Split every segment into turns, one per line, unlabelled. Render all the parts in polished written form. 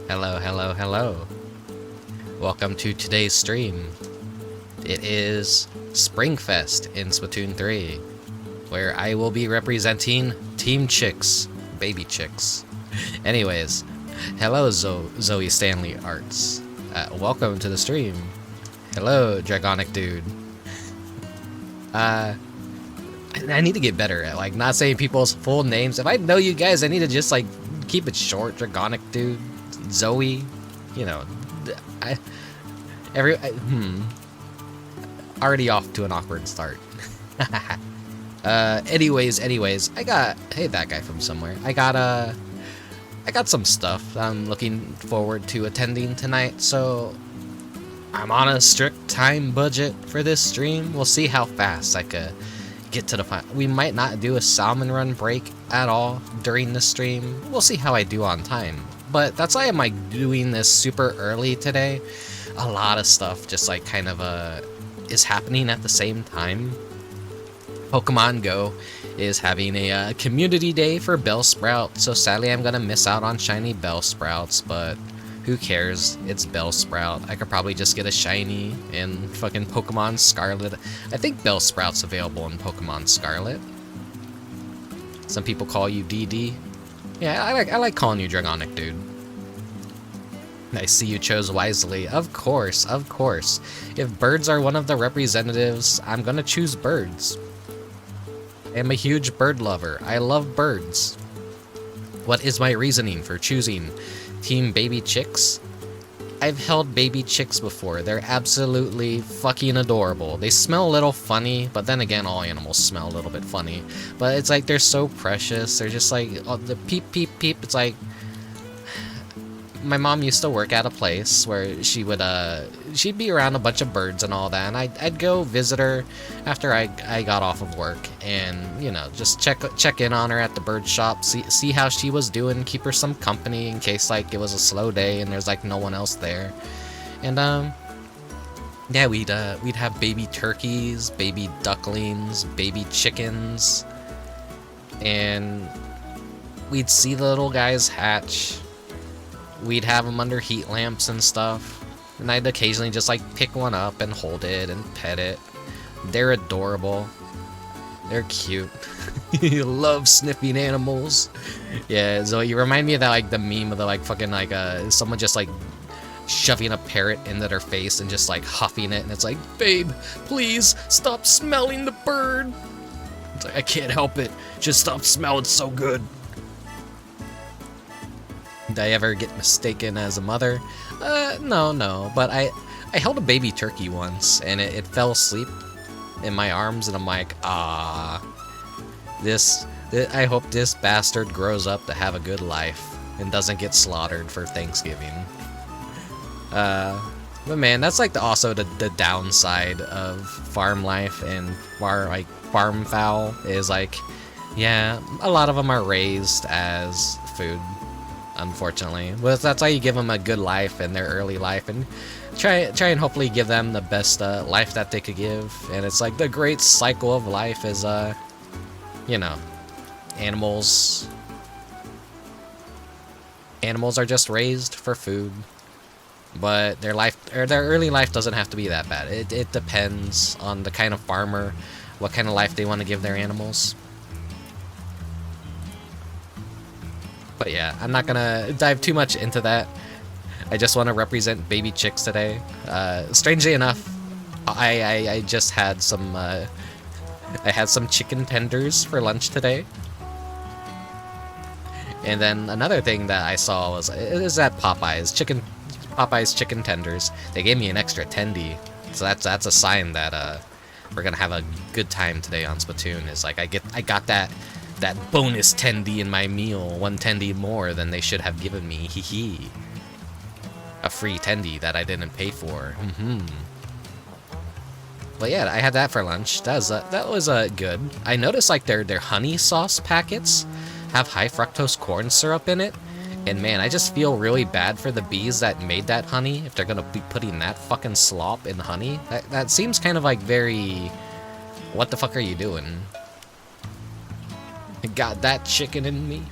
Hello, hello, hello. Welcome to today's stream. It is Springfest in Splatoon 3, where I will be representing Team Chicks, baby chicks. Anyways, hello Zoe Stanley Arts. Welcome to the stream. Hello, Dragonic Dude. I need to get better at not saying people's full names. If I know you guys, I need to just keep it short. Dragonic Dude, Zoe, you know, already off to an awkward start. Anyways, hey, that guy from somewhere. I got some stuff I'm looking forward to attending tonight, so I'm on a strict time budget for this stream. We'll see how fast I could get to the final. We might not do a Salmon Run break at all during the stream. We'll see how I do on time. But that's why I'm doing this super early today. A lot of stuff just is happening at the same time. Pokemon Go is having a community day for Bellsprout, so sadly I'm gonna miss out on shiny Bellsprouts, but who cares? It's Bellsprout. I could probably just get a shiny in fucking Pokemon Scarlet. I think Bellsprout's available in Pokemon Scarlet. Some people call you DD. Yeah, I like calling you Dragonic Dude. I see you chose wisely. Of course, of course. If birds are one of the representatives, I'm gonna choose birds. I'm a huge bird lover. I love birds. What is my reasoning for choosing Team Baby Chicks? I've held baby chicks before. They're absolutely fucking adorable. They smell a little funny, but then again, all animals smell a little bit funny. But it's they're so precious. They're just the peep, peep, peep. It's my mom used to work at a place where she'd be around a bunch of birds and all that, and I'd go visit her after I got off of work, and just check in on her at the bird shop, see how she was doing, keep her some company in case it was a slow day and there's no one else there. And yeah, we'd have baby turkeys, baby ducklings, baby chickens, and we'd see the little guys hatch. We'd have them under heat lamps and stuff, and I'd occasionally just pick one up and hold it and pet it. They're adorable. They're cute. You love sniffing animals. Yeah, so you remind me of that the meme of the someone just shoving a parrot into their face and just huffing it, and it's babe, please stop smelling the bird. It's I can't help it. Just stop smelling so good. Did I ever get mistaken as a mother? No, but I held a baby turkey once, and it fell asleep in my arms, and I'm I hope this bastard grows up to have a good life and doesn't get slaughtered for Thanksgiving. But man, that's also the downside of farm life and farm fowl is yeah, a lot of them are raised as food. Unfortunately, but that's how you give them a good life in their early life, and try and hopefully give them the best life that they could give. And it's the great cycle of life is animals are just raised for food, but their early life doesn't have to be that bad. It depends on the kind of farmer, what kind of life they want to give their animals. But yeah, I'm not gonna dive too much into that. I just want to represent baby chicks today. Strangely enough, I just had some I had some chicken tenders for lunch today. And then another thing that I saw was at Popeyes chicken tenders. They gave me an extra tendy, so that's a sign that we're gonna have a good time today on Splatoon. Is I got that bonus tendy in my meal, one tendy more than they should have given me. Hee hee. A free tendy that I didn't pay for. But yeah, I had that for lunch. That was good. I noticed their honey sauce packets have high fructose corn syrup in it, and man, I just feel really bad for the bees that made that honey if they're gonna be putting that fucking slop in honey. That seems kind of very, what the fuck are you doing? Got that chicken in me.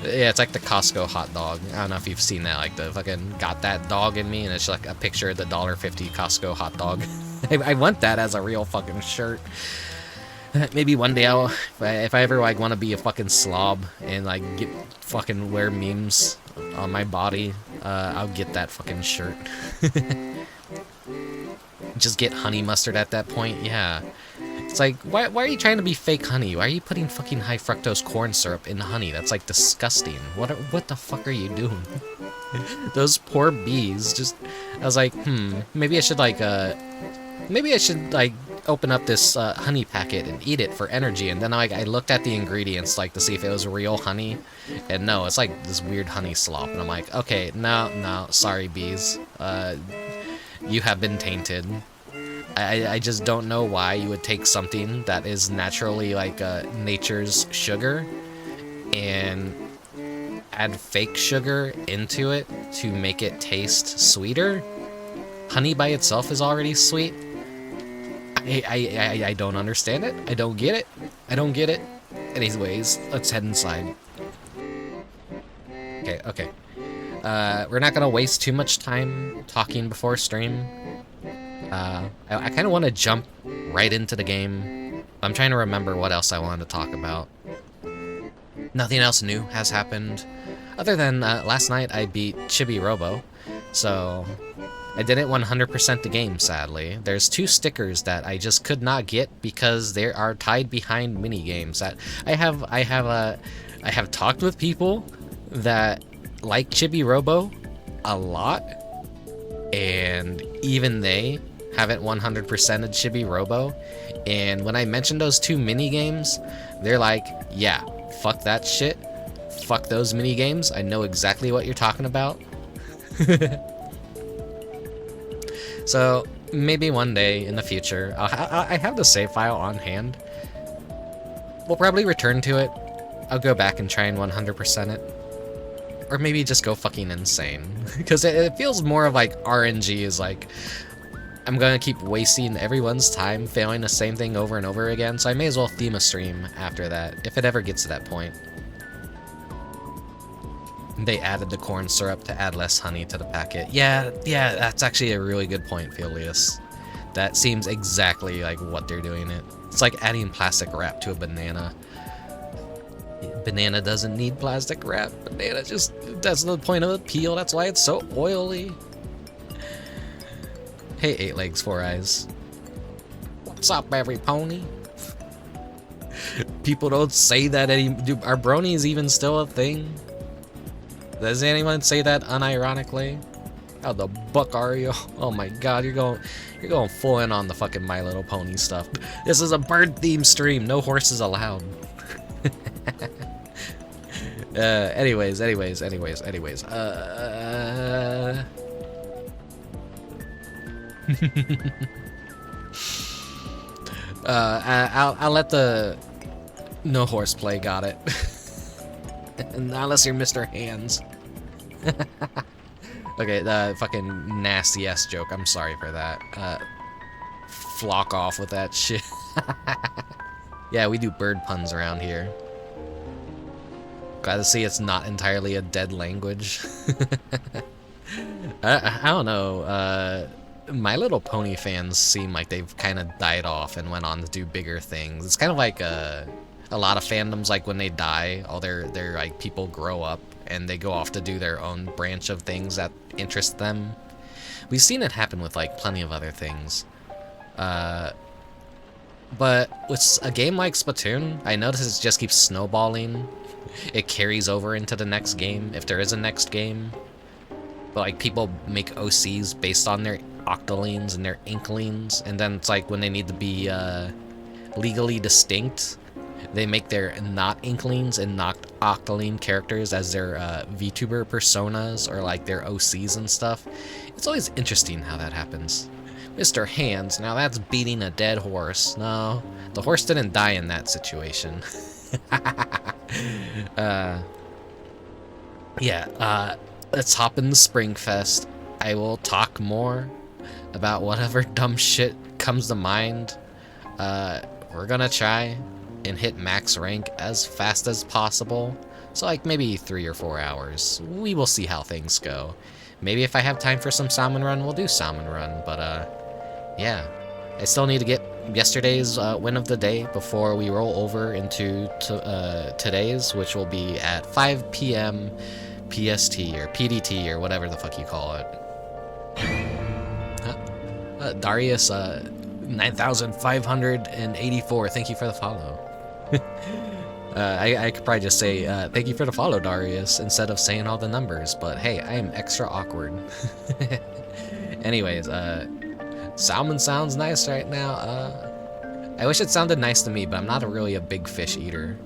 Yeah, it's like the Costco hot dog. I don't know if you've seen that, like the fucking got that dog in me, and it's like a picture of the $1.50 Costco hot dog. I want that as a real fucking shirt. Maybe one day if I ever like want to be a fucking slob and like get fucking wear memes on my body, I'll get that fucking shirt. Just get honey mustard at that point, yeah. It's like, why are you trying to be fake honey? Why are you putting fucking high fructose corn syrup in honey? That's like disgusting. What the fuck are you doing? Those poor bees. Just, I was like, maybe I should like open up this honey packet and eat it for energy. And then like I looked at the ingredients like to see if it was real honey, and no, it's like this weird honey slop. And I'm like, okay, no, sorry bees, you have been tainted. I just don't know why you would take something that is naturally like nature's sugar and add fake sugar into it to make it taste sweeter. Honey by itself is already sweet. I don't understand it. I don't get it. Anyways, let's head inside. Okay. We're not gonna waste too much time talking before stream. I kind of want to jump right into the game. I'm trying to remember what else I wanted to talk about. Nothing else new has happened, other than last night I beat Chibi Robo, so I didn't 100% the game, sadly. There's 2 stickers that I just could not get because they are tied behind mini games. That I have talked with people that like Chibi Robo a lot, and even they haven't 100%ed Chibi Robo, and when I mentioned those 2 mini games, they're like, yeah, fuck that shit, fuck those mini games, I know exactly what you're talking about. So maybe one day in the future, I have the save file on hand. We'll probably return to it. I'll go back and try and 100% it. Or maybe just go fucking insane. Because it feels more of like RNG is like, I'm gonna keep wasting everyone's time failing the same thing over and over again, so I may as well theme a stream after that, if it ever gets to that point. They added the corn syrup to add less honey to the packet. Yeah, that's actually a really good point, Filius. That seems exactly like what they're doing it. It's like adding plastic wrap to a banana. Banana doesn't need plastic wrap. Banana just, that's the point of the peel, that's why it's so oily. Hey, 8 legs, 4 eyes. What's up, every pony? People don't say that anymore. Are bronies even still a thing? Does anyone say that unironically? How the buck are you? Oh my god, you're going full in on the fucking My Little Pony stuff. This is a bird themed stream, no horses allowed. Anyways. I'll let the no horseplay got it. Unless you're Mr. Hands. Okay, the fucking nasty ass joke. I'm sorry for that. Flock off with that shit. Yeah, we do bird puns around here. Glad to see it's not entirely a dead language. I don't know. My Little Pony fans seem like they've kind of died off and went on to do bigger things. It's kind of like a lot of fandoms, like when they die, all their like people grow up and they go off to do their own branch of things that interest them. We've seen it happen with like plenty of other things. But with a game like Splatoon, I notice it just keeps snowballing. It carries over into the next game, if there is a next game. But like people make OCs based on their octolings and their inklings, and then it's like when they need to be legally distinct, they make their not inklings and not octoling characters as their VTuber personas or like their OCs and stuff. It's always interesting how that happens. Mr. Hands, now that's beating a dead horse. No, the horse didn't die in that situation. Let's hop in the Springfest. I will talk more about whatever dumb shit comes to mind. We're gonna try and hit max rank as fast as possible So like maybe 3 or 4 hours. We will see how things go. Maybe if I have time for some Salmon Run, we'll do Salmon Run. But yeah. I still need to get yesterday's win of the day before we roll over into today's, which will be at 5 p.m. PST or PDT or whatever the fuck you call it. Darius 9584, thank you for the follow. I could probably just say thank you for the follow, Darius, instead of saying all the numbers, but hey, I am extra awkward. Anyways, salmon sounds nice right now. I wish it sounded nice to me, but I'm not really a big fish eater.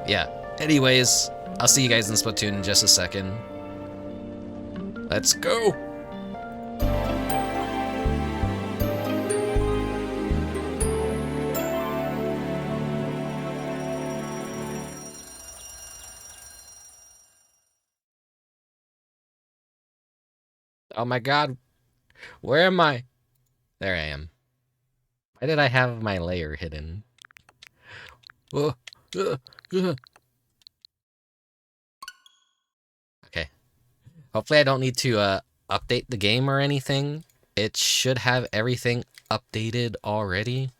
Yeah, anyways, I'll see you guys in Splatoon in just a second. Let's go! Oh my god, where am I? There I am. Why did I have my layer hidden? Okay. Hopefully I don't need to update the game or anything. It should have everything updated already.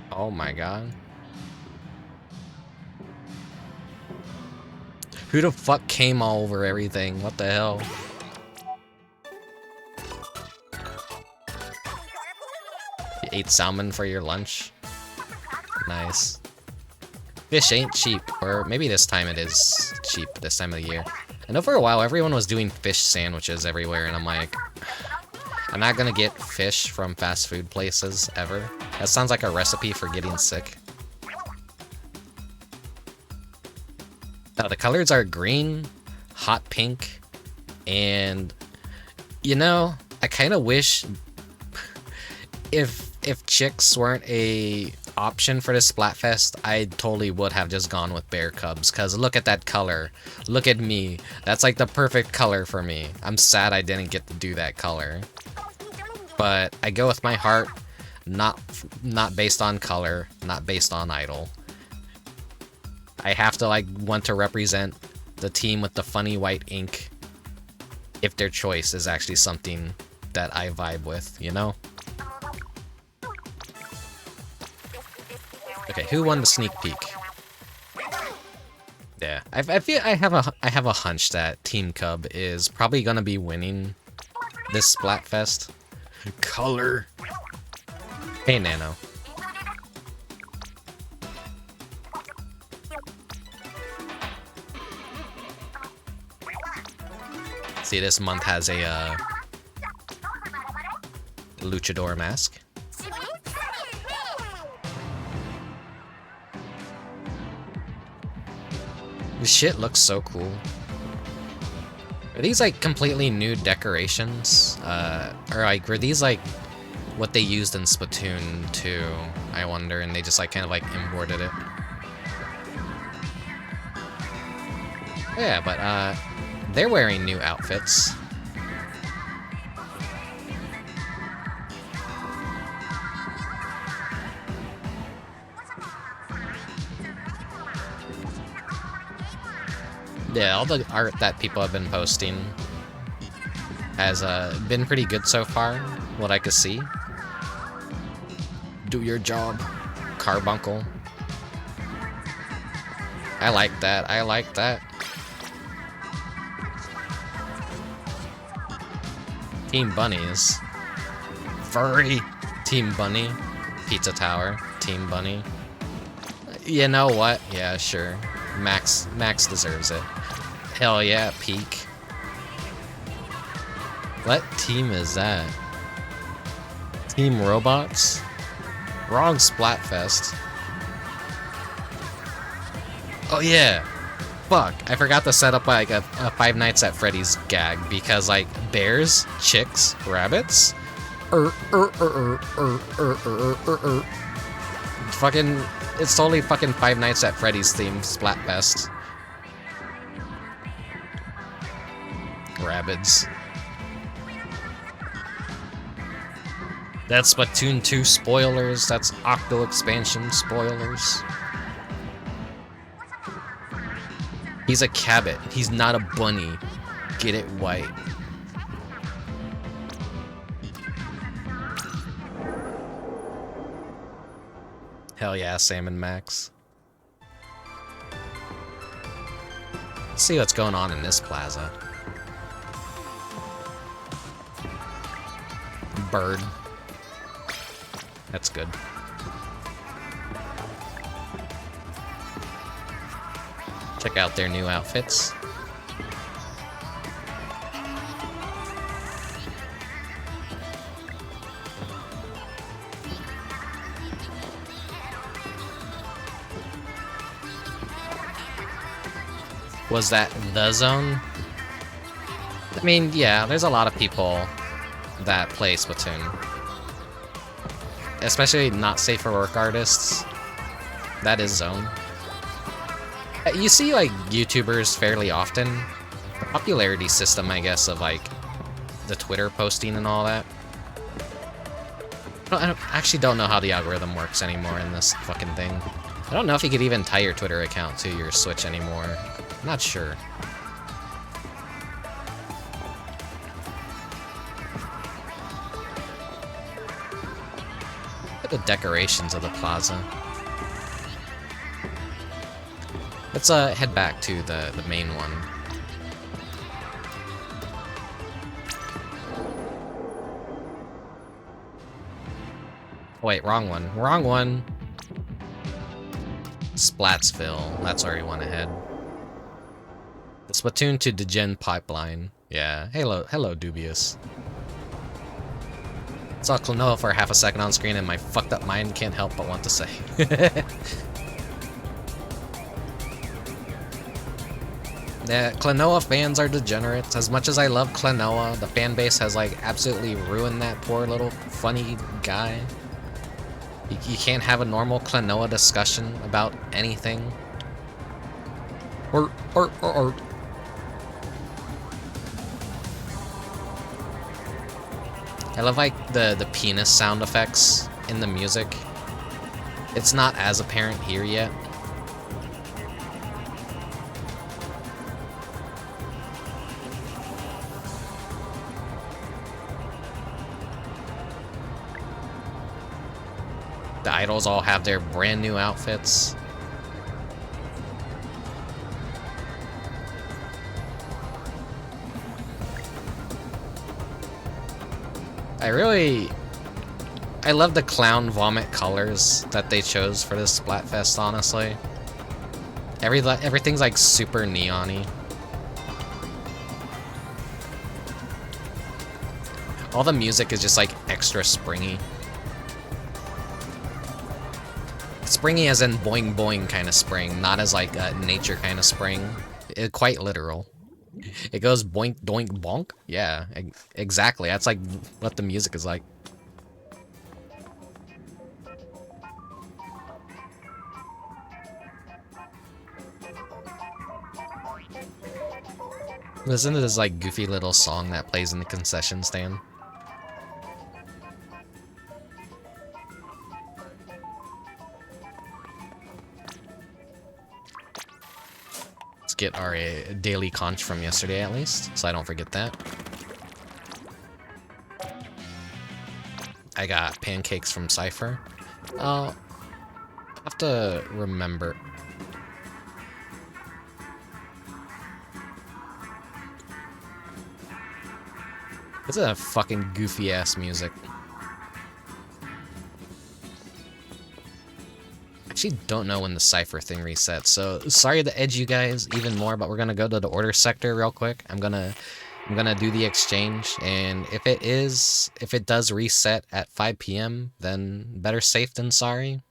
Oh my god. Who the fuck came all over everything? What the hell? You ate salmon for your lunch? Nice. Fish ain't cheap, or maybe this time it is cheap this time of the year. I know for a while everyone was doing fish sandwiches everywhere, and I'm like, I'm not gonna get fish from fast food places ever. That sounds like a recipe for getting sick. Now, the colors are green, hot pink, and you know, I kind of wish if chicks weren't a option for this Splatfest, I totally would have just gone with bear cubs, because look at that color. Look at me. That's like the perfect color for me. I'm sad I didn't get to do that color. But I go with my heart, not based on color, not based on idol. I have to like want to represent the team with the funny white ink if their choice is actually something that I vibe with, you know? Okay, who won the sneak peek? Yeah, I feel I have a hunch that Team Cub is probably gonna be winning this Splatfest. Color. Hey, Nano. See, this month has a luchador mask. This shit looks so cool. Are these like completely new decorations? Or like were these like what they used in Splatoon 2, I wonder, and they just like kind of like imported it? Yeah, but they're wearing new outfits. Yeah, all the art that people have been posting has been pretty good so far, what I could see. Do your job, Carbuncle. I like that, I like that. Team Bunnies. Furry. Team Bunny. Pizza Tower. Team Bunny. You know what? Yeah, sure. Max deserves it. Hell yeah, Peak. What team is that? Team Robots? Wrong Splatfest. Oh yeah. Fuck, I forgot to set up like a Five Nights at Freddy's gag because like bears, chicks, rabbits. Fucking, it's totally fucking Five Nights at Freddy's themed Splatfest. Rabbids. That's Splatoon 2 spoilers. That's Octo expansion spoilers. He's a cabbit. He's not a bunny. Get it white. Hell yeah, Salmon Max. Let's see what's going on in this plaza. Bird. That's good. Check out their new outfits. Was that the zone? I mean, yeah, there's a lot of people that play Splatoon. Especially not safe for work artists. That is zone. You see, like, YouTubers fairly often. The popularity system, I guess, of, like, the Twitter posting and all that. I actually don't know how the algorithm works anymore in this fucking thing. I don't know if you could even tie your Twitter account to your Switch anymore. I'm not sure. Look at the decorations of the plaza. Let's head back to the main one. Oh, wait, wrong one. Wrong one. Splatsville. That's where we want to head. The Splatoon to Degen pipeline. Yeah. Hello, Dubious. Saw Klonoa for half a second on screen, and my fucked up mind can't help but want to say. Yeah, Klonoa fans are degenerates. As much as I love Klonoa, the fan base has like absolutely ruined that poor little funny guy. You can't have a normal Klonoa discussion about anything. Or. I love like the penis sound effects in the music. It's not as apparent here yet. The idols all have their brand new outfits. I love the clown vomit colors that they chose for this Splatfest, honestly. Everything's like super neon-y. All the music is just like extra springy. Springy as in boing boing kind of spring, not as like a nature kind of spring. Quite literal. It goes boink doink bonk. Yeah, exactly. That's like what the music is like. Listen to this like goofy little song that plays in the concession stand. Get our daily conch from yesterday at least, so I don't forget that. I got pancakes from Cypher. I'll have to remember. This is a fucking goofy ass music. Actually don't know when the Cypher thing resets, so sorry to edge you guys even more, but we're gonna go to the order sector real quick. I'm gonna do the exchange, and if it does reset at 5 PM, then better safe than sorry.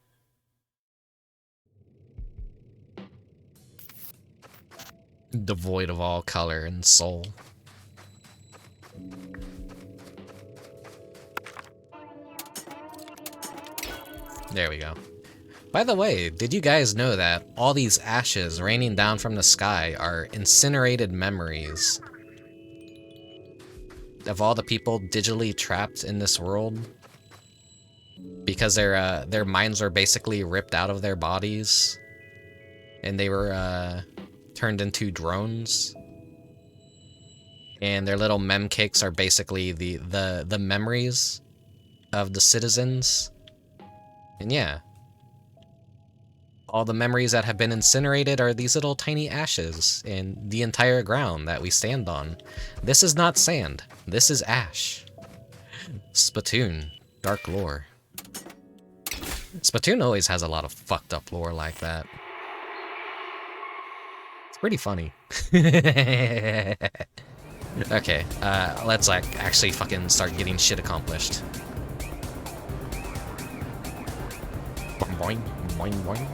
Devoid of all color and soul. There we go. By the way, did you guys know that all these ashes raining down from the sky are incinerated memories of all the people digitally trapped in this world, because their minds were basically ripped out of their bodies, and they were turned into drones, and their little mem cakes are basically the memories of the citizens. And yeah, all the memories that have been incinerated are these little tiny ashes in the entire ground that we stand on. This is not sand. This is ash. Splatoon. Dark lore. Splatoon always has a lot of fucked up lore like that. It's pretty funny. Okay, let's like actually fucking start getting shit accomplished. Boing, boing, boing.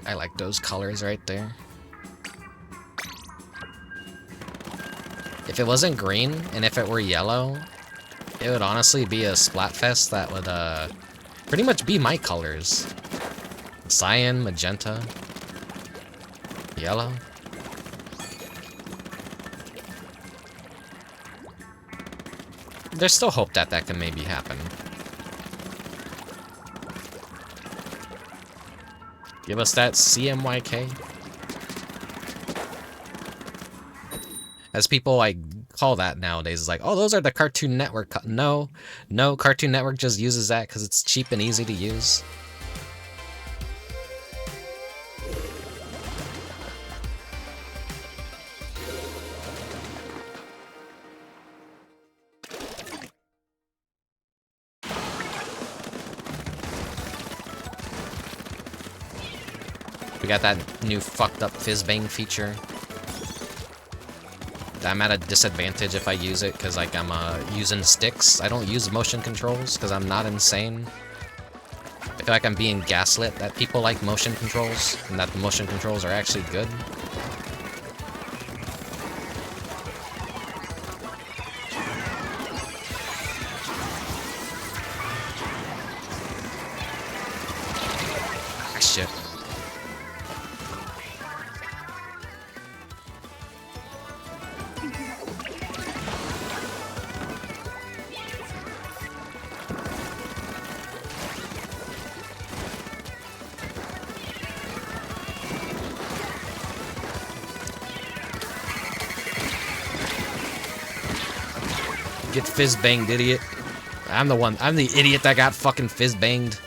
I like those colors right there. If it wasn't green and if it were yellow, it would honestly be a Splatfest that would pretty much be my colors. Cyan, magenta, yellow. There's still hope that that can maybe happen. Give us that CMYK. As people like call that nowadays, is like, oh, those are the Cartoon Network. No, Cartoon Network just uses that because it's cheap and easy to use. We got that new fucked up Fizzbang feature. I'm at a disadvantage if I use it because like I'm using sticks. I don't use motion controls because I'm not insane. I feel like I'm being gaslit that people like motion controls and that the motion controls are actually good. Ah, shit. Get fizz banged, idiot. I'm the idiot that got fucking fizz banged.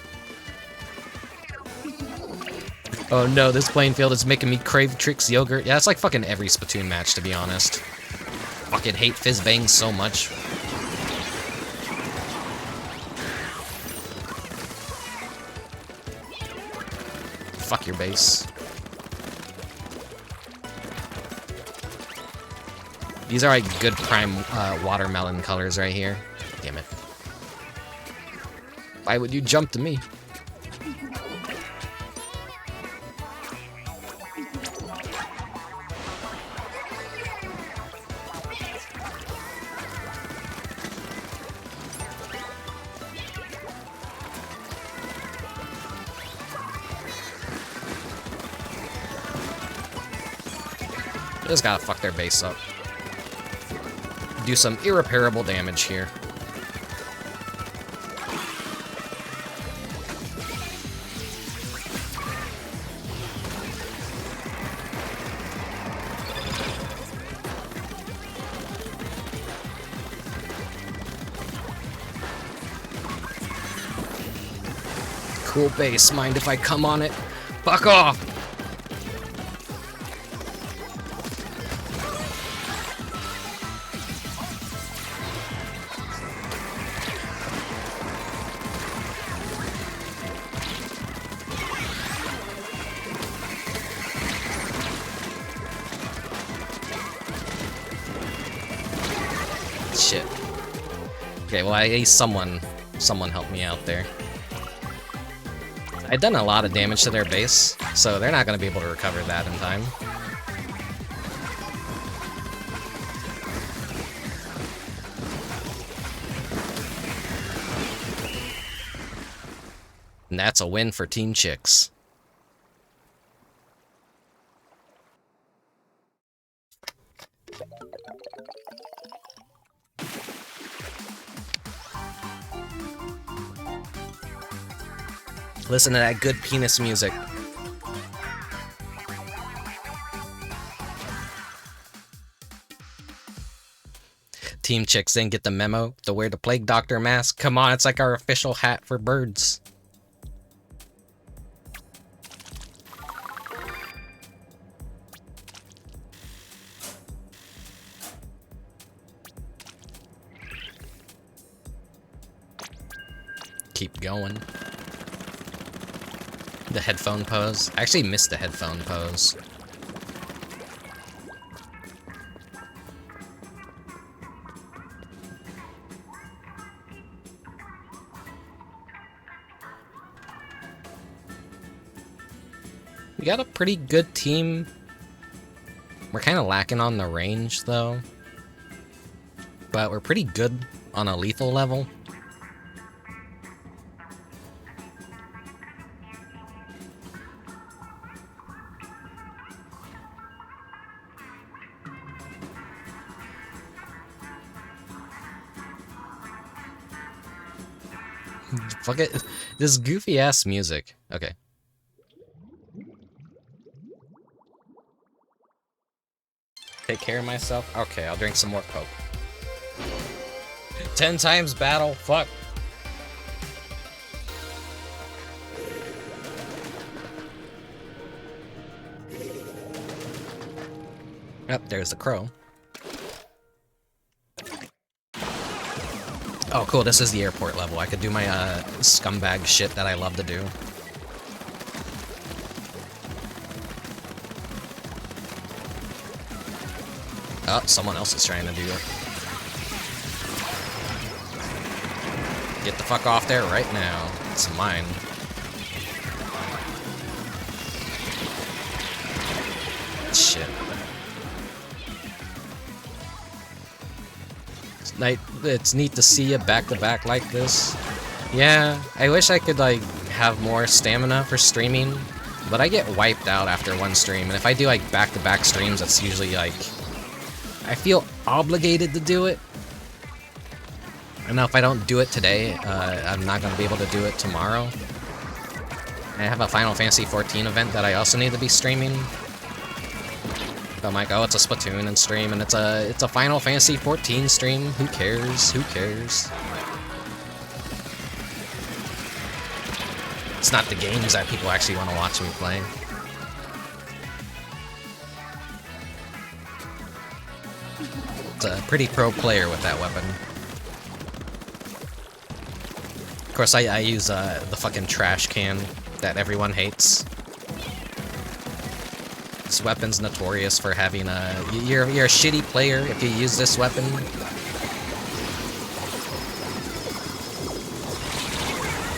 Oh no, this playing field is making me crave Trix yogurt. Yeah, it's like fucking every Splatoon match, to be honest. Fucking hate fizz bangs so much. Fuck your base. These are like good prime watermelon colors right here. Damn it. Why would you jump to me? Just gotta fuck their base up. Do some irreparable damage here. Cool base, mind if I come on it? Fuck off! Shit. Okay, well, at least someone helped me out there. I'd done a lot of damage to their base, so they're not going to be able to recover that in time. And that's a win for Team Chicks. Listen to that good penis music. Team Chicks didn't get the memo to wear the Plague Doctor mask. Come on, it's like our official hat for birds. Keep going. The headphone pose. I actually missed the headphone pose. We got a pretty good team. We're kind of lacking on the range, though. But we're pretty good on a lethal level. Fuck it. This goofy ass music. Okay. Take care of myself? Okay, I'll drink some more Coke. 10 times battle? Fuck. Yep, there's the crow. Oh, cool, this is the airport level. I could do my scumbag shit that I love to do. Oh, someone else is trying to do it. Get the fuck off there right now. It's mine. Shit. It's neat to see you back to back like this. Yeah, I wish I could like have more stamina for streaming, but I get wiped out after one stream, and if I do like back to back streams, that's usually like I feel obligated to do it. And now if I don't do it today, I'm not going to be able to do it tomorrow. I have a Final Fantasy XIV event that I also need to be streaming. So I'm like, oh, it's a Splatoon and stream, and it's a Final Fantasy XIV stream. Who cares? Who cares? It's not the games that people actually want to watch me play. It's a pretty pro player with that weapon. Of course, I use the fucking trash can that everyone hates. This weapon's notorious for having a... You're a shitty player if you use this weapon.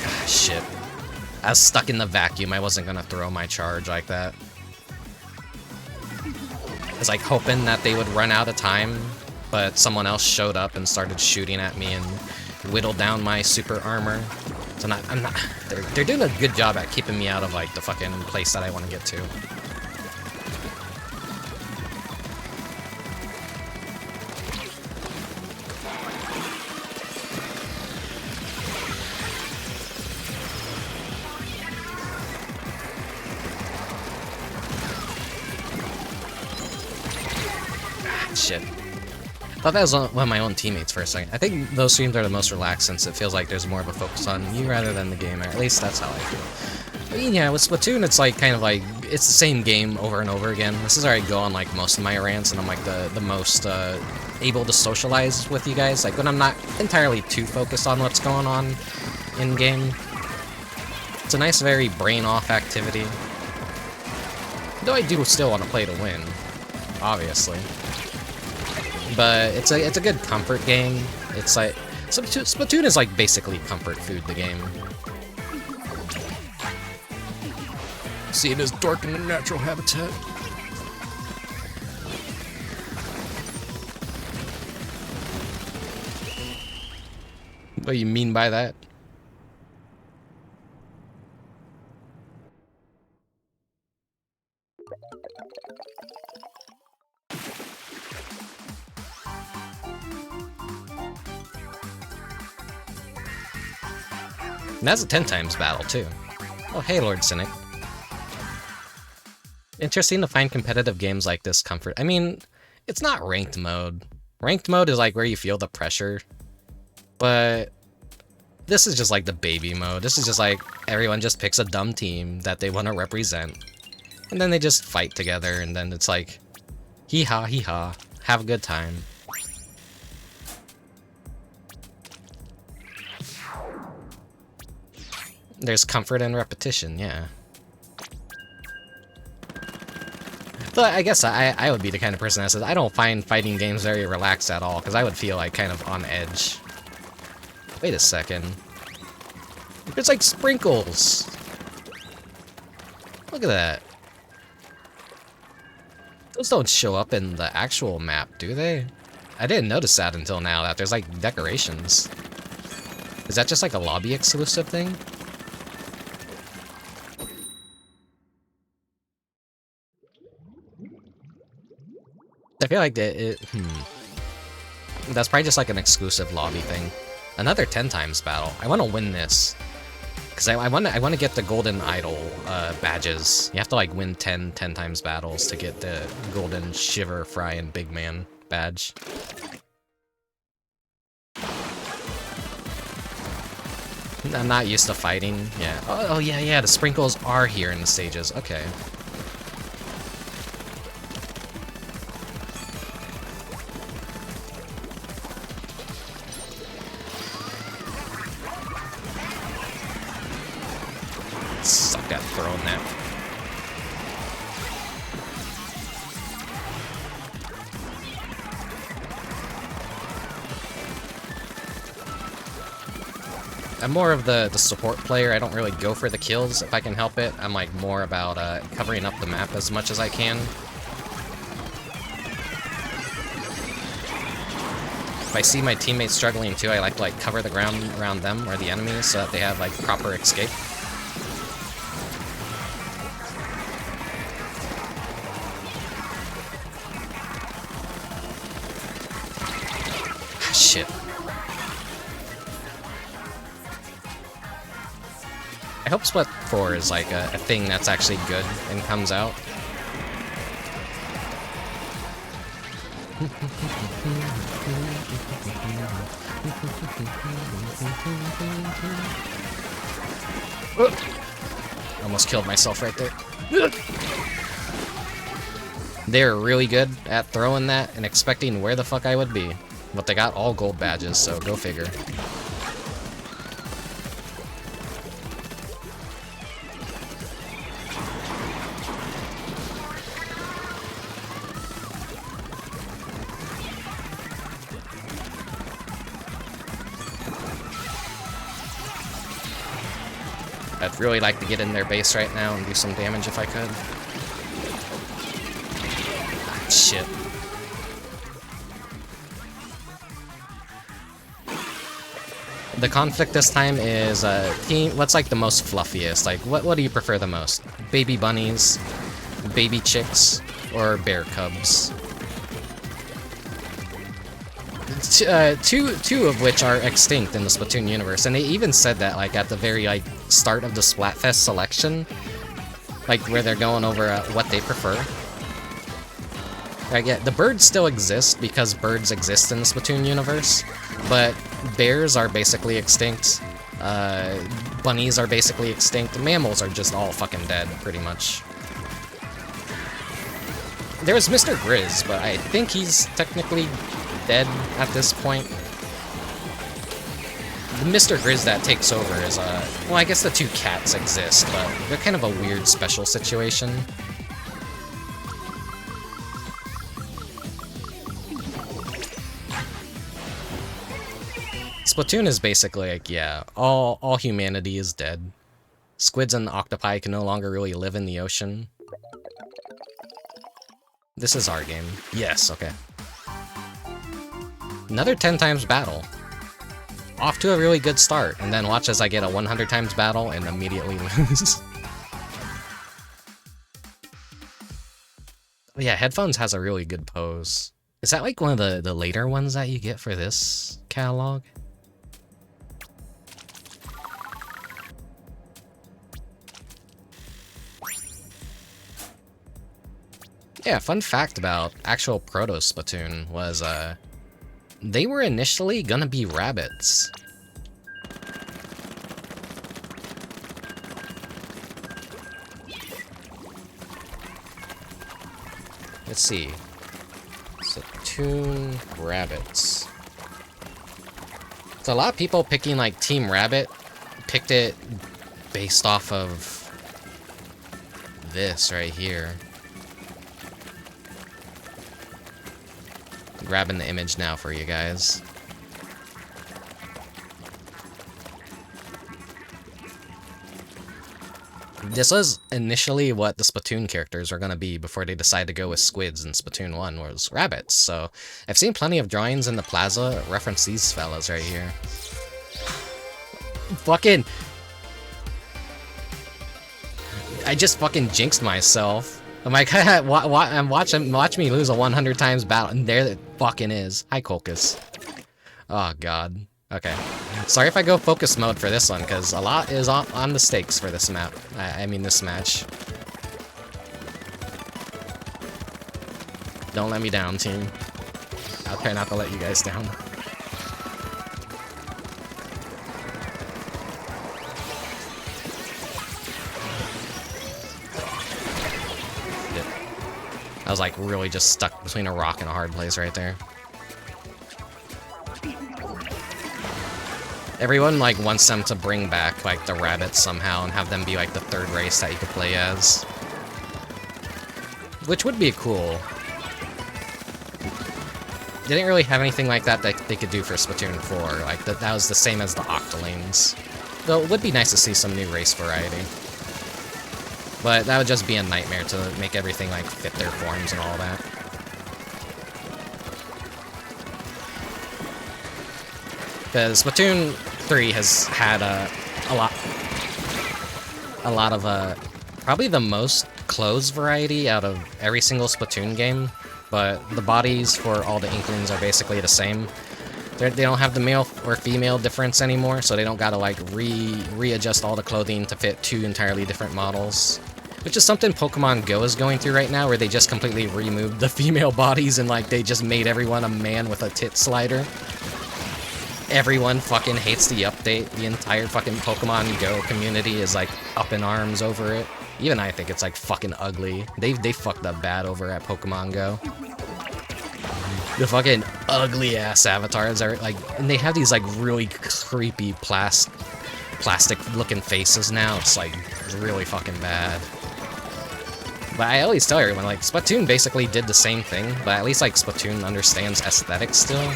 Ah, shit. I was stuck in the vacuum. I wasn't gonna throw my charge like that. I was like hoping that they would run out of time, but someone else showed up and started shooting at me and whittled down my super armor. So I'm not. They're doing a good job at keeping me out of like the fucking place that I want to get to. Shit. I thought that was one of my own teammates for a second. I think those streams are the most relaxed since it feels like there's more of a focus on you rather than the game, or at least that's how I feel. I mean, yeah, with Splatoon, it's like kind of like, it's the same game over and over again. This is where I go on like most of my rants, and I'm like the most able to socialize with you guys. Like when I'm not entirely too focused on what's going on in-game. It's a nice, very brain-off activity. Though I do still want to play to win, obviously. But it's a good comfort game. It's like Splatoon is like basically comfort food, the game. See it as dark in the natural habitat. What do you mean by that? And that's a 10 times battle, too. Oh, hey, Lord Cynic. Interesting to find competitive games like this comfort. I mean, it's not ranked mode. Ranked mode is like where you feel the pressure. But this is just like the baby mode. This is just like everyone just picks a dumb team that they want to represent. And then they just fight together, and then it's like, hee-ha, hee-ha, have a good time. There's comfort and repetition, yeah. So I guess I would be the kind of person that says I don't find fighting games very relaxed at all, because I would feel like kind of on edge. Wait a second. There's like sprinkles! Look at that. Those don't show up in the actual map, do they? I didn't notice that until now, that there's like decorations. Is that just like a lobby exclusive thing? I feel like that's probably just like an exclusive lobby thing. Another 10 times battle. I want to win this. Because I want to get the golden idol badges. You have to like win 10 times battles to get the golden Shiver, Fry, and Big Man badge. I'm not used to fighting. Yeah. Oh yeah, the sprinkles are here in the stages. Okay. Suck at throwing that. I'm more of the support player. I don't really go for the kills if I can help it. I'm like more about covering up the map as much as I can. If I see my teammates struggling too, I like to like cover the ground around them or the enemies so that they have like proper escape. Shit. I hope Splat 4 is like a thing that's actually good and comes out. Almost killed myself right there. They're really good at throwing that and expecting where the fuck I would be. But they got all gold badges, so go figure. I'd really like to get in their base right now and do some damage if I could. Ah, shit. The conflict this time is team. What's like the most fluffiest? Like, what do you prefer the most? Baby bunnies, baby chicks, or bear cubs? Two of which are extinct in the Splatoon universe, and they even said that like at the very like start of the Splatfest selection, like where they're going over what they prefer. Right, yeah, the birds still exist because birds exist in the Splatoon universe, but bears are basically extinct, bunnies are basically extinct, mammals are just all fucking dead, pretty much. There was Mr. Grizz, but I think he's technically dead at this point. The Mr. Grizz that takes over is, well, I guess the two cats exist, but they're kind of a weird special situation. Splatoon is basically like, yeah, all humanity is dead. Squids and octopi can no longer really live in the ocean. This is our game. Yes, okay. Another 10 times battle. Off to a really good start, and then watch as I get a 100 times battle and immediately lose. Oh yeah, Headphones has a really good pose. Is that like one of the later ones that you get for this catalog? Yeah, fun fact about actual Proto Splatoon was, they were initially gonna be rabbits. Let's see. Splatoon rabbits. So a lot of people picking like Team Rabbit picked it based off of this right here. Grabbing the image now for you guys. This was initially what the Splatoon characters were going to be before they decided to go with squids in Splatoon 1, was rabbits. So I've seen plenty of drawings in the plaza reference these fellas right here. Fucking... I just fucking jinxed myself. I'm like, watch me lose a 100 times battle, and there it fucking is. Hi, Colchis. Oh, God. Okay. Sorry if I go focus mode for this one, because a lot is on the stakes for this map. I mean, this match. Don't let me down, team. I'll try not to let you guys down. I was like really just stuck between a rock and a hard place right there. Everyone like wants them to bring back like the rabbits somehow and have them be like the third race that you could play as. Which would be cool. They didn't really have anything like that they could do for Splatoon 4. Like that was the same as the Octolings. Though it would be nice to see some new race variety. But that would just be a nightmare to make everything like fit their forms and all that. Because Splatoon 3 has had a lot of probably the most clothes variety out of every single Splatoon game. But the bodies for all the Inklings are basically the same. They don't have the male or female difference anymore, so they don't gotta like readjust all the clothing to fit two entirely different models. Which is something Pokemon Go is going through right now, where they just completely removed the female bodies and like they just made everyone a man with a tit slider. Everyone fucking hates the update. The entire fucking Pokemon Go community is like up in arms over it. Even I think it's like fucking ugly. They fucked up bad over at Pokemon Go. The fucking ugly ass avatars are like, and they have these like really creepy plastic looking faces now. It's like really fucking bad. But I always tell everyone like Splatoon basically did the same thing, but at least like Splatoon understands aesthetics still.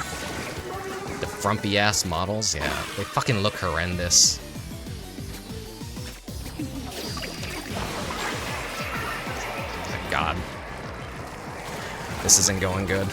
The frumpy ass models, yeah, they fucking look horrendous. Oh, God, this isn't going good.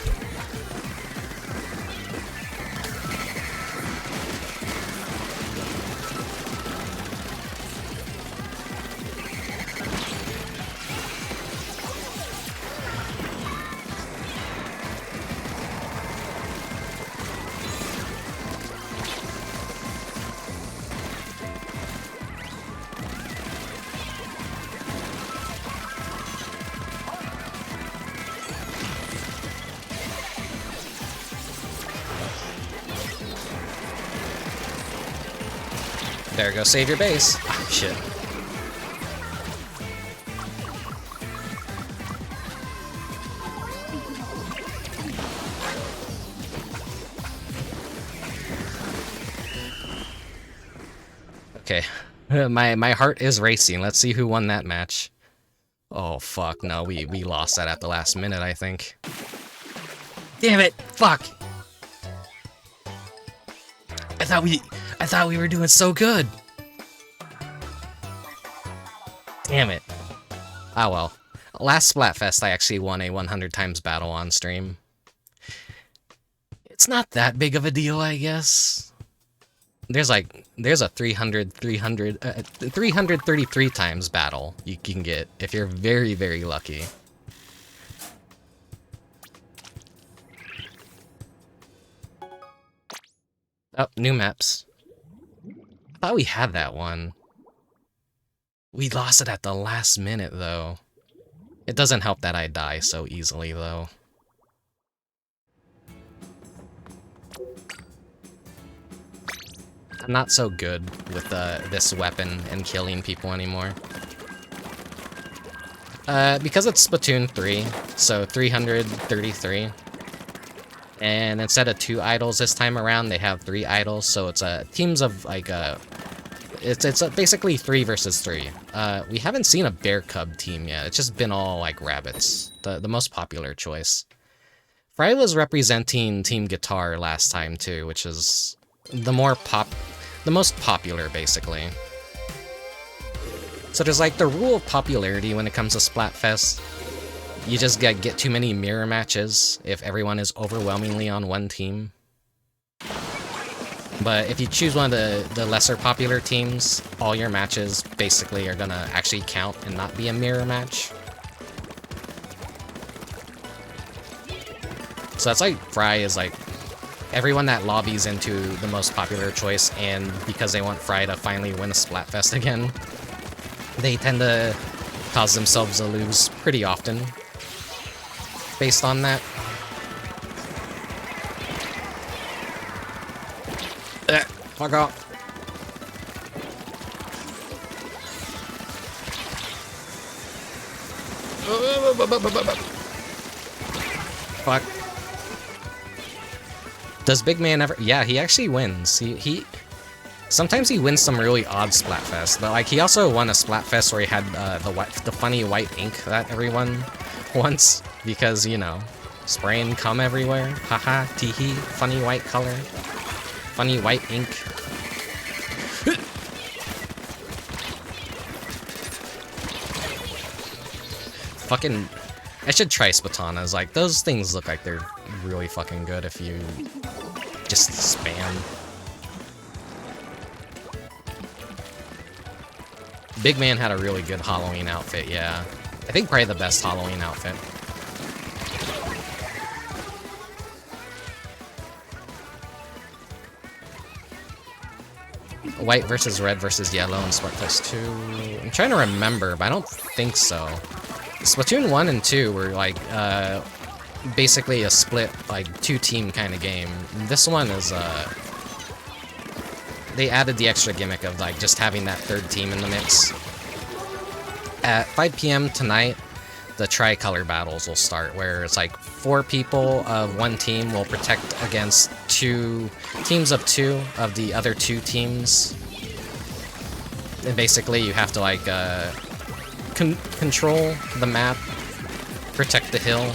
There, go save your base. Ah, shit. Okay. My heart is racing. Let's see who won that match. Oh, fuck. No, we lost that at the last minute, I think. Damn it! Fuck! I thought we were doing so good. Damn it. Ah, well. Last Splatfest, I actually won a 100 times battle on stream. It's not that big of a deal, I guess. There's a 333 times battle you can get if you're very, very lucky. Oh, new maps. I thought we had that one. We lost it at the last minute, though. It doesn't help that I die so easily, though. I'm not so good with this weapon and killing people anymore. Because it's Splatoon 3, so 333. And instead of 2 idols this time around, they have 3 idols, so it's teams of like it's basically 3 versus 3. We haven't seen a bear cub team yet. It's just been all like rabbits, the most popular choice. Fry was representing Team Guitar last time too, which is the most popular basically. So there's like the rule of popularity when it comes to Splatfest. You just get too many mirror matches if everyone is overwhelmingly on one team. But if you choose one of the lesser popular teams, all your matches basically are gonna actually count and not be a mirror match. So that's like Fry is like everyone that lobbies into the most popular choice, and because they want Fry to finally win a Splatfest again, they tend to cause themselves to lose pretty often based on that. Fuck off. Fuck. Does Big Man ever... Yeah, he actually wins. He sometimes he wins some really odd Splatfest, but like he also won a Splatfest where he had the funny white ink that everyone wants because, you know, spraying cum everywhere. Haha, teehee, funny white color. Funny white ink. Fucking... I should try Spatanas. Like, those things look like they're really fucking good if you just spam. Big Man had a really good Halloween outfit, yeah. I think probably the best Halloween outfit. White versus red versus yellow in Splatfest 2. I'm trying to remember, but I don't think so. Splatoon 1 and 2 were like basically a split, like 2-team kind of game. This one is they added the extra gimmick of like just having that third team in the mix. At 5 p.m. tonight, the tricolor battles will start, where it's like 4 people of one team will protect against 2 teams of 2 of the other 2 teams. And basically you have to like control the map, protect the hill,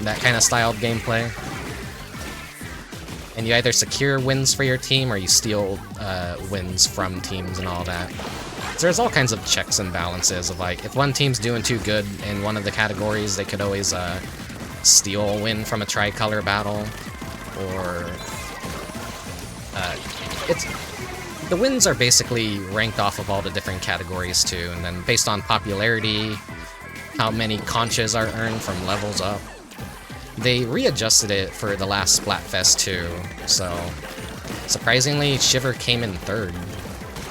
that kind of styled gameplay. And you either secure wins for your team or you steal wins from teams and all that. So there's all kinds of checks and balances of like, if one team's doing too good in one of the categories, they could always steal a win from a tricolor battle, or the wins are basically ranked off of all the different categories too, and then based on popularity, how many conches are earned from levels up. They readjusted it for the last Splatfest too, so surprisingly Shiver came in 3rd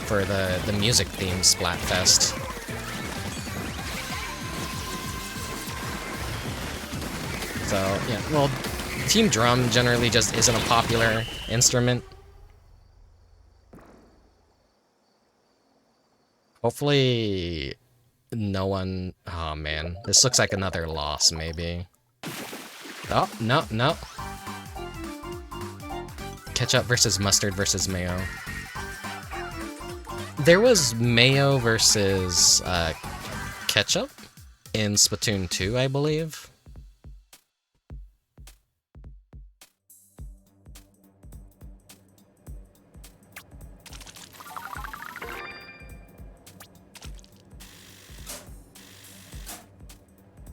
for the music-themed Splatfest. So, yeah, well, Team Drum generally just isn't a popular instrument. Hopefully no one... Oh man, this looks like another loss, maybe. Oh, no, no. Ketchup versus mustard versus mayo. There was mayo versus ketchup in Splatoon 2, I believe.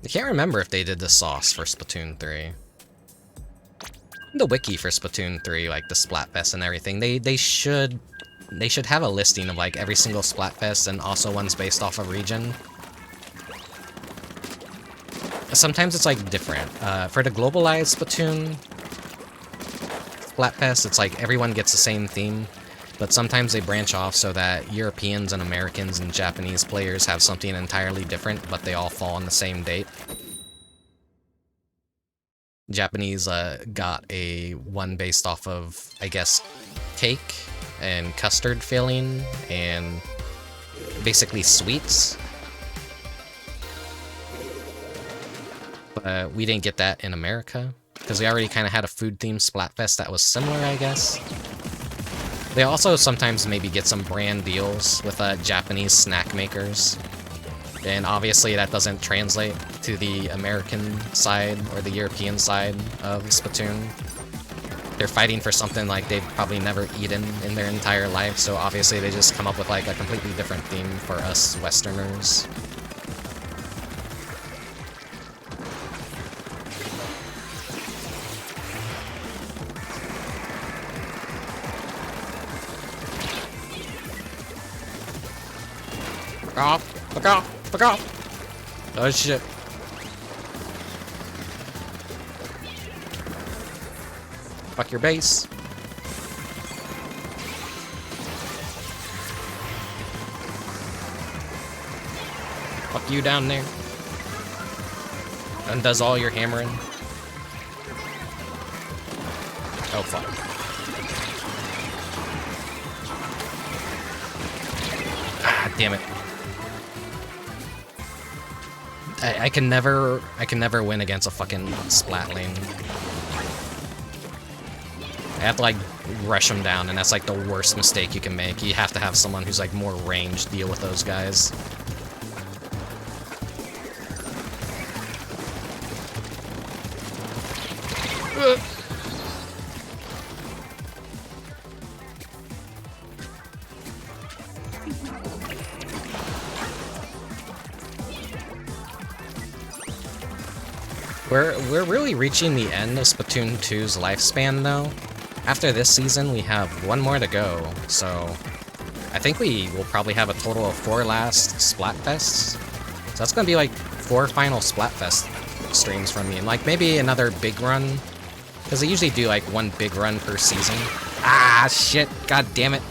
I can't remember if they did the sauce for Splatoon 3. The wiki for Splatoon 3, like the Splatfest and everything, they should have a listing of like every single Splatfest and also ones based off of region. Sometimes it's like different. For the globalized Splatoon Splatfest, it's like everyone gets the same theme. but sometimes they branch off so that Europeans and Americans and Japanese players have something entirely different, but they all fall on the same date. Japanese got a one based off of, I guess, cake and custard filling and basically sweets. But we didn't get that in America because we already kind of had a food-themed Splatfest that was similar, I guess. They also sometimes maybe get some brand deals with Japanese snack makers. And obviously that doesn't translate to the American side or the European side of Splatoon. They're fighting for something like they've probably never eaten in their entire life, so obviously they just come up with like a completely different theme for us Westerners. Fuck off! Fuck off! Fuck off! Oh shit. Fuck your base. Fuck you down there. Undoes all your hammering. Oh fuck. Ah, damn it. I can never win against a fucking splat lane. I have to like rush them down, and that's like the worst mistake you can make. You have to have someone who's like more ranged deal with those guys. We're really reaching the end of Splatoon 2's lifespan, though. After this season, we have one more to go, so I think we will probably have a total of 4 last Splatfests. So that's gonna be like 4 final Splatfest streams from me, and like maybe another big run, because they usually do like 1 big run per season. Ah, shit! God damn it!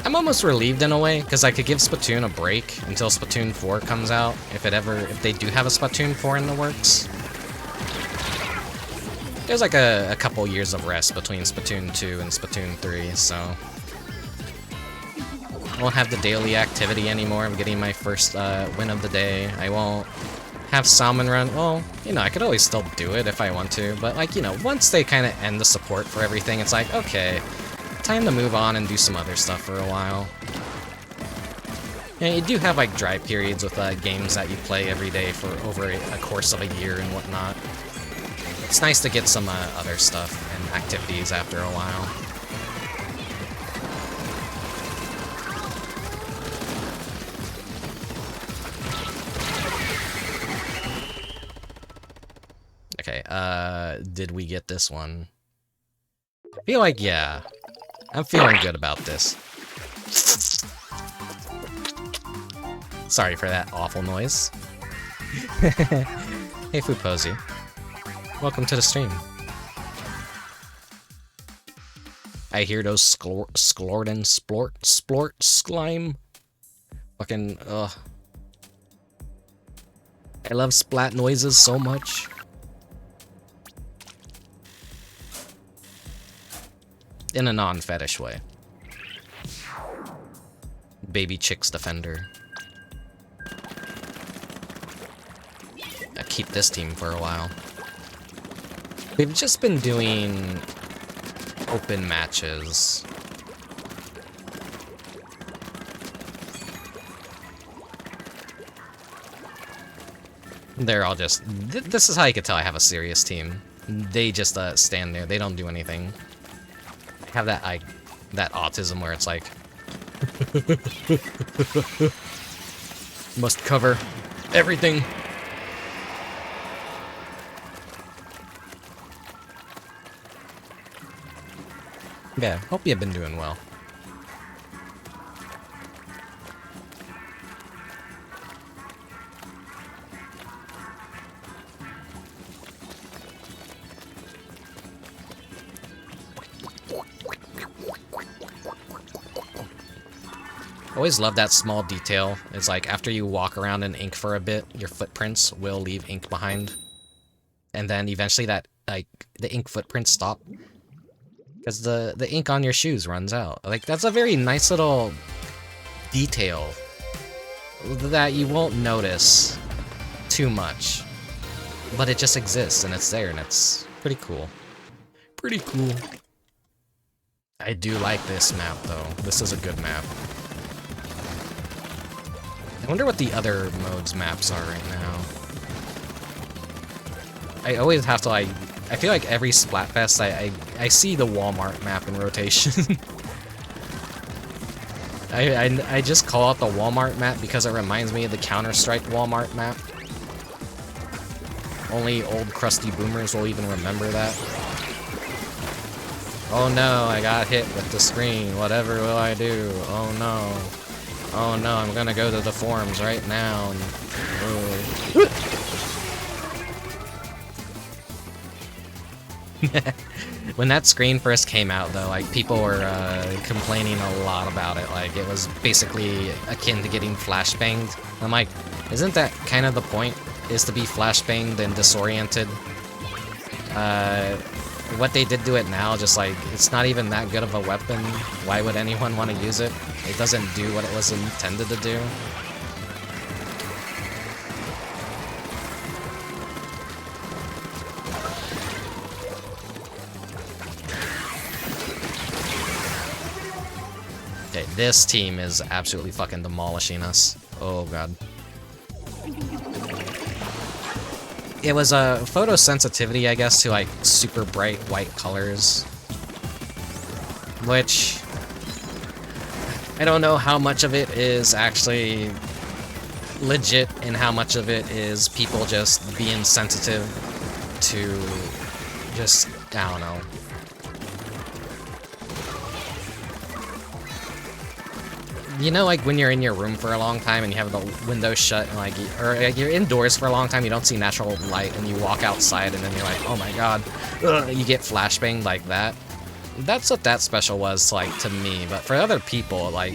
I'm almost relieved in a way, because I could give Splatoon a break until Splatoon 4 comes out, if they do have a Splatoon 4 in the works. There's like a couple years of rest between Splatoon 2 and Splatoon 3, so I won't have the daily activity anymore. I'm getting my first win of the day. I won't have Salmon Run. Well, you know, I could always still do it if I want to, but like, you know, once they kind of end the support for everything, it's like, okay, time to move on and do some other stuff for a while. And you do have like dry periods with games that you play every day for over a course of a year and whatnot. It's nice to get some other stuff and activities after a while. Okay, did we get this one? I feel like, yeah. I'm feeling good about this. Sorry for that awful noise. Hey, Food Posey. Welcome to the stream. I hear those splort, slime. Fucking, ugh. I love splat noises so much. In a non-fetish way. Baby Chicks Defender. I keep this team for a while. We've just been doing open matches. They're all just... This is how you can tell I have a serious team. They just stand there. They don't do anything. Have that that autism where it's like must cover everything. Yeah, hope you've been doing well. Always love that small detail. It's like after you walk around in ink for a bit, your footprints will leave ink behind. And then eventually that, like, the ink footprints stop. Because the ink on your shoes runs out. Like, that's a very nice little detail that you won't notice too much. But it just exists, and it's there, and it's pretty cool. Pretty cool. I do like this map, though. This is a good map. I wonder what the other modes maps are right now. I always have to, like... I feel like every Splatfest, I see the Walmart map in rotation. I just call out the Walmart map because it reminds me of the Counter-Strike Walmart map. Only old crusty boomers will even remember that. Oh no, I got hit with the screen. Whatever will I do? Oh no. Oh no, I'm gonna go to the forums right now and... When that screen first came out, though, like, people were complaining a lot about it. Like, it was basically akin to getting flashbanged. I'm like, isn't that kind of the point? Is to be flashbanged and disoriented? What they did to it now, just like, it's not even that good of a weapon. Why would anyone want to use it? It doesn't do what it was intended to do. Okay, this team is absolutely fucking demolishing us. Oh god. It was a photosensitivity, I guess, to like super bright white colors. Which... I don't know how much of it is actually legit and how much of it is people just being sensitive to just, I don't know. You know, like, when you're in your room for a long time and you have the windows shut and, like, or like, you're indoors for a long time, you don't see natural light, and you walk outside and then you're like, oh my god, ugh, you get flashbanged like that. That's what that special was, like, to me. But for other people, like,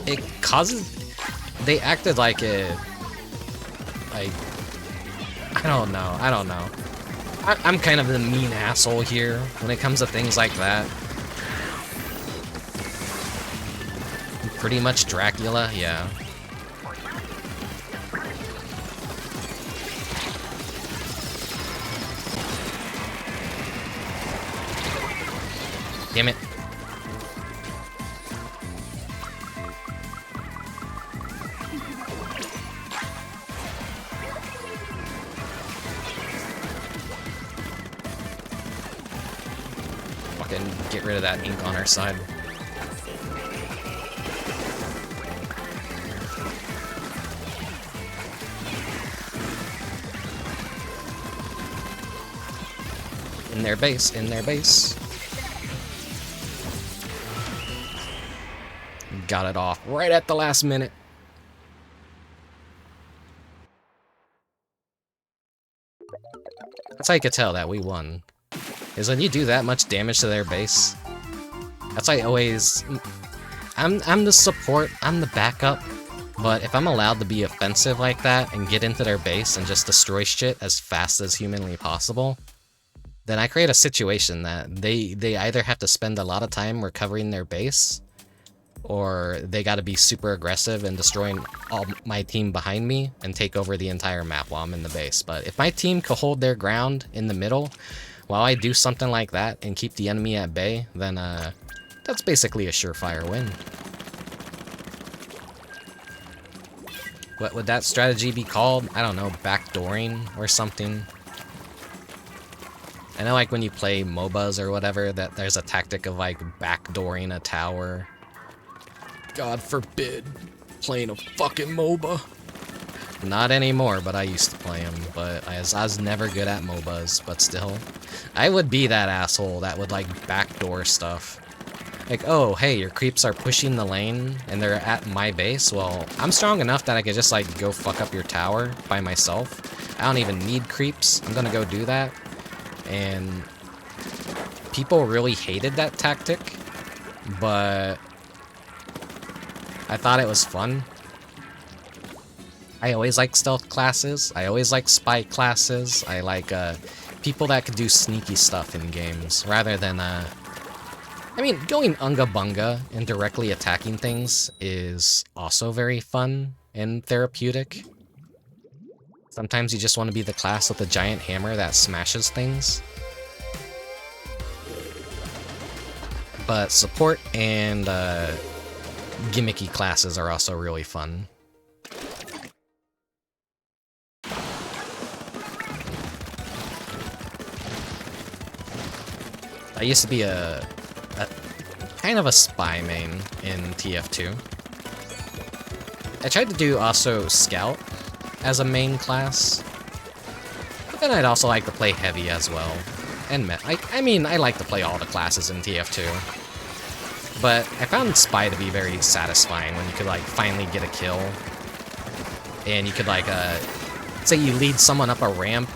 it causes... They acted like it... Like... I don't know. I'm kind of the mean asshole here when it comes to things like that. Pretty much Dracula, yeah. Damn it. Fucking get rid of that ink on our side. In their base, in their base. Got it off right at the last minute. That's how you could tell that we won. Is when you do that much damage to their base. That's why I always... I'm the support, I'm the backup. But if I'm allowed to be offensive like that and get into their base and just destroy shit as fast as humanly possible, then I create a situation that they either have to spend a lot of time recovering their base, or they gotta be super aggressive and destroying all my team behind me and take over the entire map while I'm in the base. But if my team could hold their ground in the middle while I do something like that and keep the enemy at bay, then that's basically a surefire win. What would that strategy be called? I don't know, backdooring or something. I know, like, when you play MOBAs or whatever, that there's a tactic of, like, backdooring a tower. God forbid, playing a fucking MOBA. Not anymore, but I used to play them. But I was never good at MOBAs, but still. I would be that asshole that would, like, backdoor stuff. Like, oh, hey, your creeps are pushing the lane, and they're at my base? Well, I'm strong enough that I could just, like, go fuck up your tower by myself. I don't even need creeps. I'm gonna go do that. And people really hated that tactic, but I thought it was fun. I always like stealth classes. I always like spy classes. I like people that could do sneaky stuff in games rather than I mean, going unga bunga and directly attacking things is also very fun and therapeutic. Sometimes you just want to be the class with a giant hammer that smashes things. But support and gimmicky classes are also really fun. I used to be a kind of a spy main in TF2. I tried to do also Scout as a main class, but then I'd also like to play Heavy as well. And I mean, I like to play all the classes in TF2. But I found Spy to be very satisfying when you could like finally get a kill. And you could like, say you lead someone up a ramp,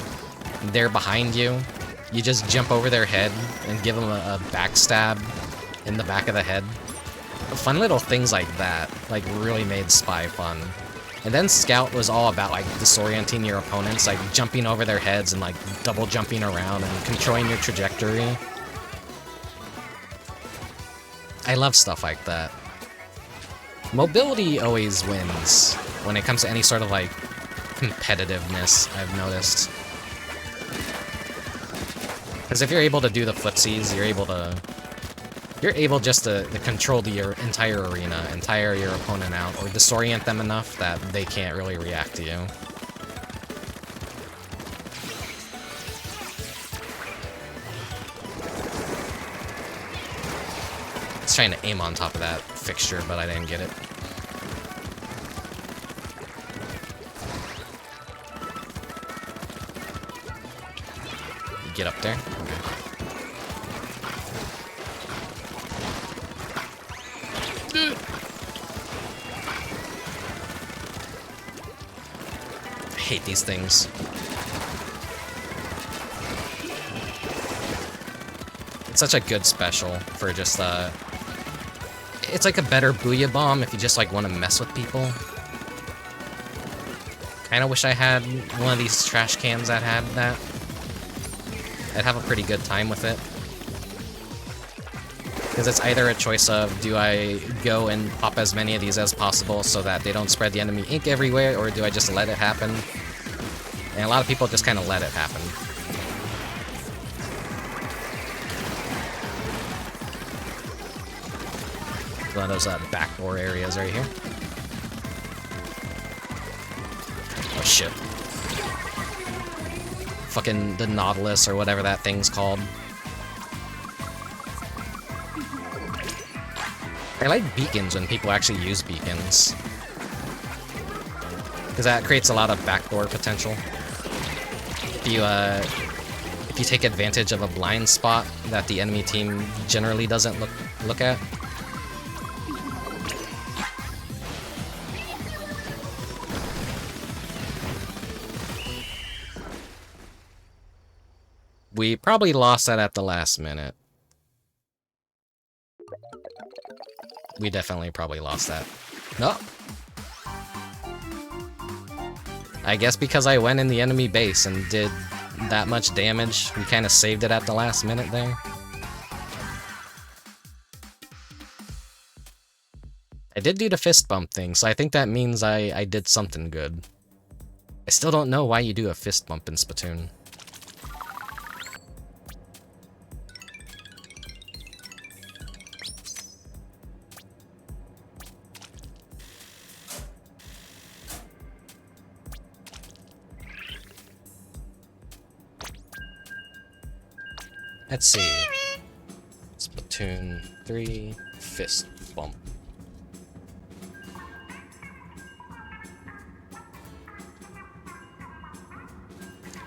they're behind you, you just jump over their head and give them a backstab in the back of the head. Fun little things like that, like, really made Spy fun. And then Scout was all about, like, disorienting your opponents, like, jumping over their heads and, like, double jumping around and controlling your trajectory. I love stuff like that. Mobility always wins when it comes to any sort of, like, competitiveness, I've noticed. Because if you're able to do the footsies, you're able just to control the entire arena and tire your opponent out, or disorient them enough that they can't really react to you. I was trying to aim on top of that fixture, but I didn't get it. You get up there? Okay. I hate these things. It's such a good special for just, it's like a better Booyah Bomb if you just, like, want to mess with people. Kinda wish I had one of these trash cans that had that. I'd have a pretty good time with it. Because it's either a choice of, do I go and pop as many of these as possible so that they don't spread the enemy ink everywhere, or do I just let it happen? And a lot of people just kind of let it happen. One of those backdoor areas right here. Oh shit. Fucking the Nautilus or whatever that thing's called. I like beacons when people actually use beacons. Because that creates a lot of backdoor potential. If you take advantage of a blind spot that the enemy team generally doesn't look at. We probably lost that at the last minute. We definitely probably lost that. No. I guess because I went in the enemy base and did that much damage, we kind of saved it at the last minute there. I did do the fist bump thing, so I think that means I did something good. I still don't know why you do a fist bump in Splatoon. Let's see. Splatoon 3 fist bump.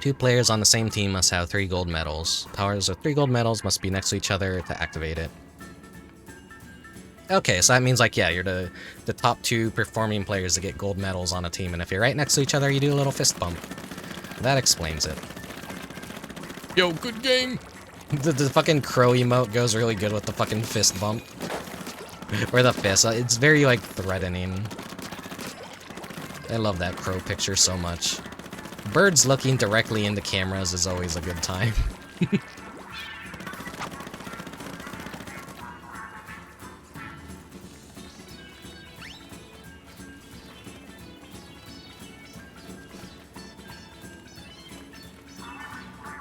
Two players on the same team must have 3 gold medals. Powers of 3 gold medals must be next to each other to activate it. Okay, so that means, like, yeah, you're the top 2 performing players to get gold medals on a team, and if you're right next to each other, you do a little fist bump. That explains it. Yo, good game! The fucking crow emote goes really good with the fucking fist bump. Or the fist. It's very, like, threatening. I love that pro picture so much. Birds looking directly into cameras is always a good time.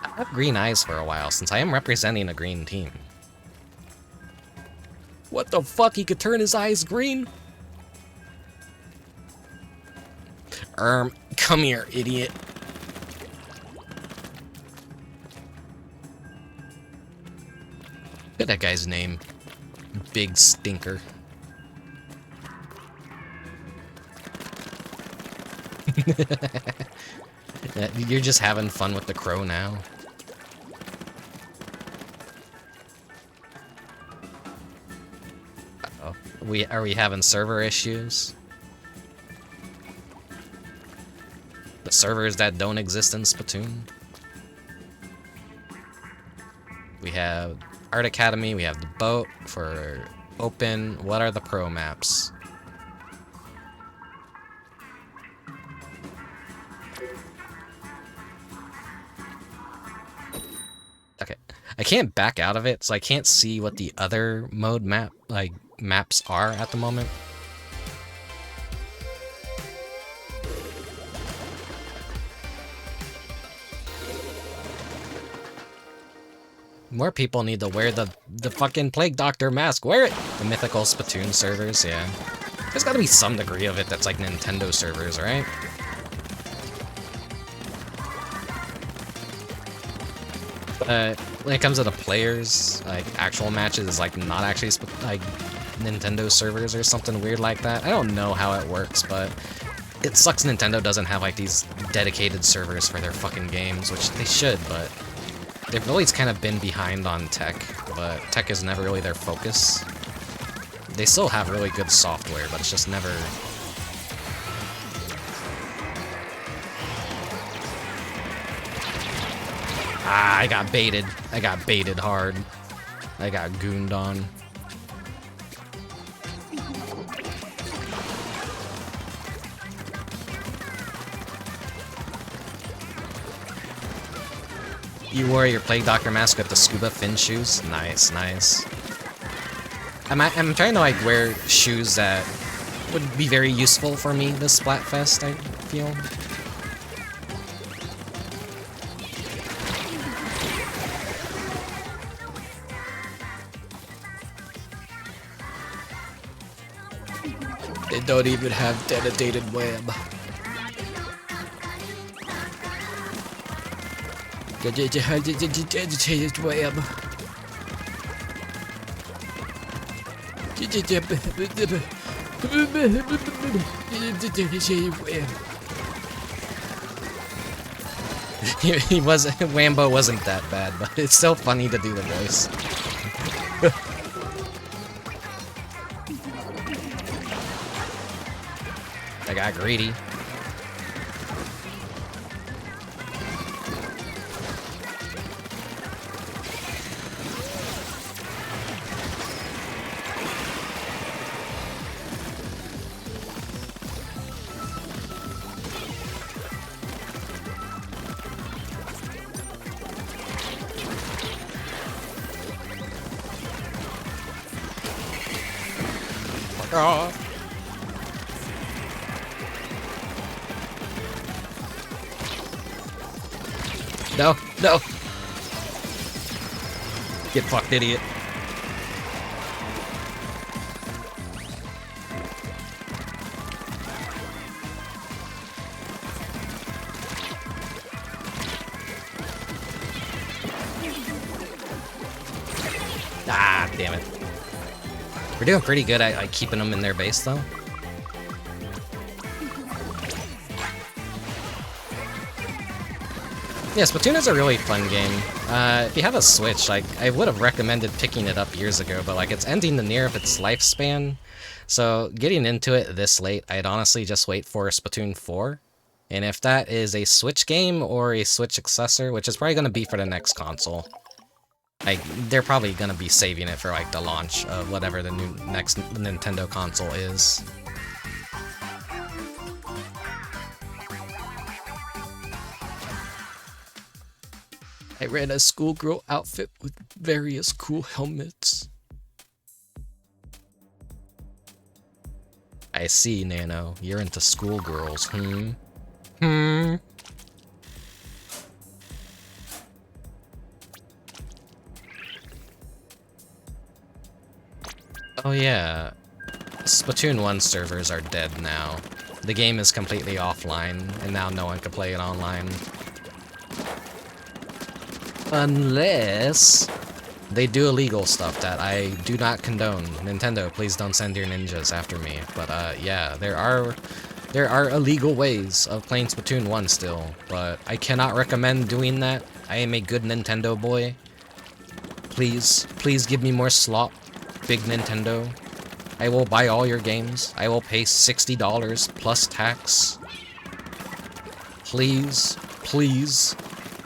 I have green eyes for a while, since I am representing a green team. What the fuck? He could turn his eyes green? Come here, idiot. Look at that guy's name. Big Stinker. You're just having fun with the crow now. Uh-oh. Are we having server issues? The servers that don't exist in Splatoon? We have Art Academy, we have the boat for open. What are the pro maps? Okay, I can't back out of it, so I can't see what the other mode maps are at the moment. More people need to wear the fucking Plague Doctor mask. Wear it! The mythical Splatoon servers, yeah. There's gotta be some degree of it that's like Nintendo servers, right? When it comes to the players, like actual matches, is like not actually like Nintendo servers or something weird like that. I don't know how it works, but it sucks Nintendo doesn't have like these dedicated servers for their fucking games, which they should, but they've always kind of been behind on tech, but tech is never really their focus. They still have really good software, but it's just never... Ah, I got baited. I got baited hard. I got gooned on. You wore your Plague Doctor mask with the scuba fin shoes? Nice, nice. I'm trying to like wear shoes that would be very useful for me this Splatfest, I feel. They don't even have dedicated web. Dedicated web. He wasn't. Wambo wasn't that bad, but it's so funny to do the voice. I got greedy. Oh. No, no. Get fucked, idiot. Ah, damn it. We're doing pretty good at like, keeping them in their base, though. Yeah, Splatoon is a really fun game. If you have a Switch, like, I would have recommended picking it up years ago, but like, it's ending the near of its lifespan. So getting into it this late, I'd honestly just wait for Splatoon 4. And if that is a Switch game or a Switch successor, which is probably going to be for the next console, Like, they're probably gonna be saving it for, like, the launch of whatever the next Nintendo console is. I ran a schoolgirl outfit with various cool helmets. I see, Nano. You're into schoolgirls, Oh yeah, Splatoon 1 servers are dead now. The game is completely offline, and now no one can play it online. Unless they do illegal stuff that I do not condone. Nintendo, please don't send your ninjas after me. But yeah, there are illegal ways of playing Splatoon 1 still, but I cannot recommend doing that. I am a good Nintendo boy. Please give me more slop, big Nintendo. I will buy all your games. I will pay $60 plus tax. Please,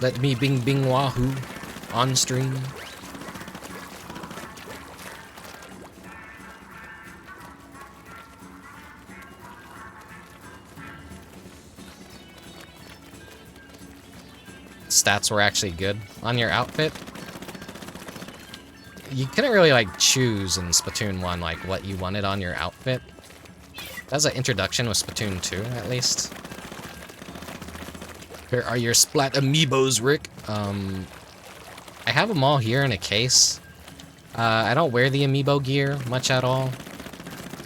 let me bing wahoo on stream. Stats were actually good on your outfit. You couldn't really, like, choose in Splatoon 1, like, what you wanted on your outfit. That's an introduction with Splatoon 2, at least. Here are your Splat amiibos, Rick. I have them all here in a case. I don't wear the amiibo gear much at all.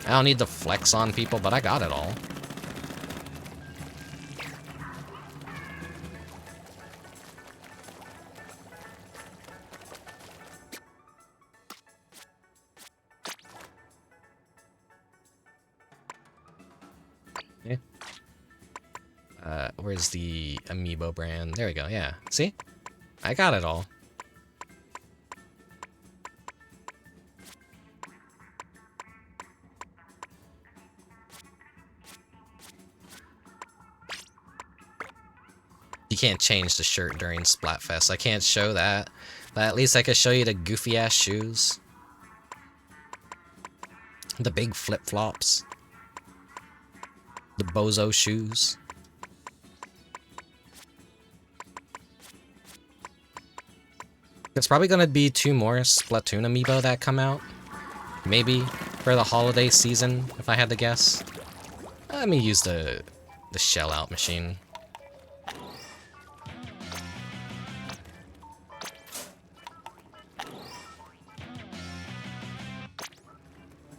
I don't need to flex on people, but I got it all. Where's the amiibo brand? There we go, yeah. See? I got it all. You can't change the shirt during Splatfest. I can't show that. But at least I could show you the goofy-ass shoes. The big flip-flops. The bozo shoes. There's probably gonna be 2 more Splatoon amiibo that come out. Maybe for the holiday season, if I had to guess. Let me use the shell out machine.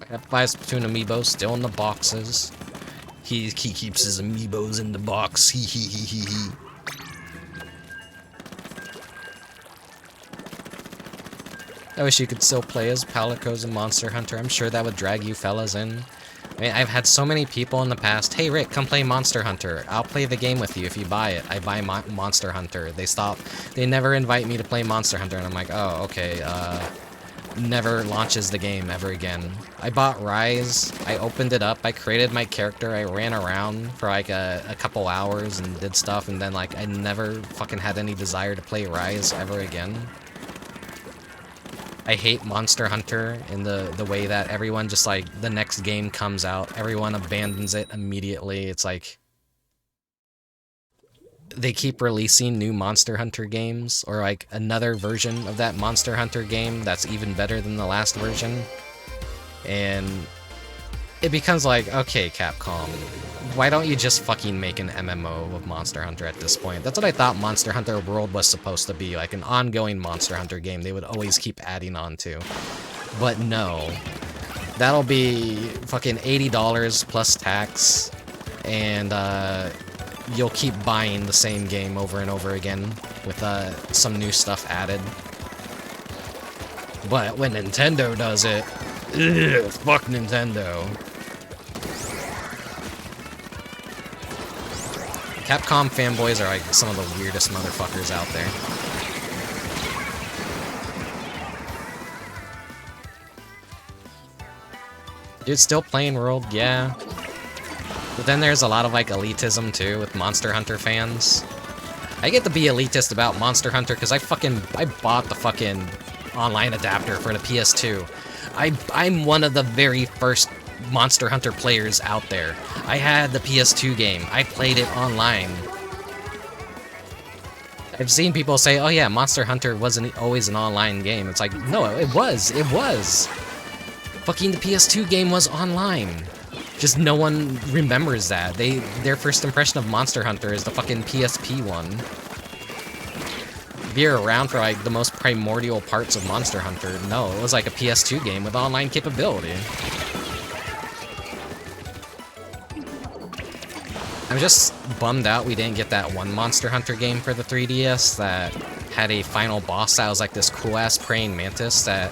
I have 5 Splatoon amiibos still in the boxes. He keeps his amiibos in the box. He. I wish you could still play as Palicos and Monster Hunter. I'm sure that would drag you fellas in. I mean, I've had so many people in the past, hey Rick, come play Monster Hunter. I'll play the game with you if you buy it. I buy Monster Hunter. They never invite me to play Monster Hunter, and I'm like, oh, okay, never launches the game ever again. I bought Rise, I opened it up, I created my character, I ran around for like a couple hours and did stuff, and then like I never fucking had any desire to play Rise ever again. I hate Monster Hunter in the way that everyone just, like, the next game comes out, everyone abandons it immediately. It's like they keep releasing new Monster Hunter games, or like another version of that Monster Hunter game that's even better than the last version. And it becomes like, okay, Capcom, why don't you just fucking make an MMO of Monster Hunter at this point? That's what I thought Monster Hunter World was supposed to be, like an ongoing Monster Hunter game they would always keep adding on to. But no. That'll be fucking $80 plus tax, and you'll keep buying the same game over and over again with some new stuff added. But when Nintendo does it, ugh, fuck Nintendo. Capcom fanboys are like some of the weirdest motherfuckers out there. Dude, still playing World, yeah. But then there's a lot of like elitism too with Monster Hunter fans. I get to be elitist about Monster Hunter because I bought the fucking online adapter for the PS2. I'm one of the very first Monster Hunter players out there. I had the PS2 game. I played it online. I've seen people say, oh yeah, Monster Hunter wasn't always an online game. It's like, no, it was. It was. Fucking the PS2 game was online. Just no one remembers that. Their first impression of Monster Hunter is the fucking PSP one. If you're around for like the most primordial parts of Monster Hunter, no, it was like a PS2 game with online capability. I'm just bummed out we didn't get that one Monster Hunter game for the 3DS that had a final boss that was like this cool-ass praying mantis that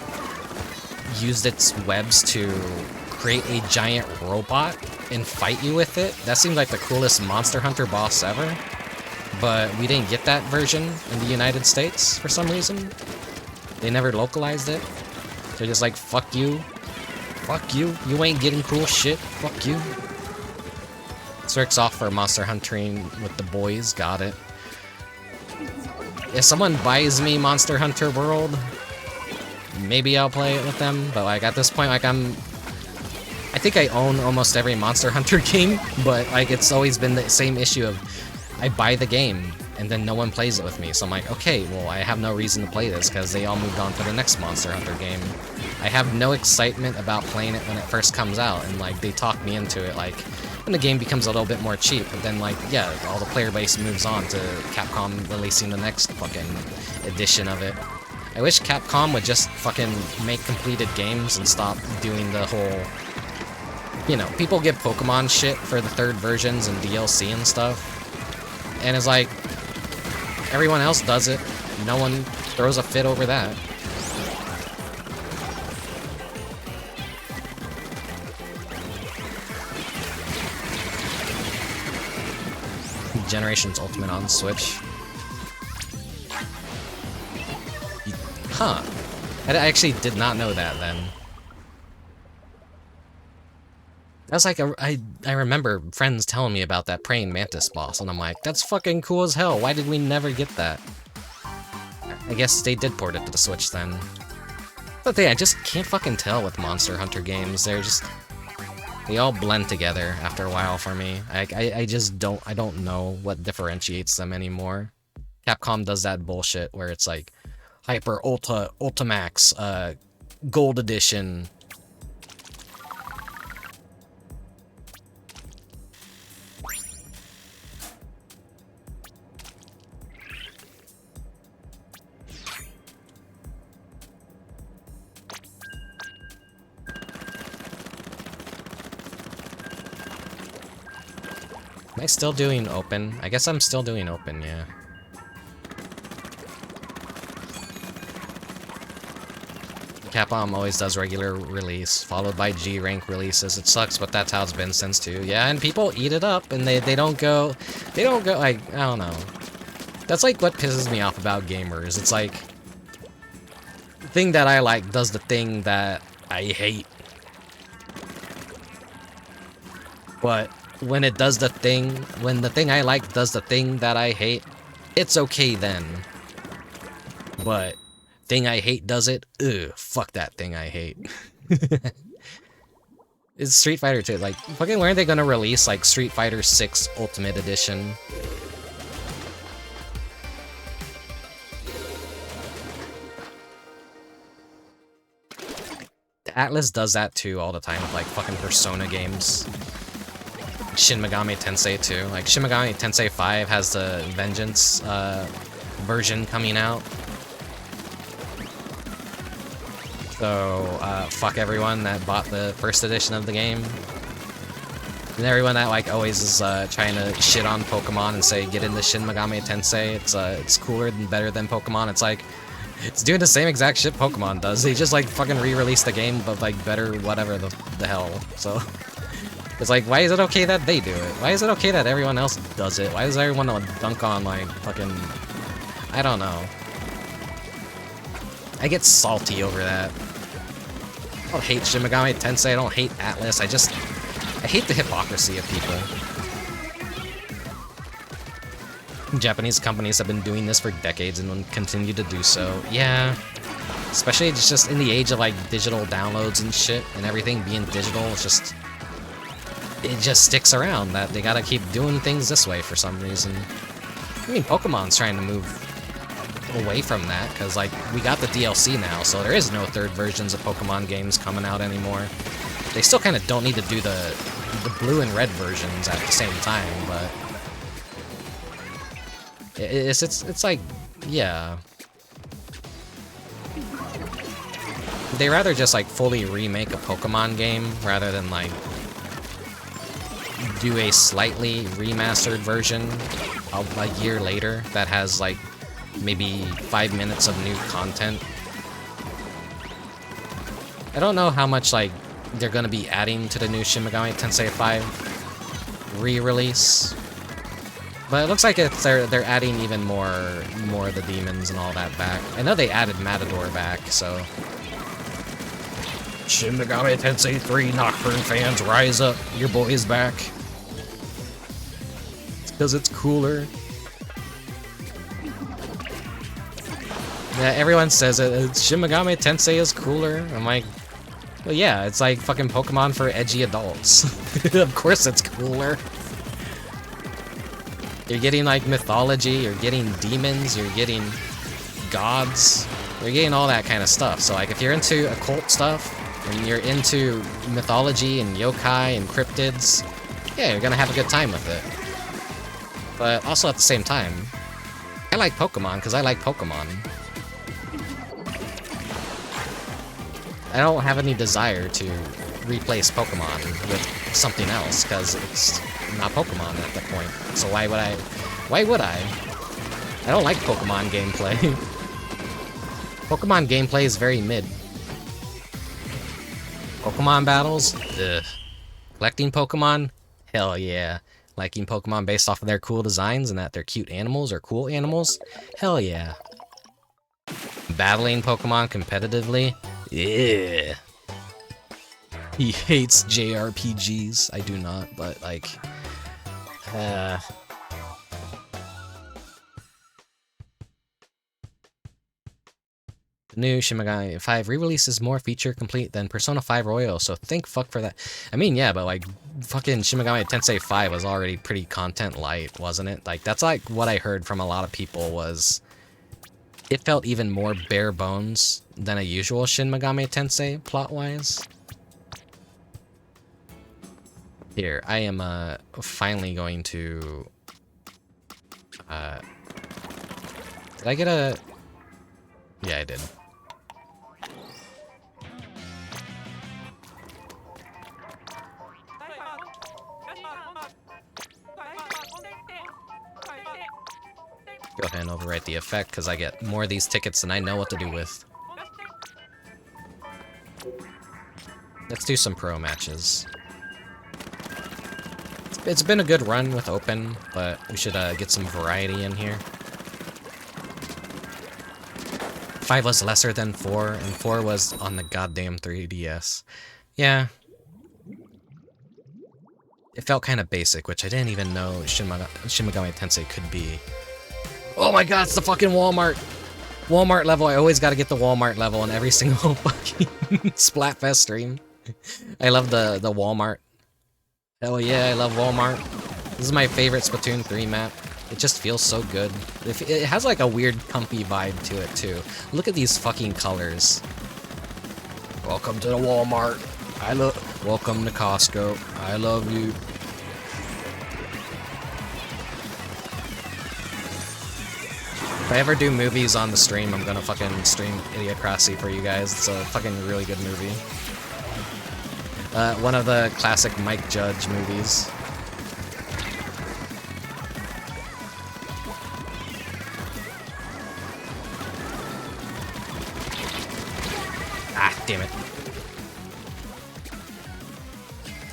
used its webs to create a giant robot and fight you with it. That seemed like the coolest Monster Hunter boss ever. But we didn't get that version in the United States for some reason. They never localized it. They're just like, fuck you. Fuck you. You ain't getting cool shit. Fuck you. Cirque's off for Monster Hunting with the boys. Got it. If someone buys me Monster Hunter World, maybe I'll play it with them. But like at this point, like I think I own almost every Monster Hunter game, but like it's always been the same issue of I buy the game and then no one plays it with me. So I'm like, okay, well I have no reason to play this because they all moved on to the next Monster Hunter game. I have no excitement about playing it when it first comes out, and like they talk me into it like when the game becomes a little bit more cheap, but then like yeah, all the player base moves on to Capcom releasing the next fucking edition of it. I wish Capcom would just fucking make completed games and stop doing the whole, you know, people get Pokemon shit for the third versions and DLC and stuff. And it's like, everyone else does it. No one throws a fit over that. Generations Ultimate on Switch. Huh. I actually did not know that then. That's like I remember friends telling me about that praying mantis boss, and I'm like, that's fucking cool as hell. Why did we never get that? I guess they did port it to the Switch then. But yeah, I just can't fucking tell with Monster Hunter games. They all blend together after a while for me. I just don't know what differentiates them anymore. Capcom does that bullshit where it's like Hyper Ultimax, Gold Edition. Am I still doing open? I guess I'm still doing open, yeah. Capcom always does regular release, followed by G-rank releases. It sucks, but that's how it's been since too. Yeah, and people eat it up, and they don't go, like, I don't know. That's like what pisses me off about gamers. It's like, the thing that I like does the thing that I hate. But when it does the thing, when the thing I like does the thing that I hate, it's okay then. But thing I hate does it, ugh, fuck that thing I hate. It's Street Fighter 2, like, fucking when are they gonna release, like, Street Fighter 6 Ultimate Edition? Atlas does that too all the time with, like, fucking Persona games. Shin Megami Tensei 2. Like, Shin Megami Tensei 5 has the Vengeance version coming out. So, fuck everyone that bought the first edition of the game. And everyone that, like, always is trying to shit on Pokemon and say, get into Shin Megami Tensei, it's cooler and better than Pokemon. It's like, it's doing the same exact shit Pokemon does. They just, like, fucking re-released the game, but, like, better whatever the hell, so... It's like, why is it okay that they do it? Why is it okay that everyone else does it? Why does everyone dunk on, like, fucking... I don't know. I get salty over that. I don't hate Shin Megami Tensei, I don't hate Atlas, I hate the hypocrisy of people. Japanese companies have been doing this for decades and will continue to do so. Yeah. Especially just in the age of like digital downloads and shit, and everything being digital, it just sticks around that they gotta keep doing things this way for some reason. I mean, Pokemon's trying to move away from that, because like we got the DLC now, so there is no third versions of Pokemon games coming out anymore. They still kind of don't need to do the blue and red versions at the same time, but it's like, yeah. They rather just like fully remake a Pokemon game rather than like do a slightly remastered version of a year later that has like maybe 5 minutes of new content. I don't know how much like they're gonna be adding to the new Shin Megami Tensei 5 re-release, but it looks like they're adding even more of the demons and all that back. I know they added Matador back, so Shin Megami Tensei 3 Nocturne fans, rise up, your boy's back. It's because it's cooler. Yeah, everyone says it. Shin Megami Tensei is cooler. I'm like, well, yeah, it's like fucking Pokemon for edgy adults. Of course it's cooler. You're getting like mythology, you're getting demons, you're getting gods, you're getting all that kind of stuff. So like if you're into occult stuff, and you're into mythology and yokai and cryptids, yeah, you're gonna have a good time with it. But also at the same time, I like Pokemon because I like Pokemon. I don't have any desire to replace Pokemon with something else because it's not Pokemon at that point. So why would I? Why would I? I don't like Pokemon gameplay. Pokemon gameplay is very mid. Pokemon battles? Ugh. Collecting Pokemon? Hell yeah. Liking Pokemon based off of their cool designs and that they're cute animals or cool animals? Hell yeah. Battling Pokemon competitively? Yeah. He hates JRPGs. I do not, but like... The new Shin Megami 5 re-release is more feature complete than Persona 5 Royal, so thank fuck for that. I mean, yeah, but like, fucking Shin Megami Tensei 5 was already pretty content light, wasn't it? Like, that's like what I heard from a lot of people was... It felt even more bare bones than a usual Shin Megami Tensei, plot-wise. Here, I am, finally going to... Did I get a... Yeah, I did. Go ahead and overwrite the effect, because I get more of these tickets than I know what to do with. Let's do some pro matches. It's been a good run with Open, but we should get some variety in here. 5 was lesser than 4, and 4 was on the goddamn 3DS. Yeah. It felt kind of basic, which I didn't even know Shin Megami Tensei could be. Oh my god, it's the fucking Walmart! Walmart level, I always gotta get the Walmart level in every single fucking Splatfest stream. I love the Walmart. Hell yeah, I love Walmart. This is my favorite Splatoon 3 map. It just feels so good. It has like a weird comfy vibe to it too. Look at these fucking colors. Welcome to the Walmart. Welcome to Costco. I love you. If I ever do movies on the stream, I'm gonna fucking stream Idiocracy for you guys. It's a fucking really good movie. One of the classic Mike Judge movies. Ah, damn it.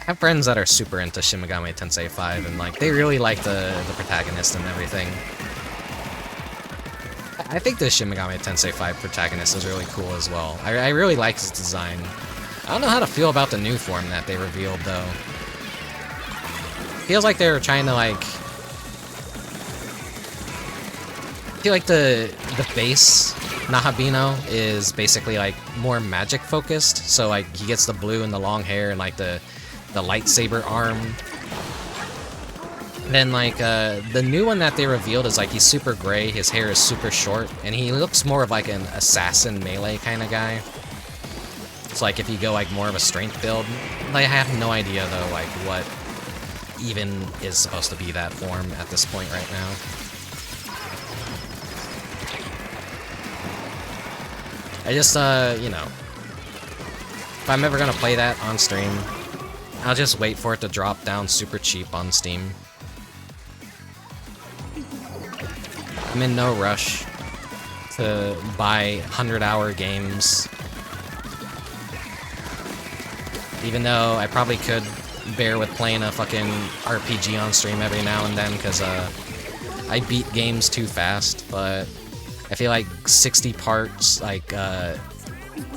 I have friends that are super into Shin Megami Tensei 5, and like, they really like the protagonist and everything. I think the Shin Megami Tensei 5 protagonist is really cool as well. I really like his design. I don't know how to feel about the new form that they revealed, though. Feels like they were trying to, like... feel like the base Nahabino is basically like more magic focused. So like he gets the blue and the long hair and like the lightsaber arm. Then like the new one that they revealed is like he's super gray, his hair is super short, and he looks more of like an assassin melee kind of guy. It's like if you go like more of a strength build. Like, I have no idea though like what even is supposed to be that form at this point right now. I just you know, if I'm ever gonna play that on stream, I'll just wait for it to drop down super cheap on Steam. I'm in no rush to buy 100-hour games. Even though I probably could bear with playing a fucking RPG on stream every now and then, because I beat games too fast, but I feel like 60 parts, like,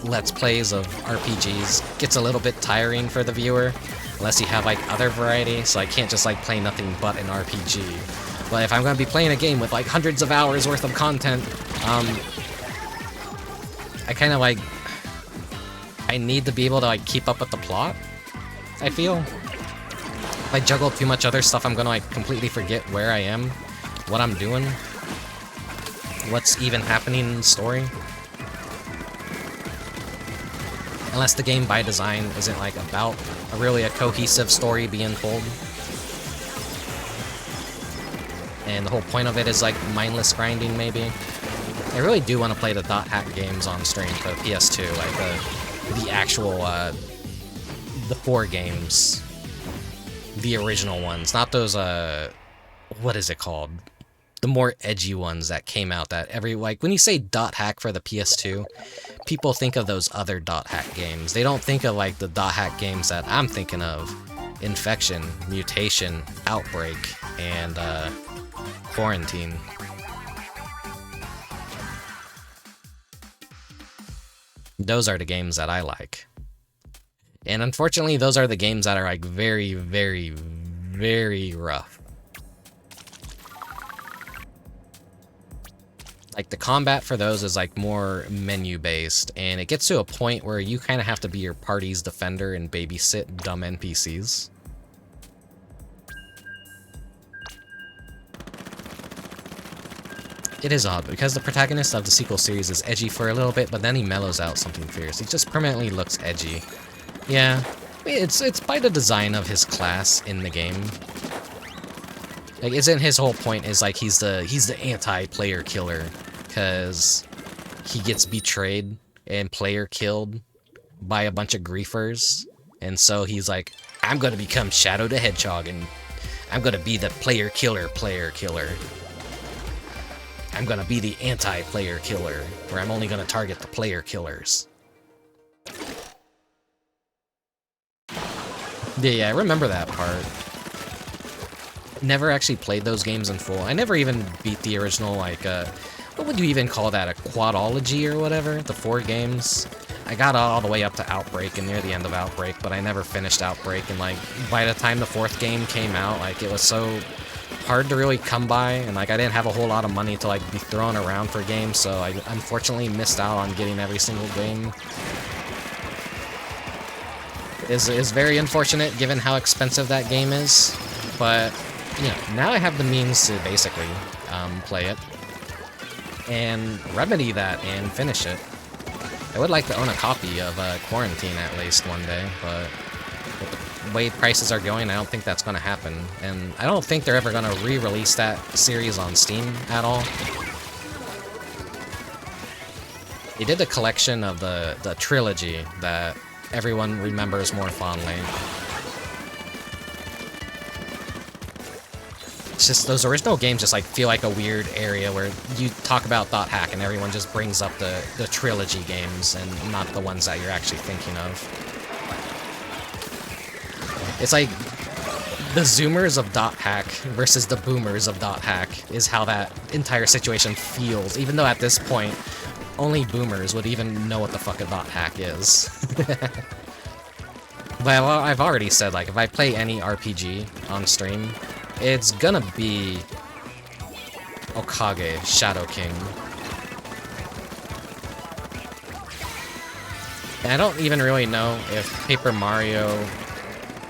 Let's Plays of RPGs gets a little bit tiring for the viewer, unless you have, like, other variety, so I can't just, like, play nothing but an RPG. But if I'm gonna be playing a game with, like, hundreds of hours worth of content, I kind of, like, I need to be able to, like, keep up with the plot, I feel. If I juggle too much other stuff, I'm gonna, like, completely forget where I am, what I'm doing, what's even happening in the story. Unless the game by design isn't, like, about really a cohesive story being told. And the whole point of it is, like, mindless grinding, maybe. I really do want to play the dot hack games on stream for PS2, like the actual, the 4 games. The original ones, not those, what is it called? The more edgy ones that came out that like, when you say dot hack for the PS2, people think of those other dot hack games. They don't think of, like, the dot hack games that I'm thinking of. Infection, Mutation, Outbreak, and, Quarantine. Those are the games that I like. And unfortunately, those are the games that are, like, very, very, very rough. Like, the combat for those is, like, more menu-based, and it gets to a point where you kind of have to be your party's defender and babysit dumb NPCs. It is odd, because the protagonist of the sequel series is edgy for a little bit, but then he mellows out something fierce. He just permanently looks edgy. Yeah, it's by the design of his class in the game. Like, isn't his whole point is, like, he's the anti-player killer, because he gets betrayed and player killed by a bunch of griefers, and so he's like, I'm gonna become Shadow the Hedgehog, and I'm gonna be the player killer. I'm gonna be the anti-player killer, where I'm only gonna target the player killers. Yeah, I remember that part. Never actually played those games in full. I never even beat the original, like, what would you even call that, a quadology or whatever? The 4 games? I got all the way up to Outbreak and near the end of Outbreak, but I never finished Outbreak, and, like, by the time the 4th game came out, like, it was so hard to really come by, and, like, I didn't have a whole lot of money to, like, be thrown around for games, so I unfortunately missed out on getting every single game. Is very unfortunate given how expensive that game is, but, you know, now I have the means to basically play it and remedy that and finish it. I would like to own a copy of Quarantine at least one day, but with the way prices are going, I don't think that's going to happen. And I don't think they're ever going to re-release that series on Steam at all. They did a collection of the trilogy that everyone remembers more fondly. It's just, those original games just, like, feel like a weird area where you talk about dot hack and everyone just brings up the trilogy games and not the ones that you're actually thinking of. It's like the Zoomers of dot hack versus the Boomers of dot hack is how that entire situation feels, even though at this point, only Boomers would even know what the fuck a dot hack is. But I've already said, like, if I play any RPG on stream, it's gonna be Okage, Shadow King. And I don't even really know if Paper Mario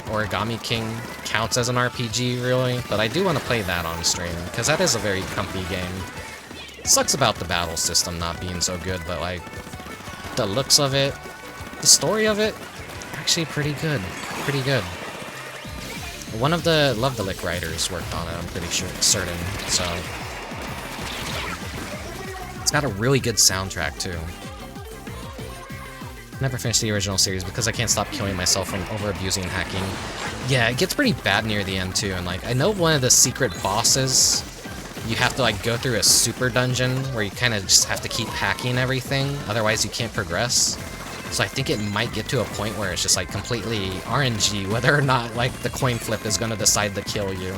Origami King counts as an RPG, really, but I do want to play that on stream, because that is a very comfy game. It sucks about the battle system not being so good, but, like, the looks of it, the story of it, actually pretty good. Pretty good. One of the Love the Lick writers worked on it, I'm pretty certain, so... It's got a really good soundtrack, too. Never finished the original series because I can't stop killing myself from over-abusing hacking. Yeah, it gets pretty bad near the end, too, and, like, I know one of the secret bosses, you have to, like, go through a super dungeon where you kind of just have to keep hacking everything, otherwise you can't progress. So I think it might get to a point where it's just, like, completely RNG, whether or not, like, the coin flip is gonna decide to kill you.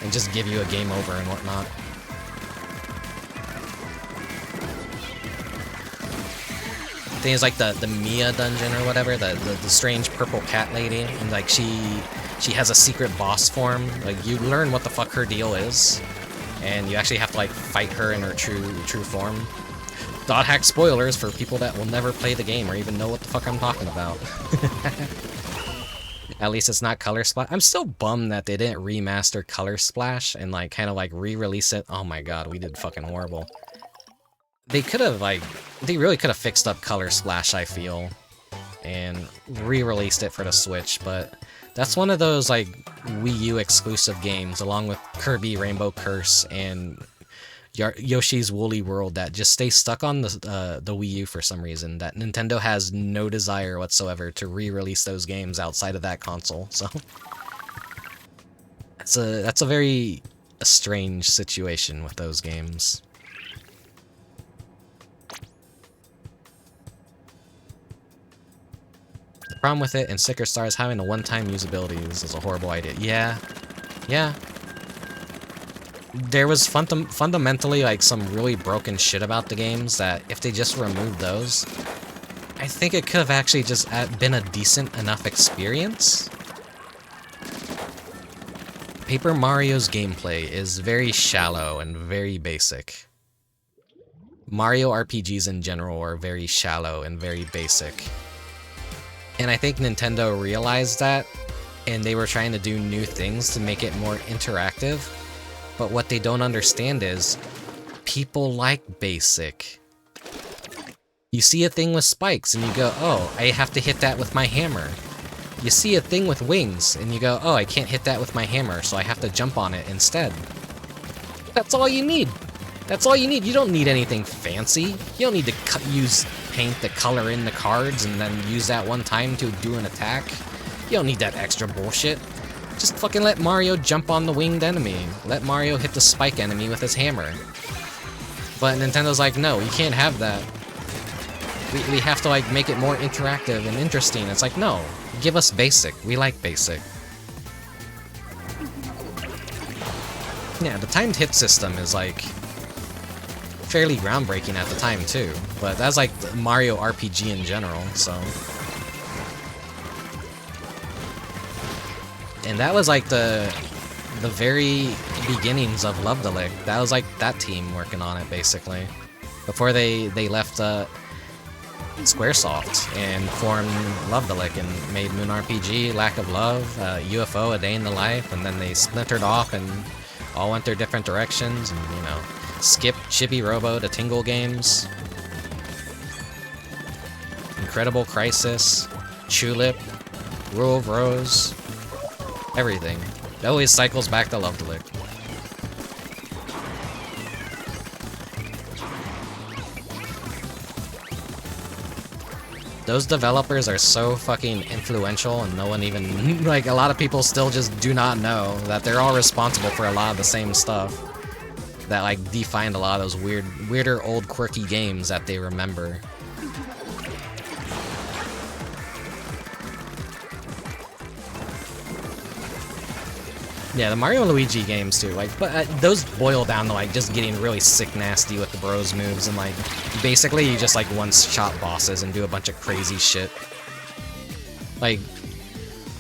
And just give you a game over and whatnot. I think it's like the Mia dungeon or whatever, the strange purple cat lady, and, like, she has a secret boss form. Like, you learn what the fuck her deal is, and you actually have to, like, fight her in her true form. Dot hack spoilers for people that will never play the game or even know what the fuck I'm talking about. At least it's not Color Splash. I'm still bummed that they didn't remaster Color Splash and, like, kind of, like, re-release it. Oh my god, we did fucking horrible. They could have, like, they really could have fixed up Color Splash, I feel, and re-released it for the Switch, but that's one of those, like, Wii U exclusive games, along with Kirby Rainbow Curse and Yoshi's Woolly World, that just stay stuck on the Wii U for some reason, that Nintendo has no desire whatsoever to re-release those games outside of that console, so... That's a very strange situation with those games. The problem with it in Sticker Star is having a one-time usability is a horrible idea. Yeah. There was fundamentally, like, some really broken shit about the games that if they just removed those, I think it could have actually just been a decent enough experience. Paper Mario's gameplay is very shallow and very basic. Mario RPGs in general are very shallow and very basic. And I think Nintendo realized that, and they were trying to do new things to make it more interactive. But what they don't understand is, people like basic. You see a thing with spikes, and you go, oh, I have to hit that with my hammer. You see a thing with wings, and you go, oh, I can't hit that with my hammer, so I have to jump on it instead. That's all you need. That's all you need. You don't need anything fancy. You don't need to use paint to color in the cards and then use that one time to do an attack. You don't need that extra bullshit. Just fucking let Mario jump on the winged enemy. Let Mario hit the spike enemy with his hammer. But Nintendo's like, no, you can't have that. We have to, like, make it more interactive and interesting. It's like, no, give us basic. We like basic. Yeah, the timed hit system is, like, fairly groundbreaking at the time, too. But that's, like, the Mario RPG in general, so... And that was, like, the very beginnings of Love the Lick. That was, like, that team working on it, basically. Before they left Squaresoft and formed Love the Lick and made Moon RPG, Lack of Love, UFO, A Day in the Life, and then they splintered off and all went their different directions, and, you know, skipped Chibi Robo to Tingle Games, Incredible Crisis, Tulip, Rule of Rose, everything. It always cycles back to Love the Lick. Those developers are so fucking influential, and no one even, like, a lot of people still just do not know that they're all responsible for a lot of the same stuff that, like, defined a lot of those weirder old quirky games that they remember. Yeah, the Mario and Luigi games too, like, but those boil down to, like, just getting really sick nasty with the bros moves, and, like, basically you just, like, one-shot bosses and do a bunch of crazy shit. Like,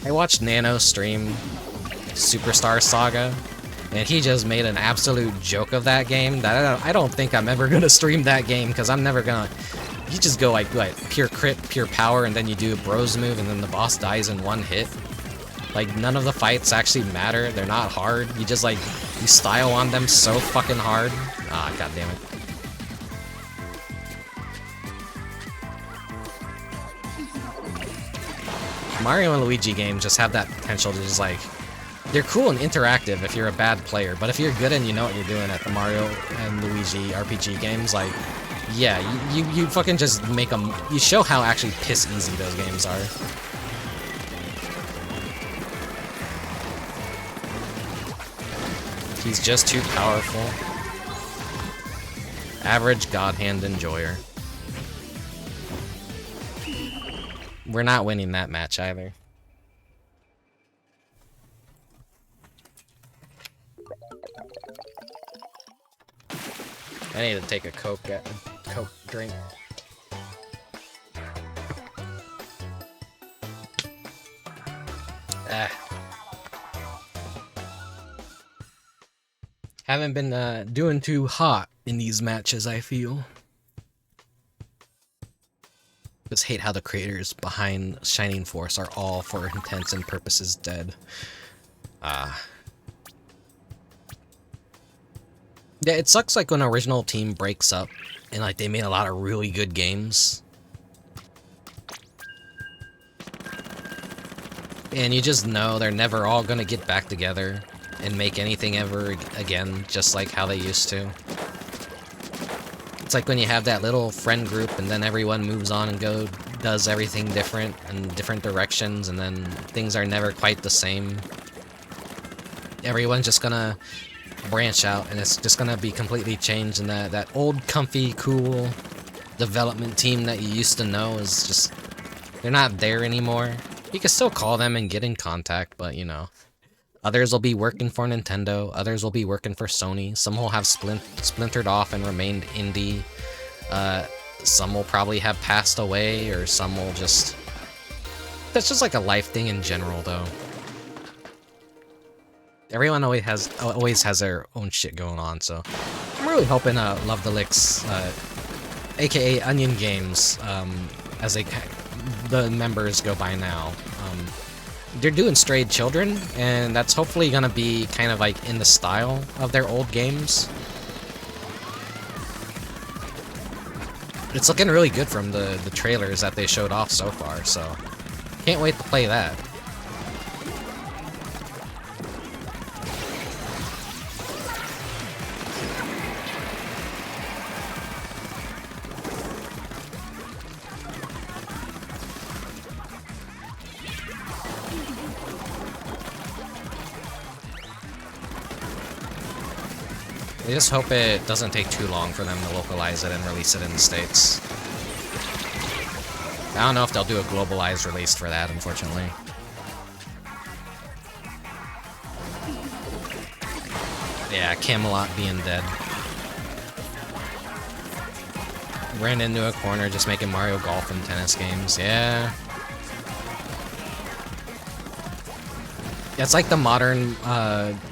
I watched Nano stream Superstar Saga, And he just made an absolute joke of that game that I don't think I'm ever gonna stream that game, because I'm never gonna... You just go like pure crit, pure power, and then you do a bros move, and then the boss dies in one hit. Like, none of the fights actually matter. They're not hard. You just like, you style on them so fucking hard. Ah, god damn it. Mario and Luigi games just have that potential to just like... They're cool and interactive if you're a bad player, but if you're good and you know what you're doing at the Mario and Luigi RPG games, like, yeah, you fucking just make them... You show how actually piss easy those games are. He's just too powerful. Average God Hand Enjoyer. We're not winning that match either. I need to take a Coke drink. Haven't been doing too hot in these matches, I feel. Just hate how the creators behind Shining Force are all, for intents and purposes, dead. Yeah, it sucks like when an original team breaks up and like they made a lot of really good games. And you just know they're never all gonna get back together and make anything ever again, just like how they used to. It's like when you have that little friend group and then everyone moves on and does everything different in different directions, and then things are never quite the same. Everyone's just gonna branch out and it's just gonna be completely changed, and that old comfy cool development team that you used to know is just, they're not there anymore. You can still call them and get in contact, but you know, others will be working for Nintendo, others will be working for Sony, some will have splintered off and remained indie, some will probably have passed away, or some will just... That's just like a life thing in general, though. Everyone always has their own shit going on, so I'm really hoping Love the Licks, aka Onion Games, as the members go by now, they're doing Strayed Children, and that's hopefully gonna be kind of like in the style of their old games. It's looking really good from the trailers that they showed off so far, so can't wait to play that. I just hope it doesn't take too long for them to localize it and release it in the States. I don't know if they'll do a globalized release for that, unfortunately. Yeah, Camelot being dead. Ran into a corner just making Mario Golf and tennis games, yeah. It's like the modern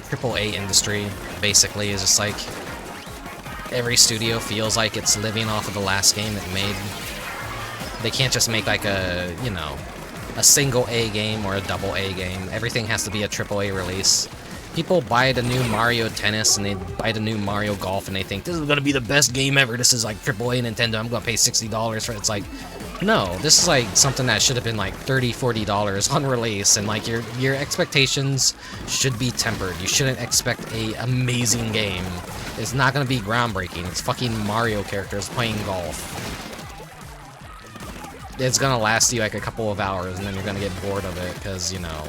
AAA industry, basically, is just like every studio feels like it's living off of the last game it made. They can't just make like a, you know, a single A game or a double A game. Everything has to be a AAA release. People buy the new Mario Tennis and they buy the new Mario Golf and they think, this is gonna be the best game ever, this is like AAA Nintendo, I'm gonna pay $60 for it. It's like, no, this is like something that should have been like $30, $40 on release, and like your expectations should be tempered. You shouldn't expect a amazing game. It's not gonna be groundbreaking. It's fucking Mario characters playing golf. It's gonna last you like a couple of hours and then you're gonna get bored of it because, you know,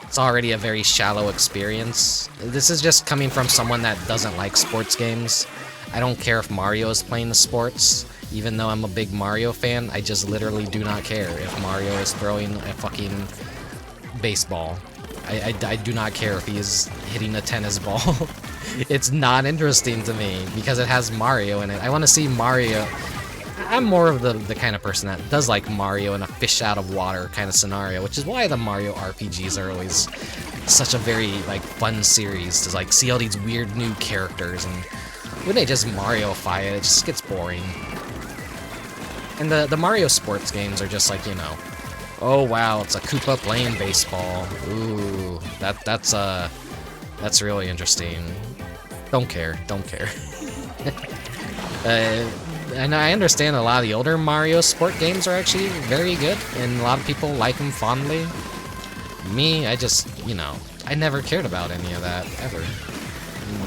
it's already a very shallow experience. This is just coming from someone that doesn't like sports games. I don't care if Mario is playing the sports. Even though I'm a big Mario fan, I just literally do not care if Mario is throwing a fucking baseball. I do not care if he is hitting a tennis ball. It's not interesting to me because it has Mario in it. I want to see Mario. I'm more of the kind of person that does like Mario in a fish out of water kind of scenario, which is why the Mario RPGs are always such a very like fun series to like see all these weird new characters, and when they just Mario-fy it, it just gets boring. And the Mario sports games are just like, you know, oh wow, it's a Koopa playing baseball. Ooh, that's really interesting. Don't care. And I understand a lot of the older Mario sport games are actually very good, and a lot of people like them fondly. Me, I just, you know, I never cared about any of that, ever.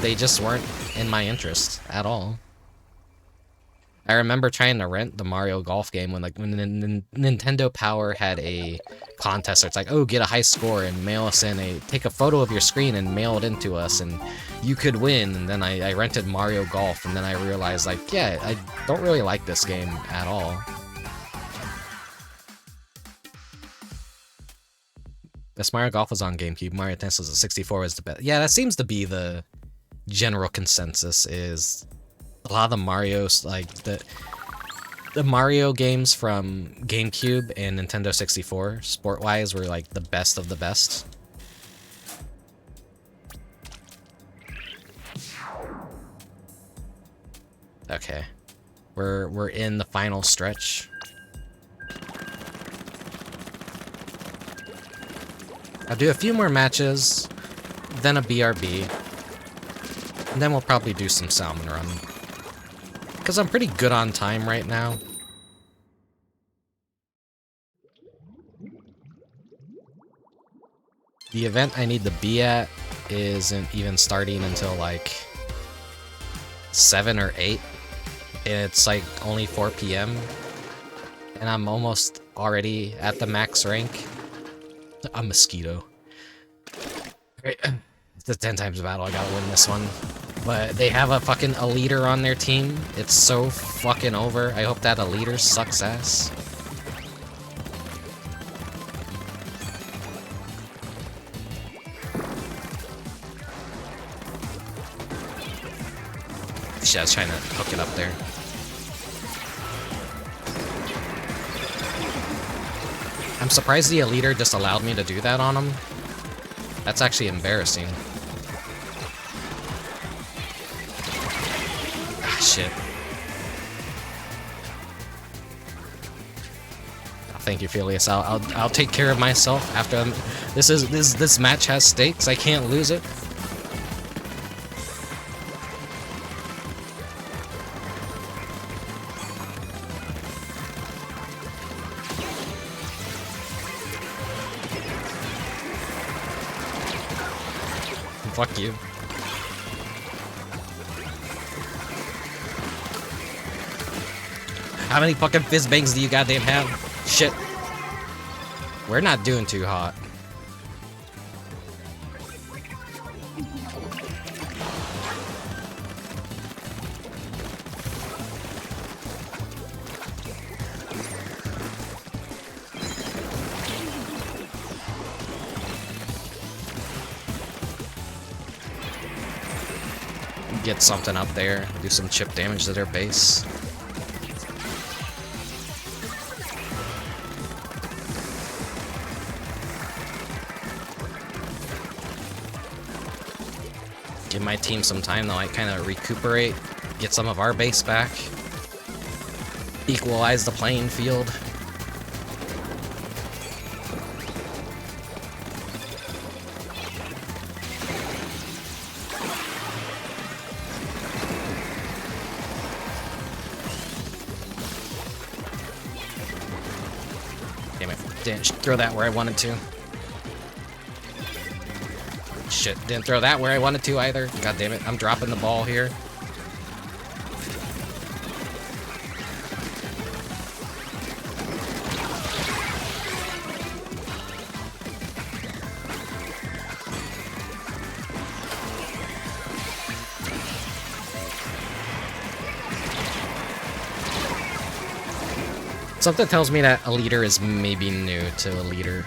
They just weren't in my interest at all. I remember trying to rent the Mario Golf game when Nintendo Power had a contest. It's like, oh, get a high score and mail us in take a photo of your screen and mail it into us, and you could win. And then I rented Mario Golf, and then I realized, like, yeah, I don't really like this game at all. This Mario Golf was on GameCube. Mario Tennis was a 64 was the best. Yeah, that seems to be the general consensus. Is a lot of the Mario's, like, the Mario games from GameCube and Nintendo 64, sport-wise, were, like, the best of the best. Okay. We're in the final stretch. I'll do a few more matches, then a BRB, and then we'll probably do some Salmon Run. Because I'm pretty good on time right now. The event I need to be at isn't even starting until like 7 or 8. And it's like only 4 PM. And I'm almost already at the max rank. A mosquito. Great. It's a 10 times battle. I gotta win this one. But they have a fucking Eliter on their team. It's so fucking over. I hope that Eliter sucks ass. Shit, I was trying to hook it up there. I'm surprised the Eliter just allowed me to do that on him. That's actually embarrassing. Ah, shit. Thank you, Filius. I'll take care of myself after this match has stakes. I can't lose it. Fuck you. How many fucking fizz bangs do you goddamn have? Shit. We're not doing too hot. Get something up there, do some chip damage to their base. Give my team some time to like kind of recuperate, get some of our base back, equalize the playing field. Didn't throw that where I wanted to. Shit, didn't throw that where I wanted to either. God damn it, I'm dropping the ball here. Something tells me that Eliter is maybe new to Eliter.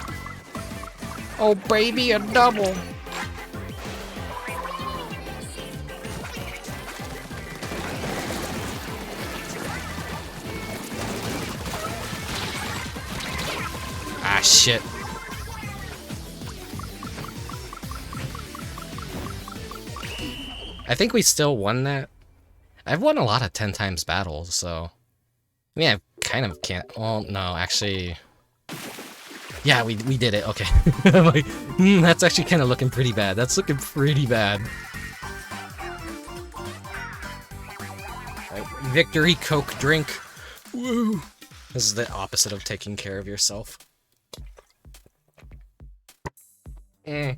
Oh baby, a double! Ah shit. I think we still won that. I've won a lot of 10 times battles, so... I mean, I kind of can't... Well, no, actually... Yeah, we did it, okay. I'm like, that's actually kind of looking pretty bad. That's looking pretty bad. Right, victory Coke drink. Woo! This is the opposite of taking care of yourself. Yeah.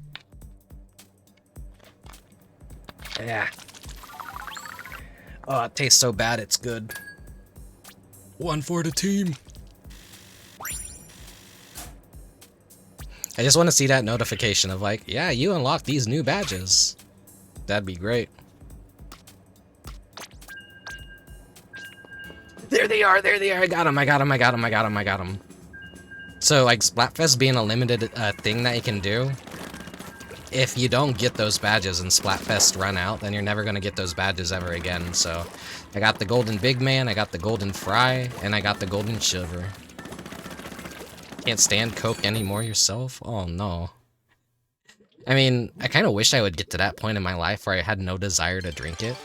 Oh, it tastes so bad, it's good. One for the team. I just want to see that notification of like, yeah, you unlocked these new badges. That'd be great. There they are, there they are. I got them. So like Splatfest being a limited thing that you can do, if you don't get those badges and Splatfest run out, then you're never going to get those badges ever again. So I got the golden big man, I got the golden fry, and I got the golden shiver. Can't stand Coke anymore yourself? Oh no. I mean, I kind of wish I would get to that point in my life where I had no desire to drink it.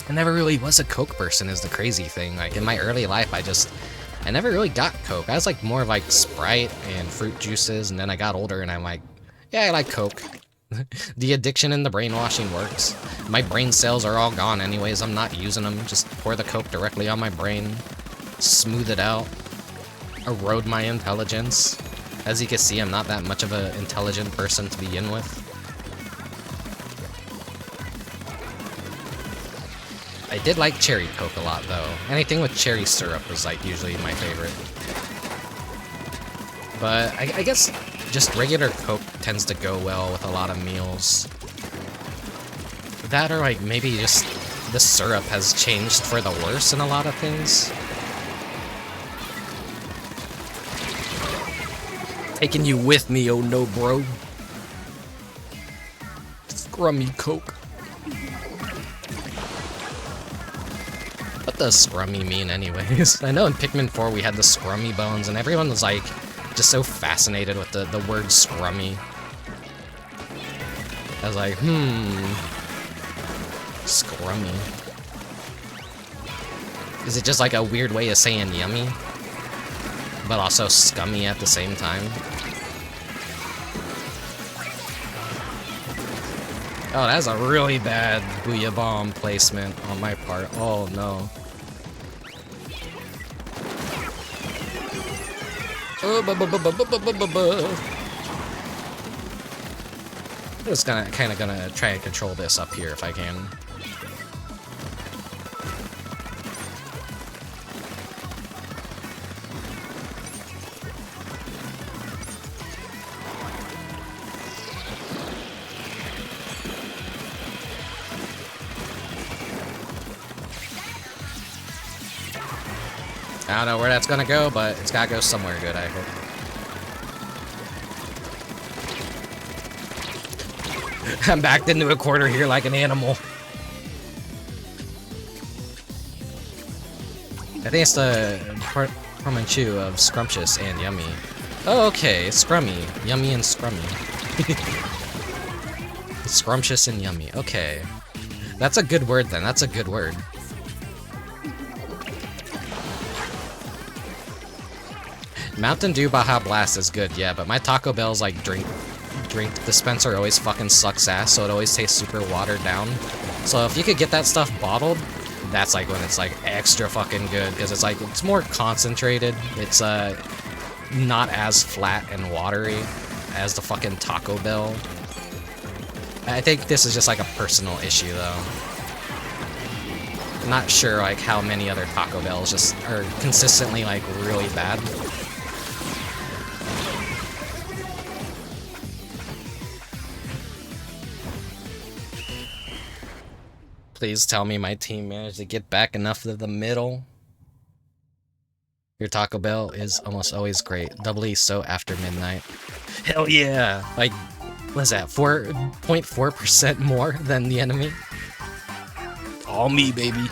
I never really was a Coke person is the crazy thing. Like in my early life, I never really got Coke. I was like more of like Sprite and fruit juices, and then I got older and I'm like, yeah, I like Coke. The addiction and the brainwashing works. My brain cells are all gone anyways, I'm not using them. Just pour the Coke directly on my brain, smooth it out, erode my intelligence. As you can see, I'm not that much of an intelligent person to begin with. I did like cherry Coke a lot though. Anything with cherry syrup was like usually my favorite. But I guess just regular Coke tends to go well with a lot of meals. That or like maybe just the syrup has changed for the worse in a lot of things. Taking you with me, oh no bro. Scrummy Coke. What does scrummy mean anyways? I know in Pikmin 4 we had the scrummy bones and everyone was like just so fascinated with the word scrummy. I was like, scrummy. Is it just like a weird way of saying yummy? But also scummy at the same time? Oh, that's a really bad Booyah Bomb placement on my part. Oh no. I'm just kind of gonna try and control this up here if I can. I don't know where that's gonna go, but it's gotta go somewhere good, I hope. I'm backed into a corner here like an animal. I think it's the Promanchu of Scrumptious and Yummy. Oh, okay, it's Scrummy. Yummy and Scrummy. Scrumptious and Yummy, okay. That's a good word then, that's a good word. Mountain Dew Baja Blast is good, yeah, but my Taco Bell's like drink dispenser always fucking sucks ass, so it always tastes super watered down. So if you could get that stuff bottled, that's like when it's like extra fucking good, because it's like, it's more concentrated, it's not as flat and watery as the fucking Taco Bell. I think this is just like a personal issue though. I'm not sure like how many other Taco Bells just are consistently like really bad. Please tell me my team managed to get back enough to the middle. Your Taco Bell is almost always great. Doubly so after midnight. Hell yeah! Like, what is that? 4.4% more than the enemy? All me, baby.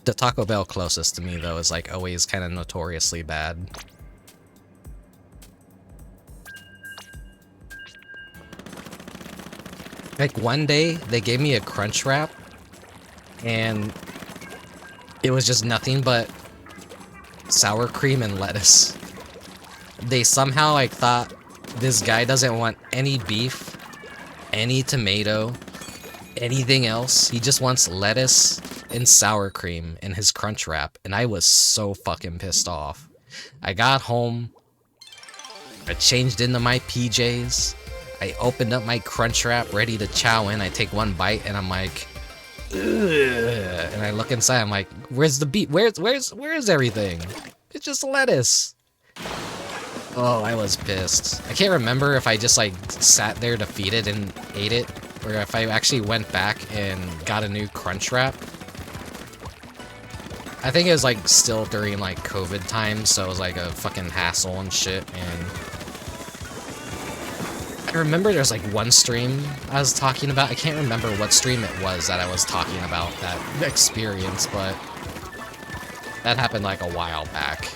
The Taco Bell closest to me, though, is like always kind of notoriously bad. Like one day, they gave me a crunch wrap, and it was just nothing but sour cream and lettuce. They somehow like thought this guy doesn't want any beef, any tomato, anything else. He just wants lettuce and sour cream in his crunch wrap, and I was so fucking pissed off. I got home, I changed into my PJs, I opened up my crunch wrap ready to chow in. I take one bite and I'm like, ugh. And I look inside, I'm like, where's the beef? Where's everything? It's just lettuce. Oh, I was pissed. I can't remember if I just like sat there to feed it and ate it, or if I actually went back and got a new crunch wrap. I think it was like still during like COVID times, so it was like a fucking hassle and shit. And I remember there's like one stream I was talking about. I can't remember what stream it was that I was talking about that experience, but that happened like a while back.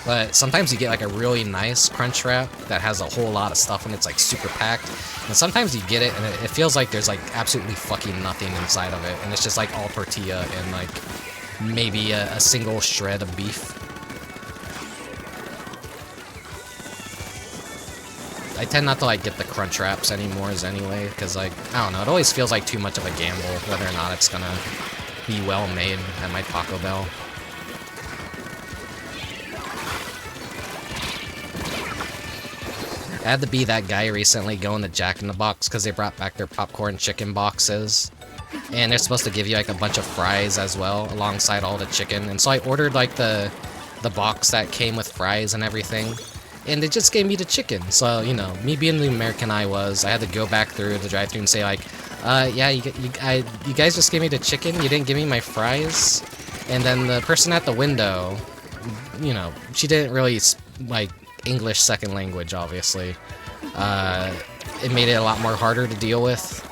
But sometimes you get like a really nice crunch wrap that has a whole lot of stuff and it's like super packed. And sometimes you get it and it feels like there's like absolutely fucking nothing inside of it. And it's just like all tortilla and like maybe a single shred of beef. I tend not to like get the crunch wraps anymore anyway, because like, I don't know, it always feels like too much of a gamble whether or not it's gonna be well made at my Taco Bell. I had to be that guy recently going to Jack in the Box because they brought back their popcorn chicken boxes. And they're supposed to give you like a bunch of fries as well alongside all the chicken. And so I ordered like the box that came with fries and everything. And they just gave me the chicken. So, you know, me being the American I was, I had to go back through the drive-thru and say like, yeah, you guys just gave me the chicken, you didn't give me my fries? And then the person at the window, you know, she didn't really like English second language, obviously. It made it a lot more harder to deal with.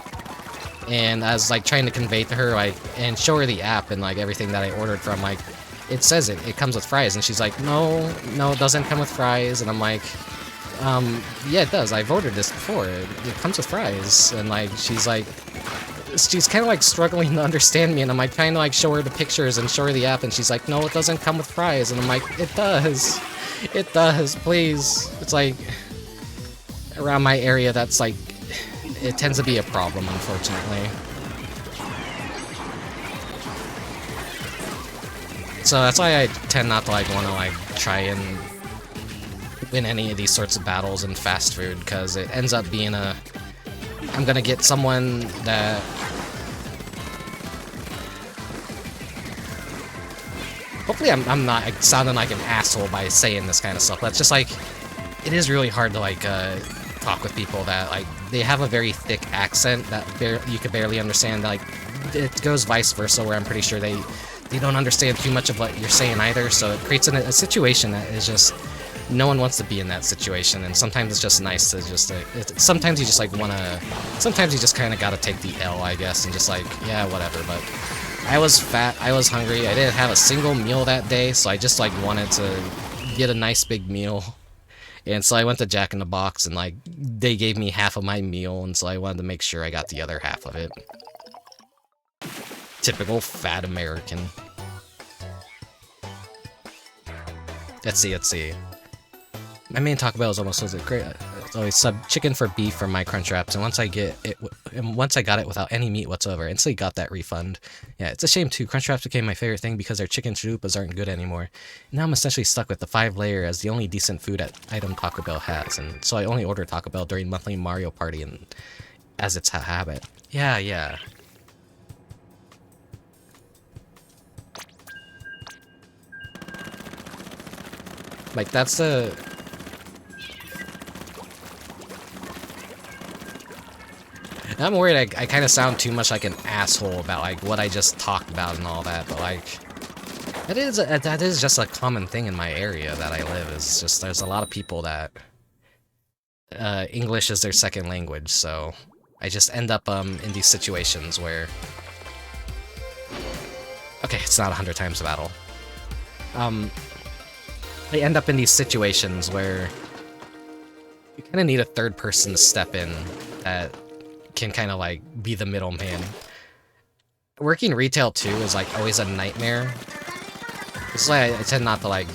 And I was like trying to convey to her like and show her the app and like everything that I ordered from, like it says it comes with fries, and she's like, no, it doesn't come with fries. And I'm like, yeah, it does, I've ordered this before, it comes with fries. And like she's kind of like struggling to understand me, and I'm like trying to like show her the pictures and show her the app, and she's like, no, it doesn't come with fries. And I'm like, it does, please. It's like around my area that's like, it tends to be a problem, unfortunately. So that's why I tend not to like want to like try and win any of these sorts of battles in fast food, because it ends up being I'm gonna get someone that hopefully I'm not sounding like an asshole by saying this kind of stuff, but it's just like, it is really hard to like talk with people that like, they have a very thick accent that you could barely understand. Like, it goes vice versa, where I'm pretty sure they don't understand too much of what you're saying either, so it creates a situation that is just, no one wants to be in that situation. And sometimes it's just nice to just sometimes you just like sometimes you just kind of gotta take the L, I guess, and just like, yeah, whatever. But I was fat, I was hungry, I didn't have a single meal that day, so I just like wanted to get a nice big meal. And so I went to Jack in the Box, and like, they gave me half of my meal, and so I wanted to make sure I got the other half of it. Typical fat American. Let's see. My main Taco Bell is almost always great. It's always sub chicken for beef for my crunch wraps, and once I got it without any meat whatsoever, I instantly got that refund. Yeah, it's a shame too. Crunch wraps became my favorite thing because their chicken chalupas aren't good anymore. Now I'm essentially stuck with the 5-layer as the only decent food item Taco Bell has, and so I only order Taco Bell during monthly Mario Party, and as it's a habit. Yeah. Like, that's the... I'm worried I kind of sound too much like an asshole about, like, what I just talked about and all that, but, like... That is just a common thing in my area that I live, is just there's a lot of people that... English is their second language, so... I just end up, in these situations where... Okay, it's not 100 times battle. They end up in these situations where you kind of need a third person to step in that can kind of like be the middleman. Working retail too is like always a nightmare. This is why I tend not to like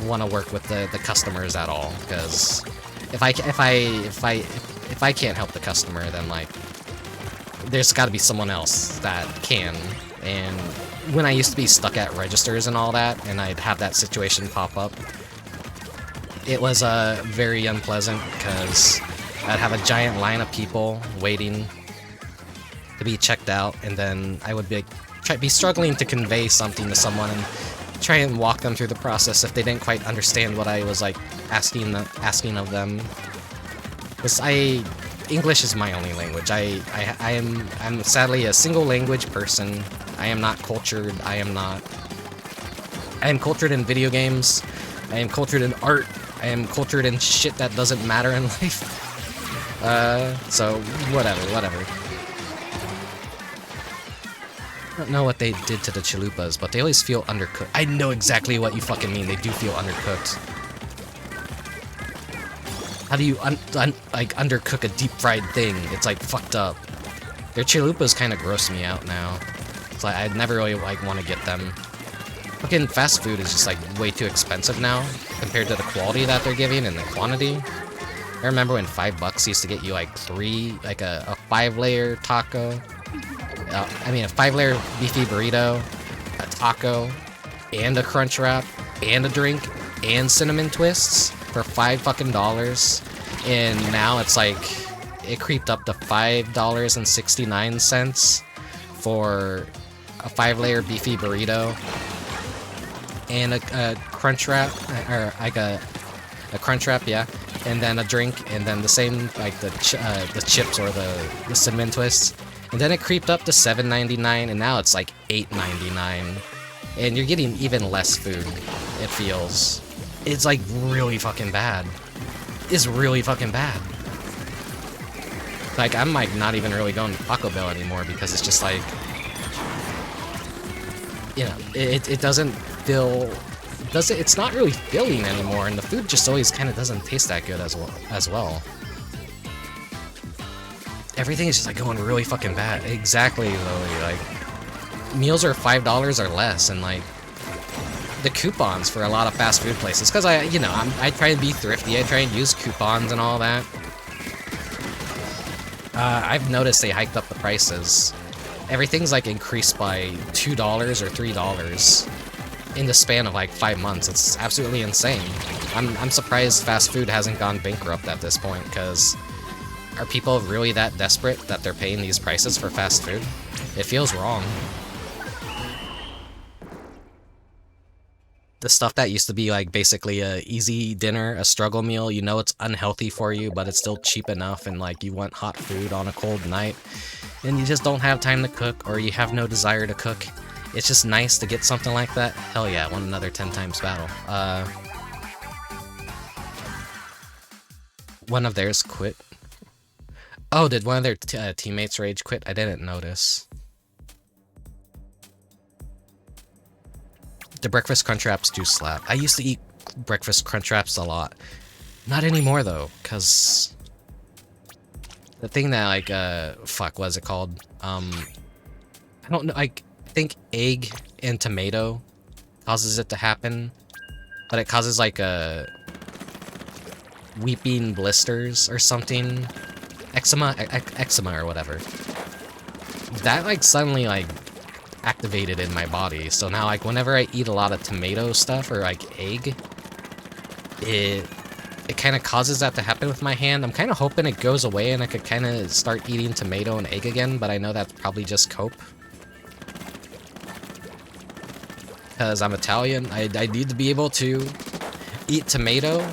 want to work with the customers at all, because if I can't help the customer, then like there's got to be someone else that can. And when I used to be stuck at registers and all that, and I'd have that situation pop up, it was very unpleasant, because I'd have a giant line of people waiting to be checked out, and then I would be struggling to convey something to someone and try and walk them through the process if they didn't quite understand what I was like asking of them. Because English is my only language. I'm sadly a single language person. I am not cultured. I am cultured in video games. I am cultured in art. I am cultured in shit that doesn't matter in life. So whatever. I don't know what they did to the chalupas, but they always feel undercooked. I know exactly what you fucking mean. They do feel undercooked. How do you like undercook a deep fried thing? It's like fucked up. Their chalupas kind of gross me out now. It's like I'd never really like want to get them. Fucking fast food is just like way too expensive now compared to the quality that they're giving and the quantity. I remember when $5 used to get you like a 5-layer taco. I mean, a 5-layer beefy burrito, a taco, and a crunch wrap, and a drink, and cinnamon twists for $5 and now it's like, it creeped up to $5.69 for a 5-layer beefy burrito, and a crunch wrap, or like a crunch wrap, yeah, and then a drink, and then the same, like the chips or the cinnamon twists. And then it creeped up to $7.99, and now it's like $8.99. And you're getting even less food, it feels. It's like really fucking bad. It's really fucking bad. Like, I'm like not even really going to Taco Bell anymore, because it's just like, you know, it doesn't feel, it's not really filling anymore, and the food just always kind of doesn't taste that good as well. Everything is just like going really fucking bad. Exactly, Lily. Like, meals are $5 or less, and like the coupons for a lot of fast food places. Because I try and be thrifty. I try and use coupons and all that. I've noticed they hiked up the prices. Everything's like increased by $2 or $3 in the span of like 5 months. It's absolutely insane. I'm surprised fast food hasn't gone bankrupt at this point, because are people really that desperate that they're paying these prices for fast food? It feels wrong. The stuff that used to be like basically a easy dinner, a struggle meal, you know it's unhealthy for you, but it's still cheap enough, and like you want hot food on a cold night, and you just don't have time to cook, or you have no desire to cook. It's just nice to get something like that. Hell yeah, I want another 10 times battle. One of theirs quit. Oh, did one of their teammates rage quit? I didn't notice. The breakfast crunch wraps do slap. I used to eat breakfast crunch wraps a lot. Not anymore though, cause the thing that like fuck, what is it called? I don't know. I think egg and tomato causes it to happen, but it causes like weeping blisters or something. Eczema or whatever. That like suddenly like activated in my body, so now like whenever I eat a lot of tomato stuff or like egg, it kind of causes that to happen with my hand. I'm kind of hoping it goes away and I could kind of start eating tomato and egg again, but I know that's probably just cope. Because I'm Italian, I need to be able to eat tomato.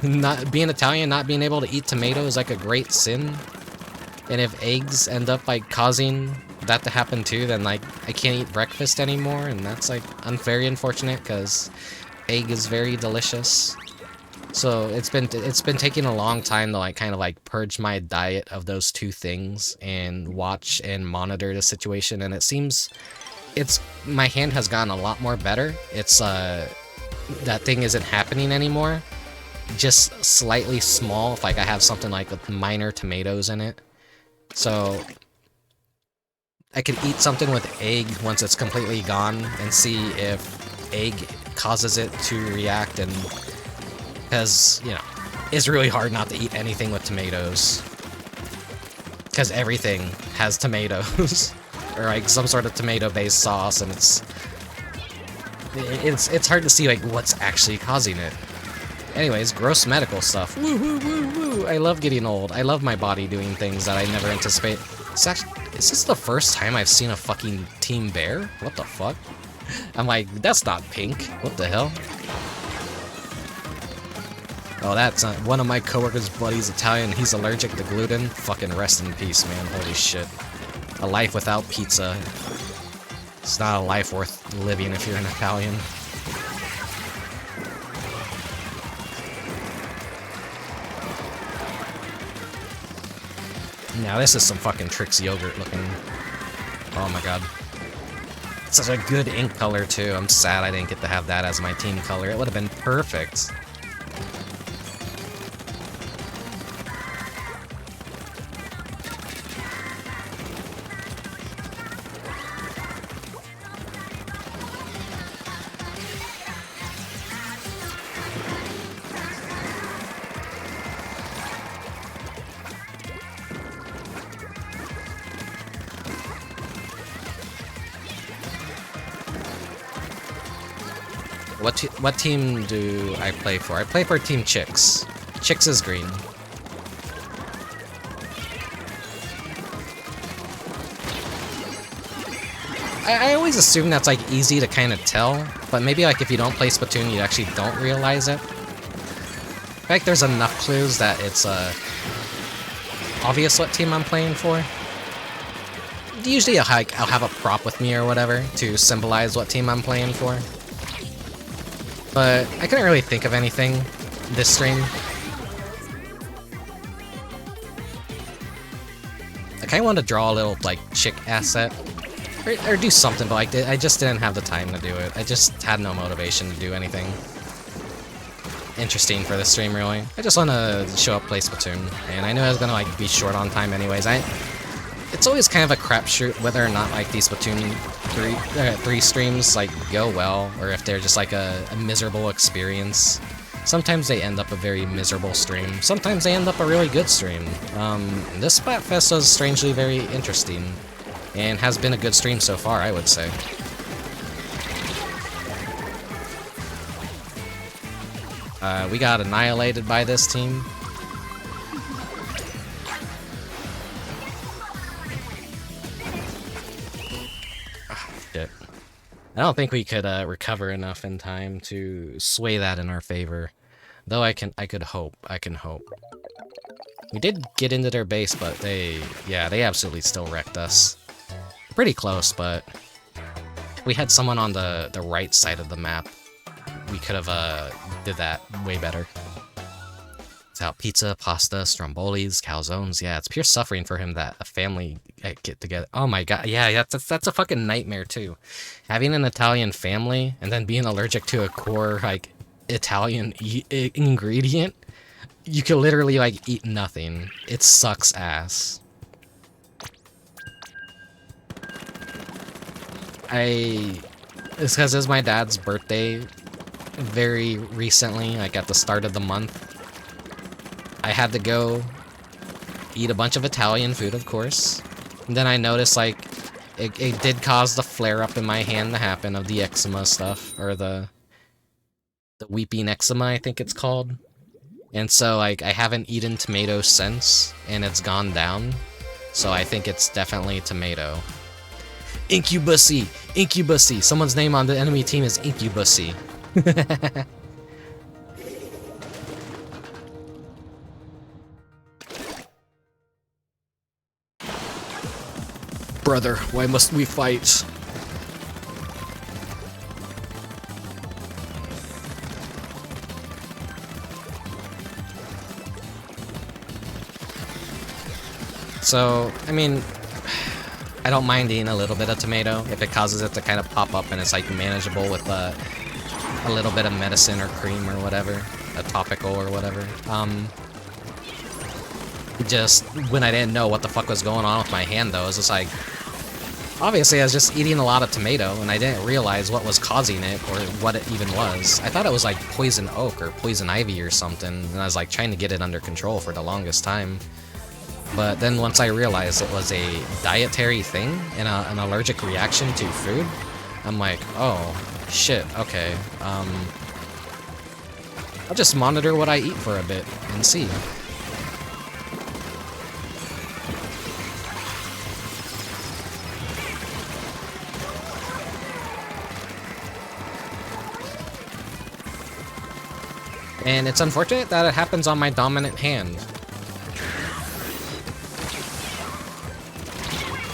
Not being Italian, not being able to eat tomato is like a great sin. And if eggs end up like causing that to happen too, then like I can't eat breakfast anymore, and that's like very unfortunate, because egg is very delicious. So it's been taking a long time to like kind of like purge my diet of those two things and watch and monitor the situation, and it seems my hand has gotten a lot more better. It's that thing isn't happening anymore. Just slightly small if like I have something like with minor tomatoes in it. So I can eat something with egg once it's completely gone and see if egg causes it to react, and because, you know, it's really hard not to eat anything with tomatoes. Because everything has tomatoes. Or like some sort of tomato-based sauce, and it's hard to see like what's actually causing it. Anyways, gross medical stuff. Woo woo woo woo! I love getting old. I love my body doing things that I never anticipate. Is this the first time I've seen a fucking team bear? What the fuck? I'm like, that's not pink. What the hell? Oh, that's one of my coworkers' buddies, Italian. He's allergic to gluten. Fucking rest in peace, man. Holy shit. A life without pizza. It's not a life worth living if you're an Italian. Now this is some fucking Trix yogurt looking. Oh my god. It's such a good ink color too. I'm sad I didn't get to have that as my team color. It would have been perfect. What team do I play for? I play for Team Chicks. Chicks is green. I always assume that's like easy to kind of tell, but maybe like if you don't play Splatoon, you actually don't realize it. I feel like there's enough clues that it's obvious what team I'm playing for. Usually I'll have a prop with me or whatever to symbolize what team I'm playing for. But I couldn't really think of anything this stream. I kinda wanted to draw a little, like, chick asset. Or do something, but like, I just didn't have the time to do it. I just had no motivation to do anything interesting for this stream, really. I just want to show up, play Splatoon, and I knew I was gonna, like, be short on time anyways. It's always kind of a crapshoot whether or not, like, these Splatoon 3 streams, like, go well, or if they're just, like, a miserable experience. Sometimes they end up a very miserable stream. Sometimes they end up a really good stream. This Splatfest was strangely very interesting, and has been a good stream so far, I would say. We got annihilated by this team. I don't think we could recover enough in time to sway that in our favor. Though I can hope. We did get into their base, but they absolutely still wrecked us. Pretty close, but if we had someone on the right side of the map, we could have did that way better. It's out pizza, pasta, strombolis, calzones. Yeah, it's pure suffering for him that a family get together. Oh my god, yeah, that's a fucking nightmare too. Having an Italian family and then being allergic to a core like Italian ingredient, you could literally like eat nothing. It sucks ass. It's because it's my dad's birthday very recently, like at the start of the month. I had to go eat a bunch of Italian food, of course. And then I noticed, like, it did cause the flare-up in my hand to happen of the eczema stuff, or the weeping eczema, I think it's called. And so, like, I haven't eaten tomato since, and it's gone down. So I think it's definitely tomato. Incubusy! Incubusy! Someone's name on the enemy team is Incubusy. Brother, why must we fight? So, I mean, I don't mind eating a little bit of tomato if it causes it to kind of pop up and it's like manageable with a little bit of medicine or cream or whatever, a topical or whatever. Just when I didn't know what the fuck was going on with my hand though, it was just like, obviously I was just eating a lot of tomato and I didn't realize what was causing it or what it even was. I thought it was like poison oak or poison ivy or something, and I was like trying to get it under control for the longest time. But then once I realized it was a dietary thing and an allergic reaction to food, I'm like, oh, shit, okay. I'll just monitor what I eat for a bit and see. And it's unfortunate that it happens on my dominant hand.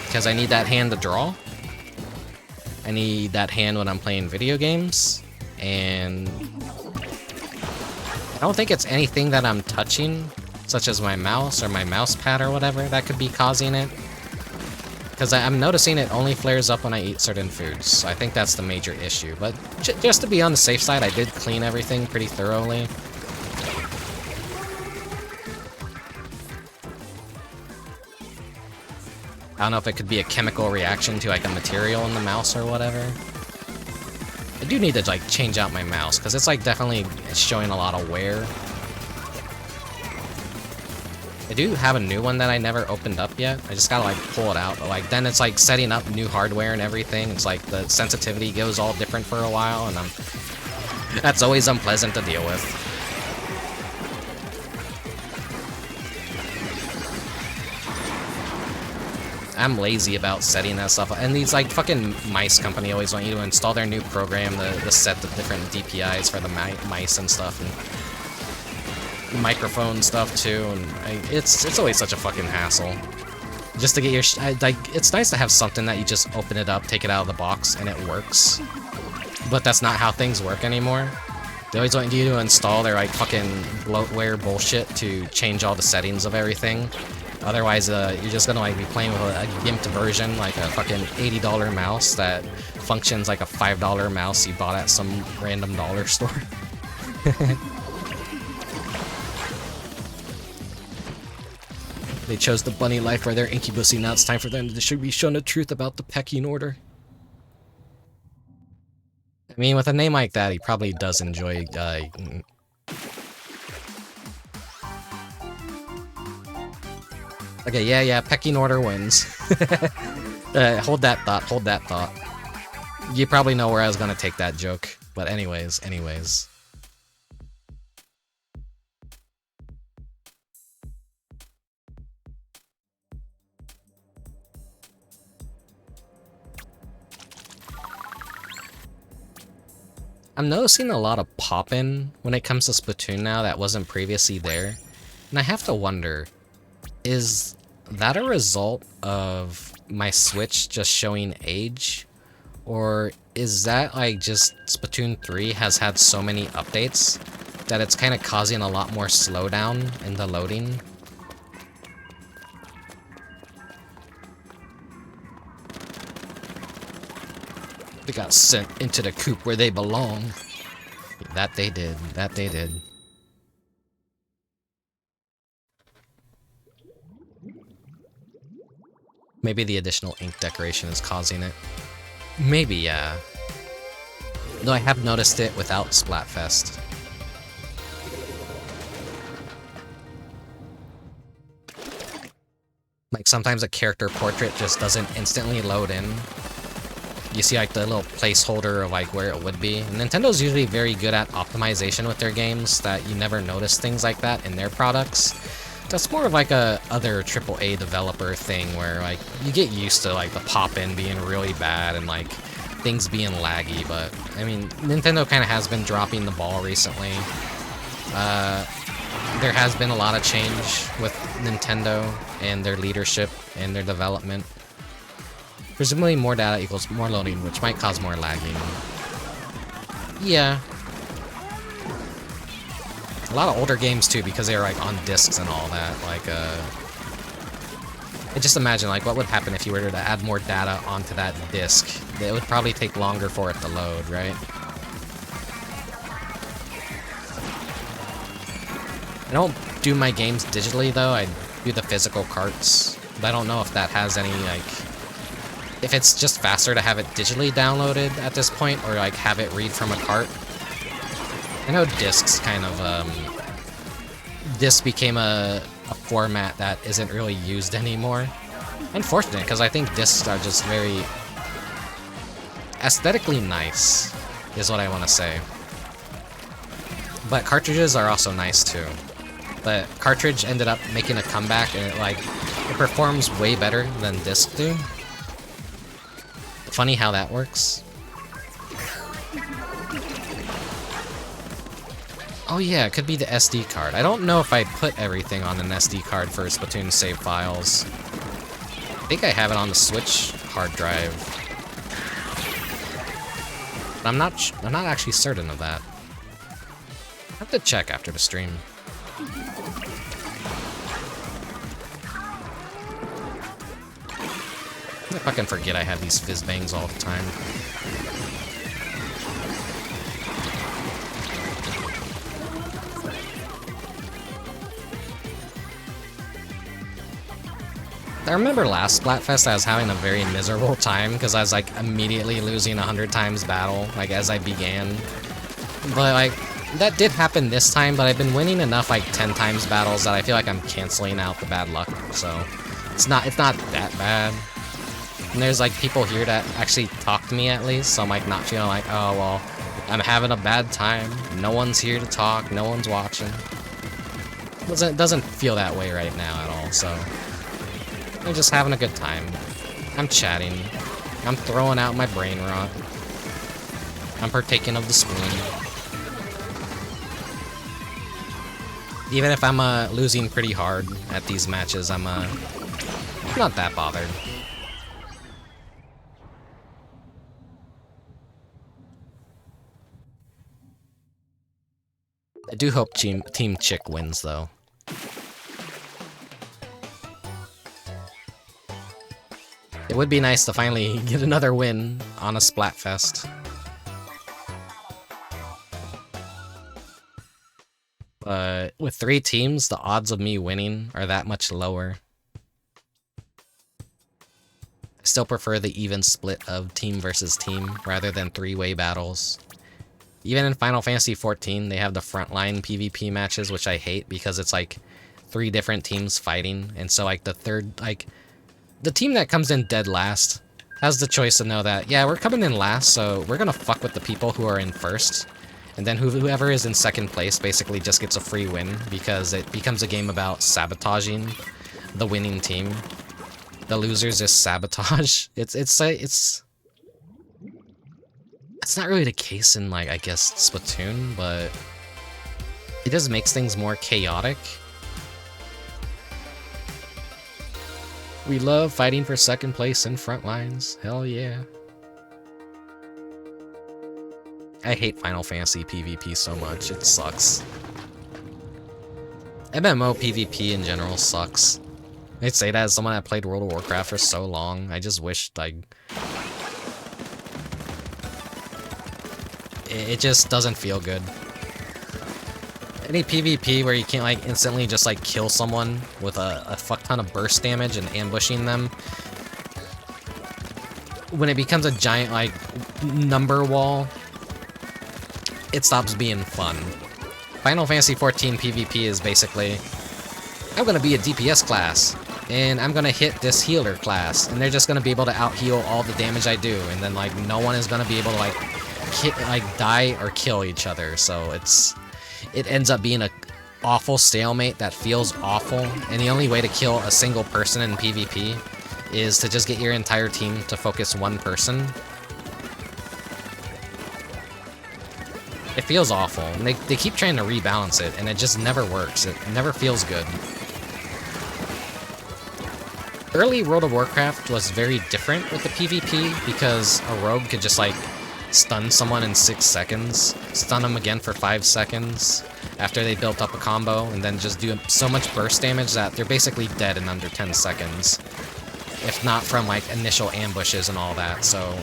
Because I need that hand to draw. I need that hand when I'm playing video games. And I don't think it's anything that I'm touching, such as my mouse or my mouse pad or whatever, that could be causing it. Because I'm noticing it only flares up when I eat certain foods. So I think that's the major issue. But just to be on the safe side, I did clean everything pretty thoroughly. I don't know if it could be a chemical reaction to like a material in the mouse or whatever. I do need to like change out my mouse because it's like definitely showing a lot of wear. I do have a new one that I never opened up yet. I just gotta like pull it out, but like then it's like setting up new hardware and everything. It's like the sensitivity goes all different for a while, and that's always unpleasant to deal with. I'm lazy about setting that stuff up. And these like fucking mice company always want you to install their new program to set the different DPIs for the mice and stuff, and microphone stuff too. And it's always such a fucking hassle. Just to get your like, it's nice to have something that you just open it up, take it out of the box, and it works. But that's not how things work anymore. They always want you to install their like fucking bloatware bullshit to change all the settings of everything. Otherwise, you're just gonna like be playing with a gimped version, like a fucking $80 mouse that functions like a $5 mouse you bought at some random dollar store. They chose the bunny life for their incubusy. Now it's time for them to be shown the truth about the pecking order. I mean, with a name like that, he probably does enjoy. Okay, yeah, pecking order wins. Hold that thought. You probably know where I was gonna take that joke, but anyways. I'm noticing a lot of poppin' when it comes to Splatoon now that wasn't previously there, and I have to wonder, is that a result of my Switch just showing age? Or is that like just Splatoon 3 has had so many updates that it's kind of causing a lot more slowdown in the loading? They got sent into the coop where they belong. That they did. Maybe the additional ink decoration is causing it. Maybe, yeah. Though I have noticed it without Splatfest. Like, sometimes a character portrait just doesn't instantly load in. You see, like, the little placeholder of, like, where it would be. And Nintendo's usually very good at optimization with their games, that you never notice things like that in their products. That's more of like a other AAA developer thing where like you get used to like the pop-in being really bad and like things being laggy, but I mean Nintendo kind of has been dropping the ball recently. There has been a lot of change with Nintendo and their leadership and their development. Presumably more data equals more loading, which might cause more lagging. Yeah. A lot of older games too, because they were like on discs and all that. Like just imagine, like, what would happen if you were to add more data onto that disk? It would probably take longer for it to load, right? I don't do my games digitally, though. I do the physical carts. But I don't know if that has any, like... if it's just faster to have it digitally downloaded at this point, or, like, have it read from a cart. I know discs kind of, disc became a format that isn't really used anymore. Unfortunate, because I think discs are just very aesthetically nice, is what I want to say. But cartridges are also nice too. But cartridge ended up making a comeback, and it performs way better than disc do. Funny how that works. Oh yeah, it could be the SD card. I don't know if I put everything on an SD card for Splatoon save files. I think I have it on the Switch hard drive. But I'm not actually certain of that. I have to check after the stream. I fucking forget I have these fizz bangs all the time. I remember last Splatfest I was having a very miserable time because I was like immediately losing 100 times battle, like as I began. But like, that did happen this time, but I've been winning enough like 10 times battles that I feel like I'm canceling out the bad luck, so it's not that bad. And there's like people here that actually talk to me at least, so I'm like not feeling like, oh well, I'm having a bad time, no one's here to talk, no one's watching. It doesn't feel that way right now at all, so I'm just having a good time. I'm chatting. I'm throwing out my brain rot. I'm partaking of the spoon. Even if I'm losing pretty hard at these matches, I'm not that bothered. I do hope Team Chick wins, though. It would be nice to finally get another win on a Splatfest. But with 3 teams, the odds of me winning are that much lower. I still prefer the even split of team versus team rather than 3-way battles. Even in Final Fantasy XIV, they have the frontline PvP matches, which I hate because it's like 3 different teams fighting, and so like the third, like, the team that comes in dead last has the choice to know that, yeah, we're coming in last, so we're gonna fuck with the people who are in first. And then whoever is in second place basically just gets a free win, because it becomes a game about sabotaging the winning team. The losers just sabotage. It's not really the case in, like, I guess, Splatoon, but it just makes things more chaotic. We love fighting for second place in front lines. Hell yeah. I hate Final Fantasy PvP so much. It sucks. MMO PvP in general sucks. I'd say that as someone that played World of Warcraft for so long. I just wished, like... It just doesn't feel good. Any PvP where you can't, like, instantly just, like, kill someone with a fuck ton of burst damage and ambushing them. When it becomes a giant, like, number wall, it stops being fun. Final Fantasy XIV PvP is basically, I'm gonna be a DPS class, and I'm gonna hit this healer class, and they're just gonna be able to out-heal all the damage I do, and then, like, no one is gonna be able to, like, die or kill each other, so it ends up being a awful stalemate that feels awful, and the only way to kill a single person in PvP is to just get your entire team to focus one person. It feels awful, and they keep trying to rebalance it, and it just never works. It never feels good. Early World of Warcraft was very different with the PvP, because a rogue could just, like, stun someone in 6 seconds, stun them again for 5 seconds, after they built up a combo, and then just do so much burst damage that they're basically dead in under 10 seconds. If not from, like, initial ambushes and all that, so...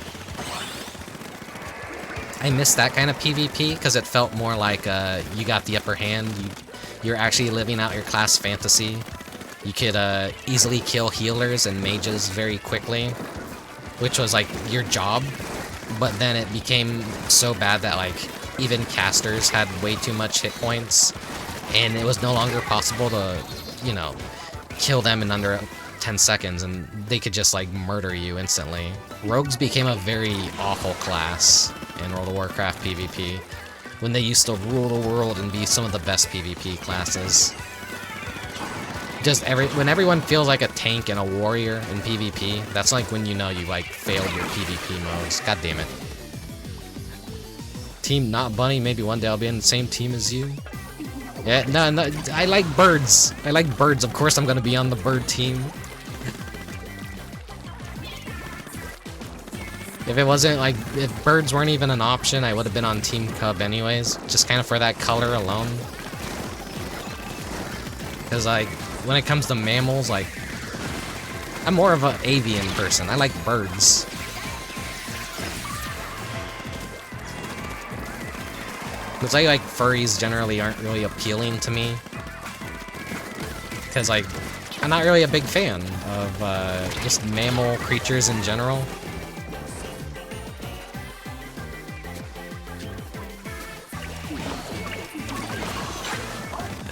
I miss that kind of PvP, because it felt more like, you got the upper hand, you're actually living out your class fantasy. You could, easily kill healers and mages very quickly, which was, like, your job, but then it became so bad that, like, even casters had way too much hit points, and it was no longer possible to, you know, kill them in under 10 seconds, and they could just, like, murder you instantly. Rogues became a very awful class in World of Warcraft PvP, when they used to rule the world and be some of the best PvP classes. Just when everyone feels like a tank and a warrior in PvP, that's like when you know you, like, failed your PvP modes. God damn it. Team not Bunny, maybe one day I'll be in the same team as you. Yeah, no, I like birds. I like birds, of course I'm gonna be on the bird team. If it wasn't, like, if birds weren't even an option, I would have been on Team Cub anyways, just kind of for that color alone. Because, like, when it comes to mammals, like, I'm more of an avian person. I like birds. Because I like furries generally aren't really appealing to me. Because, like, I'm not really a big fan of just mammal creatures in general.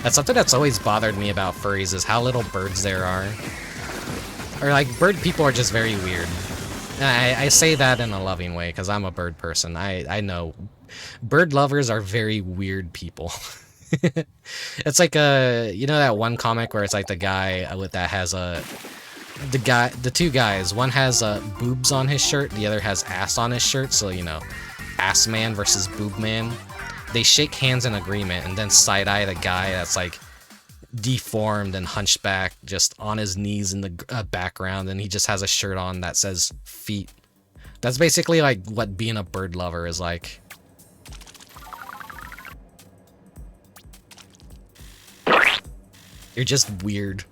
That's something that's always bothered me about furries, is how little birds there are. Or, like, bird people are just very weird. And I say that in a loving way, because I'm a bird person. I know. Bird lovers are very weird people. It's like you know that one comic where it's like the guy that has the two guys, one has boobs on his shirt, the other has ass on his shirt, so, you know, ass man versus boob man. They shake hands in agreement and then side-eye the guy that's, like, deformed and hunchback, just on his knees in the background, and he just has a shirt on that says feet. That's basically, like, what being a bird lover is like. You're just weird.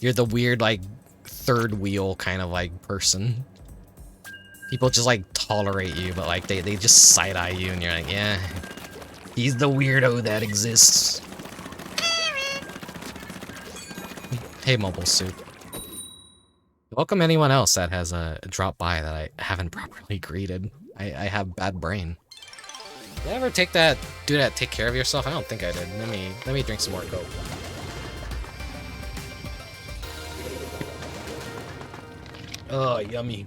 You're the weird, like, third wheel kind of, like, person. People just, like, tolerate you, but, like, they just side-eye you, and you're like, yeah, he's the weirdo that exists. Hey, Mobile Suit. Welcome anyone else that has dropped by that I haven't properly greeted. I have bad brain. Did I ever take care of yourself? I don't think I did. Let me drink some more Coke. Oh, yummy.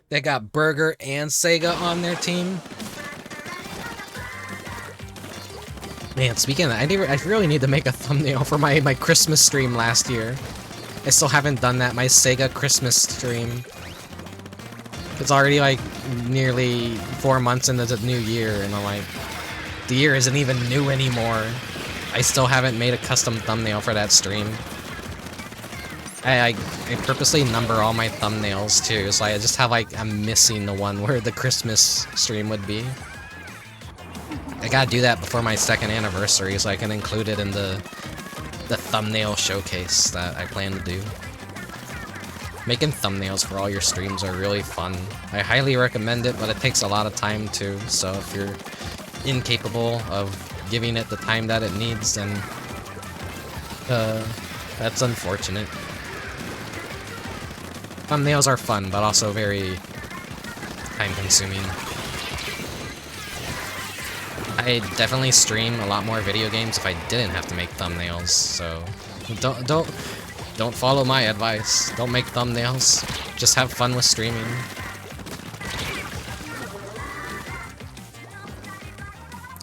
They got Burger and Sega on their team. Man, speaking of that, I really need to make a thumbnail for my Christmas stream last year. I still haven't done that, my Sega Christmas stream. It's already, like, nearly 4 months into the new year, and I'm like, the year isn't even new anymore. I still haven't made a custom thumbnail for that stream. I purposely number all my thumbnails too, so I just have, like, I'm missing the one where the Christmas stream would be. I gotta do that before my 2nd anniversary so I can include it in the thumbnail showcase that I plan to do. Making thumbnails for all your streams are really fun. I highly recommend it, but it takes a lot of time too, so if you're incapable of giving it the time that it needs, then that's unfortunate. Thumbnails are fun, but also very time-consuming. I'd definitely stream a lot more video games if I didn't have to make thumbnails, so don't follow my advice. Don't make thumbnails. Just have fun with streaming.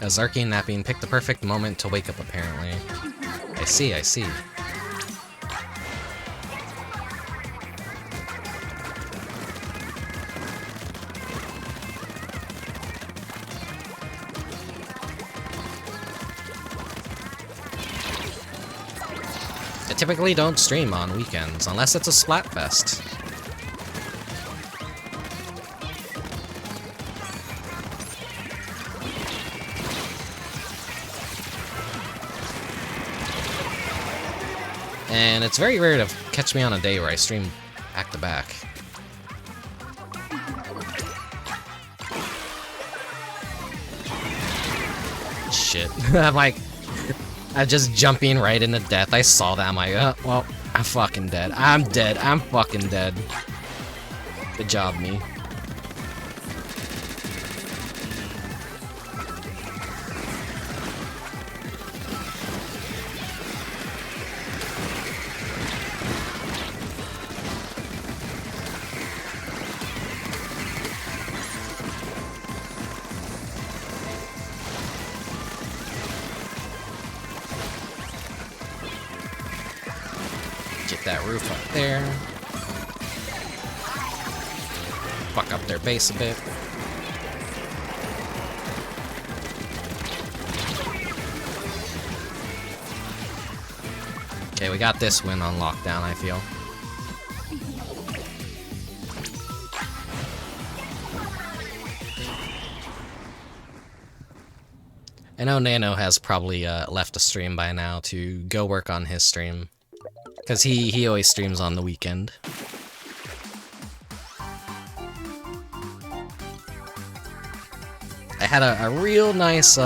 A Zarky napping picked the perfect moment to wake up, apparently. I see, I see. I typically don't stream on weekends, unless it's a Splatfest. And it's very rare to catch me on a day where I stream back to back. Shit. I'm just jumping right into death. I saw that. I'm like, well, I'm fucking dead. I'm dead. I'm fucking dead. Good job, me. Get that roof up there. Fuck up their base a bit. Okay, we got this win on lockdown, I feel. I know Nano has probably left the stream by now to go work on his stream. Because he always streams on the weekend. I had a real nice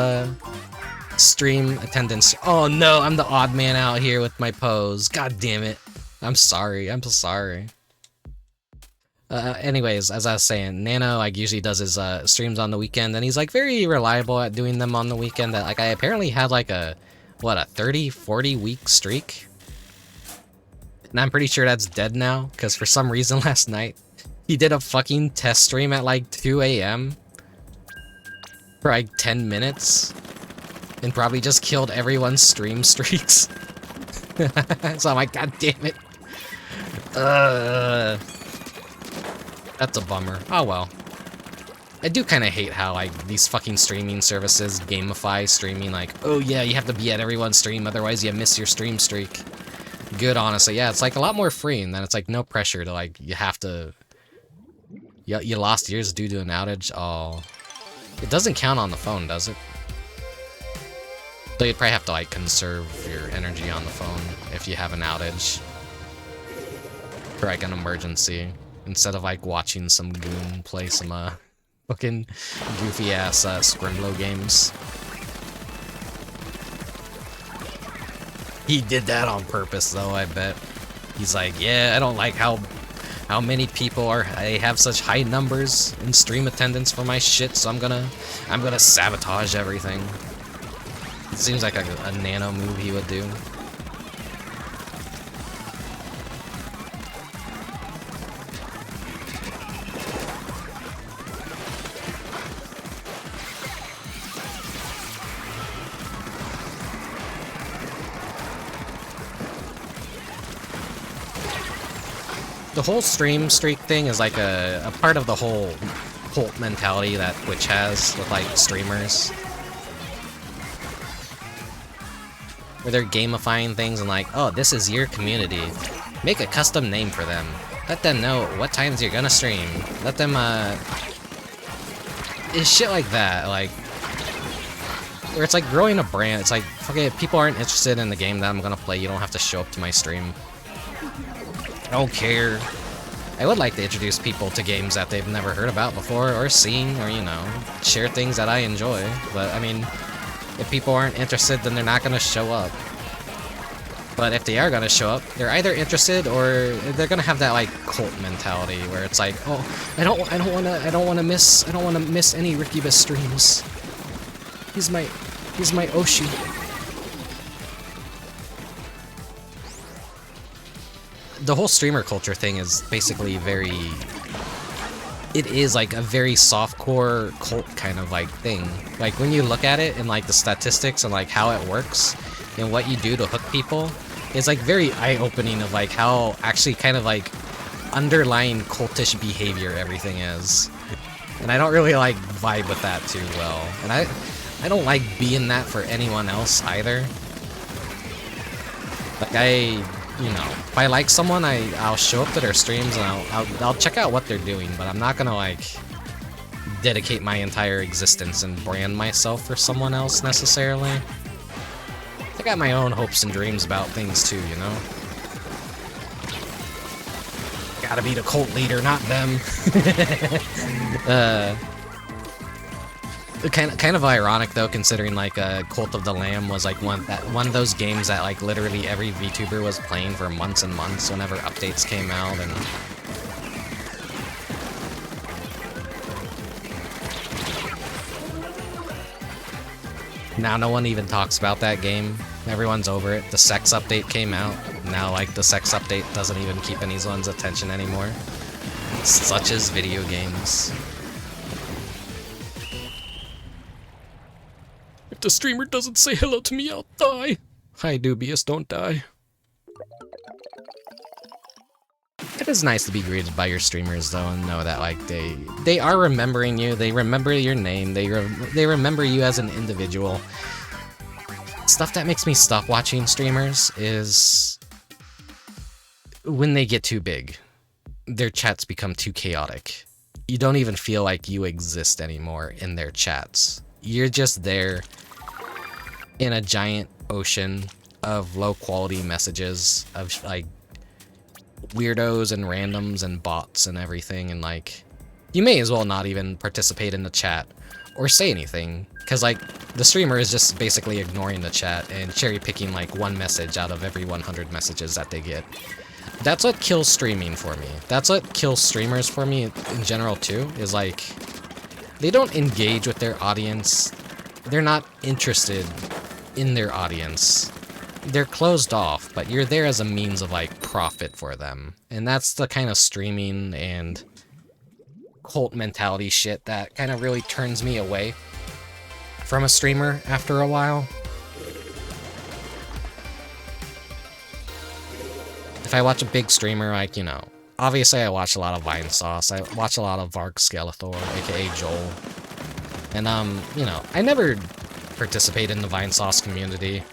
stream attendance. Oh no, I'm the odd man out here with my pose. God damn it. I'm sorry, I'm so sorry. Anyways, as I was saying, Nano usually does his streams on the weekend, and he's like very reliable at doing them on the weekend. That like I apparently had like a 30-40 week streak. And I'm pretty sure that's dead now, because for some reason last night, he did a fucking test stream at like 2 AM for like 10 minutes, and probably just killed everyone's stream streaks. So I'm like, god damn it. That's a bummer. Oh well. I do kind of hate how like these fucking streaming services gamify streaming, like, oh yeah, you have to be at everyone's stream, otherwise you miss your stream streak. Good, honestly. Yeah, it's like a lot more freeing. Then it's like no pressure to like you have to. You lost yours due to an outage. Oh, it doesn't count on the phone, does it? So you'd probably have to like conserve your energy on the phone if you have an outage for like an emergency, instead of like watching some goon play some fucking goofy ass Scrimlow games. He did that on purpose, though, I bet. He's like, yeah, I don't like how many people I have such high numbers in stream attendance for my shit, so I'm gonna sabotage everything. It seems like a Nano move he would do. The whole stream streak thing is like a part of the whole cult mentality that Twitch has with like streamers. Where they're gamifying things and like, oh, this is your community. Make a custom name for them. Let them know what times you're gonna stream. Let them, it's shit like that, like, where it's like growing a brand. It's like, okay, if people aren't interested in the game that I'm gonna play, you don't have to show up to my stream. I don't care. I would like to introduce people to games that they've never heard about before or seen, or, you know, share things that I enjoy. But, I mean, if people aren't interested, then they're not gonna show up. But if they are gonna show up, they're either interested or they're gonna have that like cult mentality where it's like, oh, I don't wanna miss any Rickubus streams. He's my Oshi. The whole streamer culture thing is basically it is like a very softcore cult kind of like thing. Like when you look at it and like the statistics and like how it works and what you do to hook people, it's like very eye-opening of like how actually kind of like underlying cultish behavior everything is. And I don't really like vibe with that too well. And I don't like being that for anyone else either. Like you know, if I like someone, I'll show up to their streams and I'll check out what they're doing, but I'm not gonna like dedicate my entire existence and brand myself for someone else necessarily. I got my own hopes and dreams about things too, you know? Gotta be the cult leader, not them. Kind of ironic though, considering like Cult of the Lamb was like one of those games that like literally every VTuber was playing for months and months whenever updates came out. And now no one even talks about that game. Everyone's over it. The sex update came out. Now like the sex update doesn't even keep anyone's attention anymore. Such as video games. If the streamer doesn't say hello to me, I'll die. Hi, Dubious, don't die. It is nice to be greeted by your streamers, though, and know that like they are remembering you. They remember your name. They remember you as an individual. Stuff that makes me stop watching streamers is when they get too big. Their chats become too chaotic. You don't even feel like you exist anymore in their chats. You're just there in a giant ocean of low-quality messages of like weirdos and randoms and bots and everything, and like you may as well not even participate in the chat or say anything, because like the streamer is just basically ignoring the chat and cherry-picking like one message out of every 100 messages that they get. That's what kills streaming for me. That's what kills streamers for me in general too, is like they don't engage with their audience. They're not interested in their audience. They're closed off, but you're there as a means of like profit for them. And that's the kind of streaming and cult mentality shit that kind of really turns me away from a streamer after a while. If I watch a big streamer, like, you know, obviously I watch a lot of Vine Sauce, I watch a lot of Varg Skeletor, aka Joel. And, you know, I never participate in the Vine Sauce community.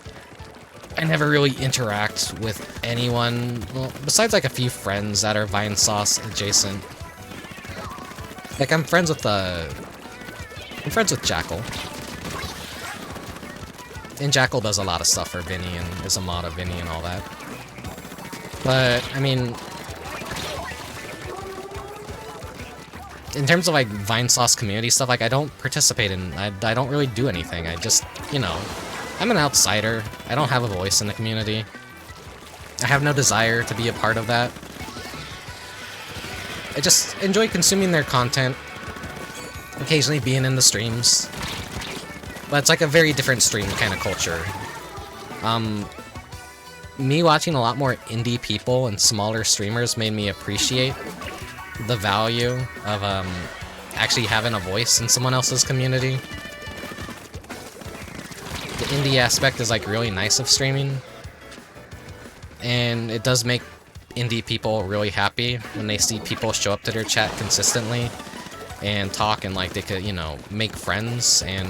I never really interact with anyone, well, besides like a few friends that are Vine Sauce adjacent. Like, I'm friends with Jackal. And Jackal does a lot of stuff for Vinny and is a mod of Vinny and all that. But, I mean, in terms of like Vine Sauce community stuff, like I don't participate in, I don't really do anything. I just, you know, I'm an outsider. I don't have a voice in the community. I have no desire to be a part of that. I just enjoy consuming their content, occasionally being in the streams. But it's like a very different stream kind of culture. Me watching a lot more indie people and smaller streamers made me appreciate the value of actually having a voice in someone else's community. The indie aspect is like really nice of streaming, and it does make indie people really happy when they see people show up to their chat consistently and talk, and like they could, you know, make friends, and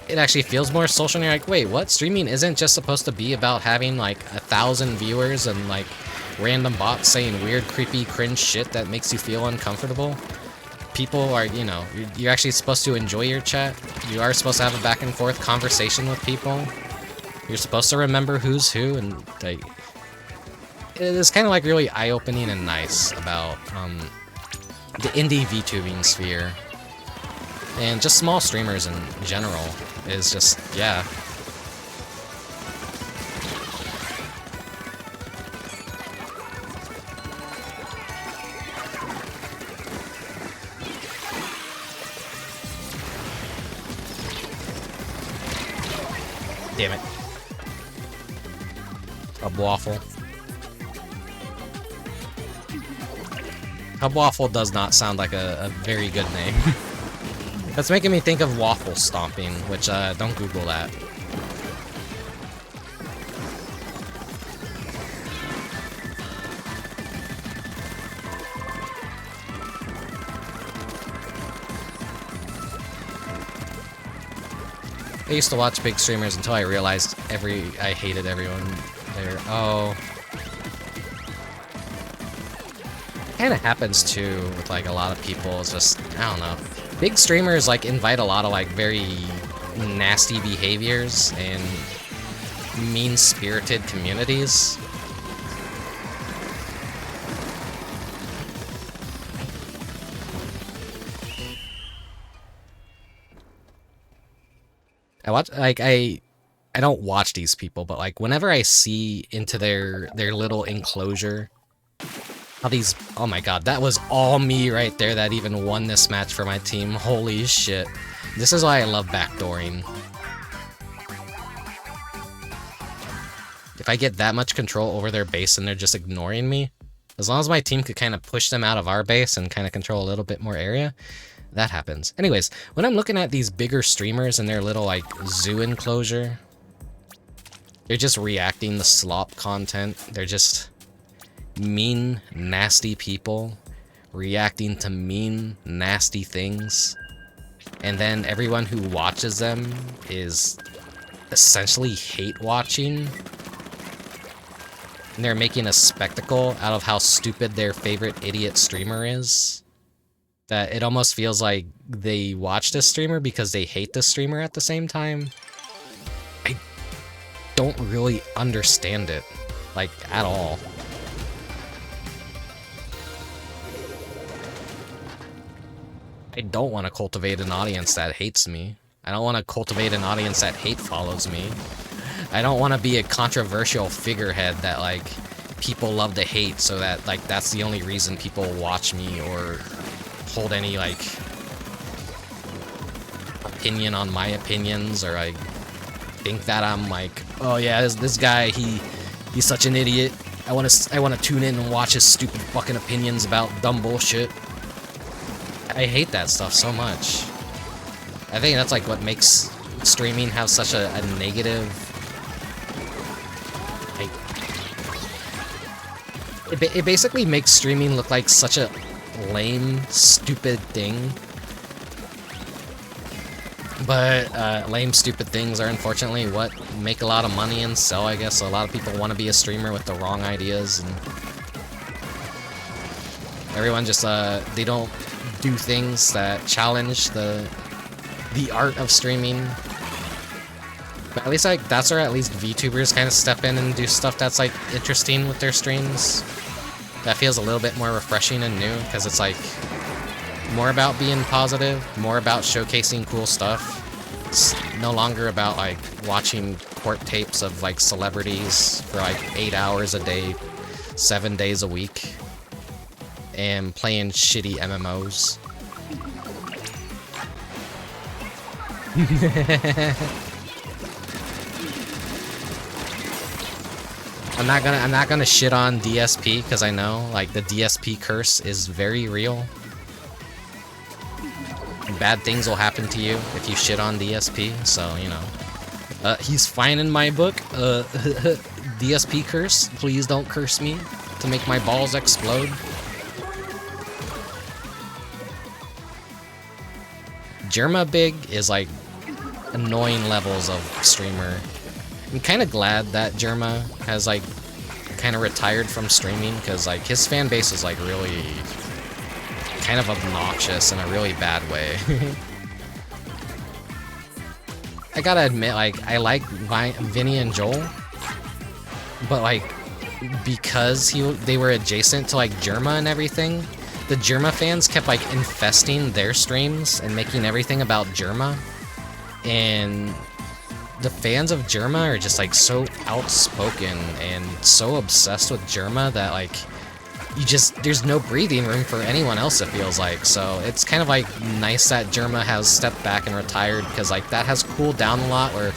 it actually feels more social, and you're like, wait, what? Streaming isn't just supposed to be about having like 1,000 viewers and like random bots saying weird, creepy, cringe shit that makes you feel uncomfortable. People are, you know, you're actually supposed to enjoy your chat. You are supposed to have a back and forth conversation with people. You're supposed to remember who's who, and like, it is kind of like really eye-opening and nice about the indie VTubing sphere. And just small streamers in general is just, yeah. Damn it. Hubwaffle. Hubwaffle does not sound like a very good name. That's making me think of waffle stomping, which, don't Google that. I used to watch big streamers until I realized I hated everyone there. Oh. Kinda happens too with like a lot of people. It's just, I don't know. Big streamers like invite a lot of like very nasty behaviors and mean-spirited communities. I watch like I don't watch these people, but like whenever I see into their little enclosure, how these, oh my god, that was all me right there that even won this match for my team. Holy shit. This is why I love backdooring. If I get that much control over their base and they're just ignoring me, as long as my team could kind of push them out of our base and kind of control a little bit more area, that happens. Anyways, when I'm looking at these bigger streamers and their little like zoo enclosure, they're just reacting to slop content. They're just mean, nasty people reacting to mean, nasty things. And then everyone who watches them is essentially hate watching. And they're making a spectacle out of how stupid their favorite idiot streamer is. That it almost feels like they watch this streamer because they hate the streamer at the same time. I don't really understand it, like, at all. I don't want to cultivate an audience that hates me. I don't want to cultivate an audience that hate follows me. I don't want to be a controversial figurehead that, like, people love to hate so that, like, that's the only reason people watch me or hold any, like, opinion on my opinions, or, like, think that I'm, like, oh yeah, this guy, he's such an idiot. I want to tune in and watch his stupid fucking opinions about dumb bullshit. I hate that stuff so much. I think that's, like, what makes streaming have such a negative... It basically makes streaming look like such a lame, stupid thing. But lame, stupid things are unfortunately what make a lot of money and sell, I guess. So a lot of people want to be a streamer with the wrong ideas, and everyone just they don't do things that challenge the art of streaming. But at least, like, that's where at least VTubers kind of step in and do stuff that's, like, interesting with their streams. That feels a little bit more refreshing and new, because it's, like, more about being positive, more about showcasing cool stuff. It's no longer about, like, watching court tapes of, like, celebrities for, like, 8 hours a day, 7 days a week, and playing shitty MMOs. I'm not gonna shit on DSP, because I know, like, the DSP curse is very real. Bad things will happen to you if you shit on DSP, so, you know. He's fine in my book. DSP curse, please don't curse me to make my balls explode. Germa Big is, like, annoying levels of streamer. I'm kind of glad that Germa has, like, kind of retired from streaming, because, like, his fan base is, like, really kind of obnoxious in a really bad way. I gotta admit, like, I like Vinny and Joel, but, like, because they were adjacent to, like, Germa and everything, the Germa fans kept, like, infesting their streams and making everything about Germa, and the fans of Germa are just, like, so outspoken and so obsessed with Germa that, like, there's no breathing room for anyone else, it feels like. So it's kind of, like, nice that Germa has stepped back and retired, because, like, that has cooled down a lot, where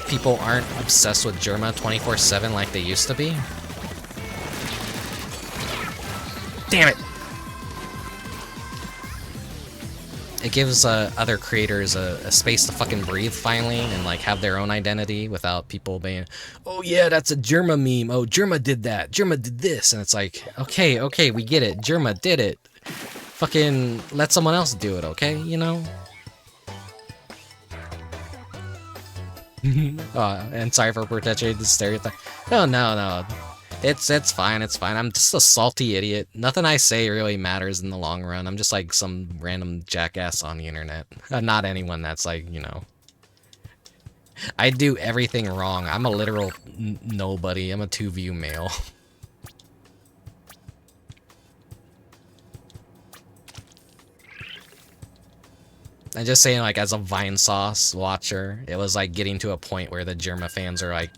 people aren't obsessed with Germa 24/7 like they used to be. Damn it! It gives other creators a space to fucking breathe finally, and, like, have their own identity without people being, oh yeah, that's a Germa meme, oh, Germa did that, Germa did this, and it's like, okay, we get it, Germa did it. Fucking let someone else do it, okay, you know? Oh, and sorry for perpetuating the stereotype. No. It's fine, I'm just a salty idiot. Nothing I say really matters in the long run. I'm just, like, some random jackass on the internet. Not anyone that's, like, you know... I do everything wrong. I'm a literal nobody. I'm a 2-view male. I'm just saying, like, as a Vine Sauce watcher, it was like getting to a point where the Germa fans are like,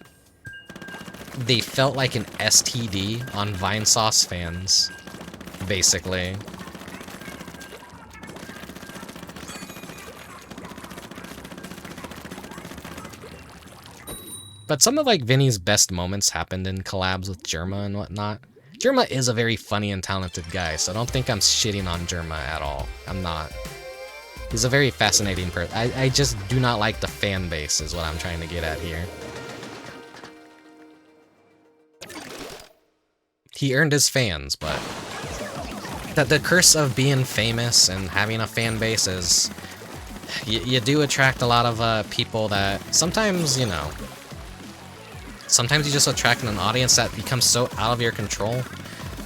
they felt like an STD on Vine Sauce fans, basically. But some of like Vinny's best moments happened in collabs with Germa and whatnot. Germa is a very funny and talented guy, so I don't think I'm shitting on Germa at all. I'm not. He's a very fascinating person. I just do not like the fan base is what I'm trying to get at here. He earned his fans, but the curse of being famous and having a fan base is you do attract a lot of people that sometimes, you know, sometimes you just attract an audience that becomes so out of your control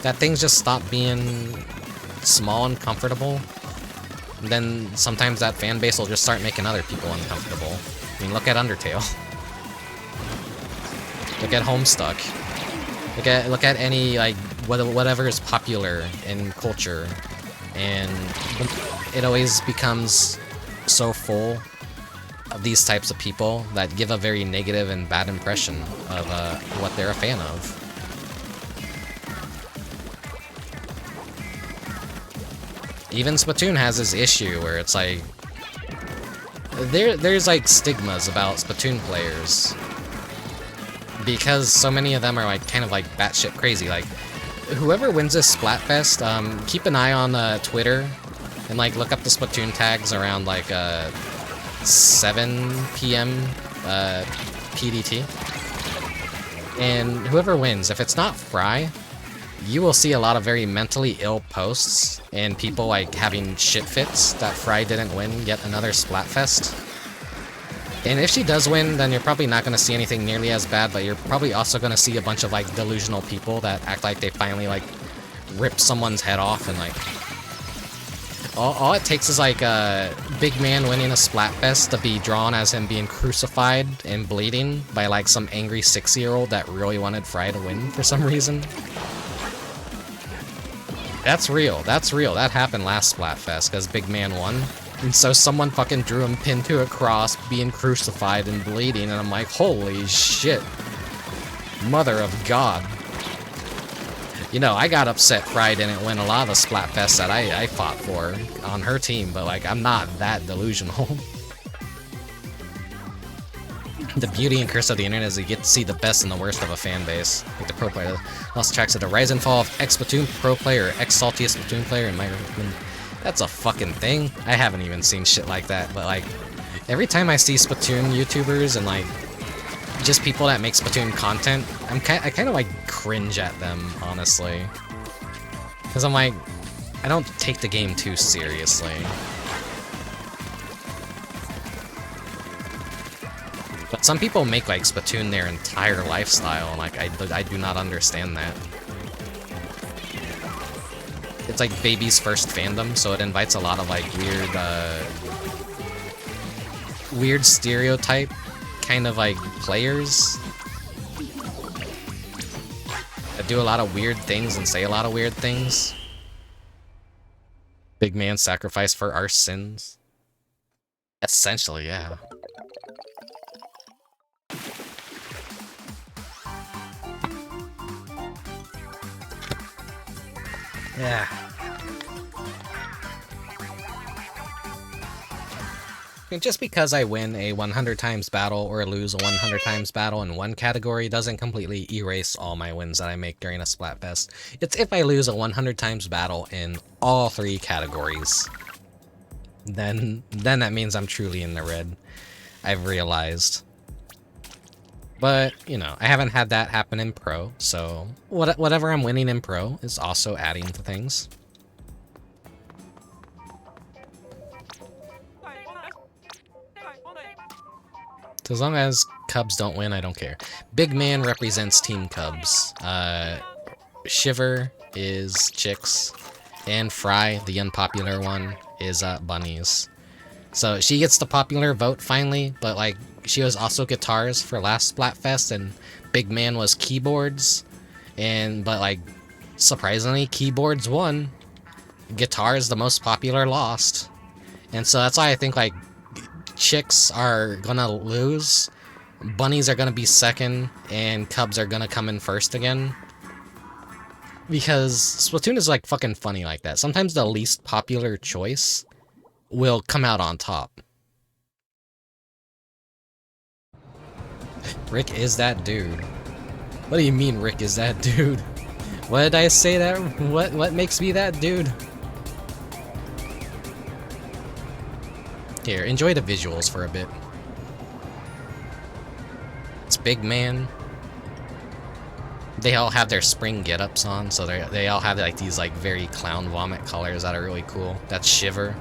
that things just stop being small and comfortable. And then sometimes that fan base will just start making other people uncomfortable. I mean, look at Undertale. Look at Homestuck. Look at any, like, whatever is popular in culture. And it always becomes so full of these types of people that give a very negative and bad impression of what they're a fan of. Even Splatoon has this issue where it's like there's like stigmas about Splatoon players because so many of them are like kind of like batshit crazy. Like whoever wins this Splatfest, keep an eye on Twitter and like look up the Splatoon tags around like 7 p.m. PDT. And whoever wins, if it's not Fry, you will see a lot of very mentally ill posts and people like having shit fits that Fry didn't win yet another Splatfest. And if she does win, then you're probably not going to see anything nearly as bad, but you're probably also going to see a bunch of like delusional people that act like they finally like ripped someone's head off and like all it takes is like a big man winning a Splatfest to be drawn as him being crucified and bleeding by like some angry 6-year-old that really wanted Fry to win for some reason. That's real. That's real. That happened last Splatfest because Big Man won. And so someone fucking drew him pinned to a cross, being crucified and bleeding, and I'm like, holy shit. Mother of God. You know, I got upset Fry didn't win a lot of the Splatfests that I fought for on her team, but like, I'm not that delusional. The beauty and curse of the internet is you get to see the best and the worst of a fan base. Like the pro player lost tracks of the rise and fall of ex-Splatoon pro player or ex-saltiest Splatoon player in my opinion. That's a fucking thing. I haven't even seen shit like that, but like, every time I see Splatoon YouTubers and like, just people that make Splatoon content, I kind of like cringe at them, honestly. Because I'm like, I don't take the game too seriously. But some people make like Splatoon their entire lifestyle, and like I do not understand that. It's like baby's first fandom, so it invites a lot of like weird stereotype kind of like players that do a lot of weird things and say a lot of weird things. Big man sacrificed for our sins. Essentially, yeah. Yeah. Just because I win a 100 times battle or lose a 100 times battle in one category doesn't completely erase all my wins that I make during a Splatfest. It's if I lose a 100 times battle in all 3 categories. Then that means I'm truly in the red. I've realized. But, you know, I haven't had that happen in Pro, so whatever I'm winning in Pro is also adding to things. So as long as Cubs don't win, I don't care. Big Man represents Team Cubs. Shiver is Chicks. And Fry, the unpopular one, is Bunnies. So she gets the popular vote finally, but like she was also guitars for last Splatfest, and Big Man was keyboards. But like surprisingly, keyboards won. Guitars, the most popular, lost. And so that's why I think, like, chicks are gonna lose, bunnies are gonna be second, and cubs are gonna come in first again. Because Splatoon is, like, fucking funny like that. Sometimes the least popular choice will come out on top. Rick is that dude. What do you mean Rick is that dude? What did I say that? What makes me that dude? Here, enjoy the visuals for a bit. It's big man. They all have their spring get-ups on, so they all have like these like very clown vomit colors that are really cool. That's Shiver.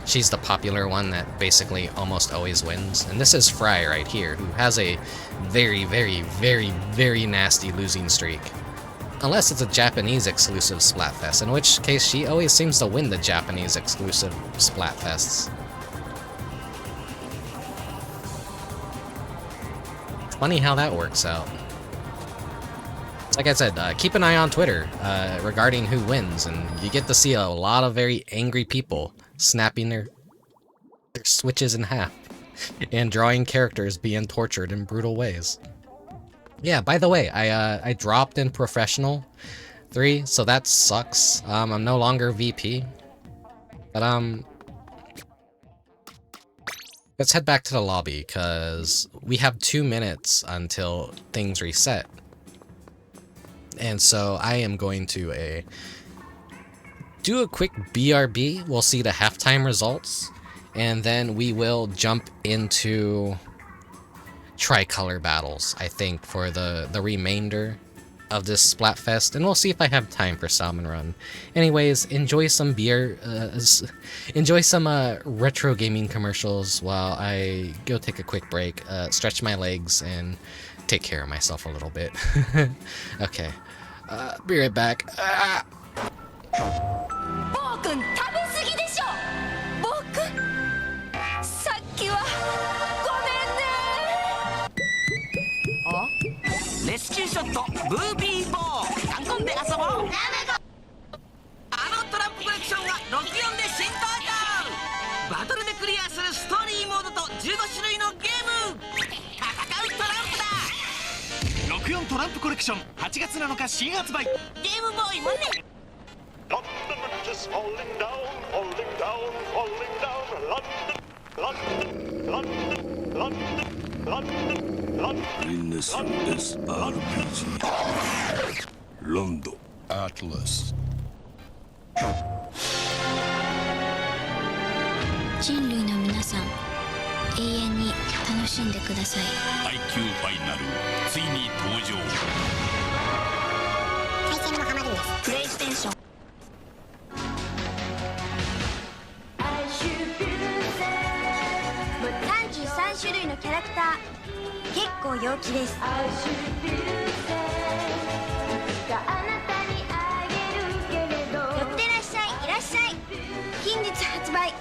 She's the popular one that basically almost always wins. And this is Fry right here, who has a very, very, very, very nasty losing streak. Unless it's a Japanese exclusive Splatfest, in which case she always seems to win the Japanese exclusive Splatfests. Funny how that works out. Like I said, keep an eye on Twitter regarding who wins, and you get to see a lot of very angry people snapping their switches in half and drawing characters being tortured in brutal ways. Yeah, by the way, I dropped in Professional 3, so that sucks. I'm no longer VP. But let's head back to the lobby, because we have 2 minutes until things reset. And so I am going to do a quick BRB. We'll see the halftime results, and then we will jump into tricolor battles, I think, for the remainder of this Splatfest, and we'll see if I have time for Salmon Run. Anyways, enjoy some retro gaming commercials while I go take a quick break, stretch my legs, and take care of myself a little bit. Okay, be right back.
London Atlas.
人類の皆さん、永遠に楽しんでください。
配給ファイナルついに登場。
対戦もハマるんです。プレイステーション。33種類のキャラクター、結構陽気です。寄ってらっしゃい、いらっしゃい。近日発売、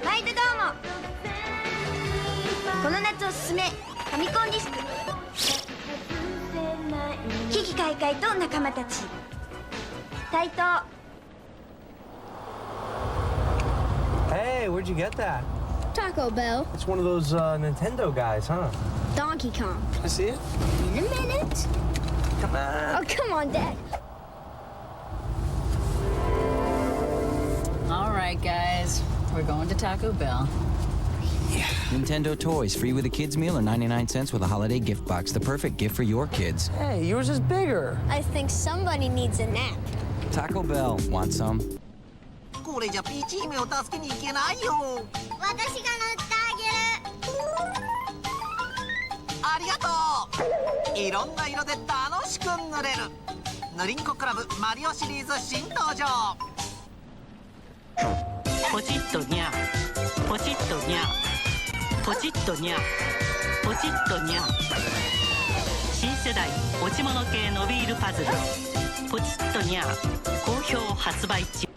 毎度どうも。この夏おすすめ、ファミコンディスク。危機開会と仲間たち。対等。
Hey, where'd you get that?
Taco Bell.
It's one of those Nintendo guys, huh?
Donkey Kong.
I see it.
In a minute.
Come on.
Oh, come on, Dad.
All right, guys. We're going to Taco Bell.
Yeah. Nintendo toys, free with a kid's meal or 99 cents with a holiday gift box. The perfect gift for your kids.
Hey, yours is bigger.
I think somebody needs a nap.
Taco Bell, want some?
これじゃピーチ姫を助けに行けないよ。
私が塗ってあげる。
ありがとう。いろんな色で楽しく塗れる。塗りんこクラブマリオシリーズ新登場。
ポチッとにゃポチッとにゃポチッとにゃポチッとにゃ新世代落ち物系のビールパズルポチッとにゃ好評発売中。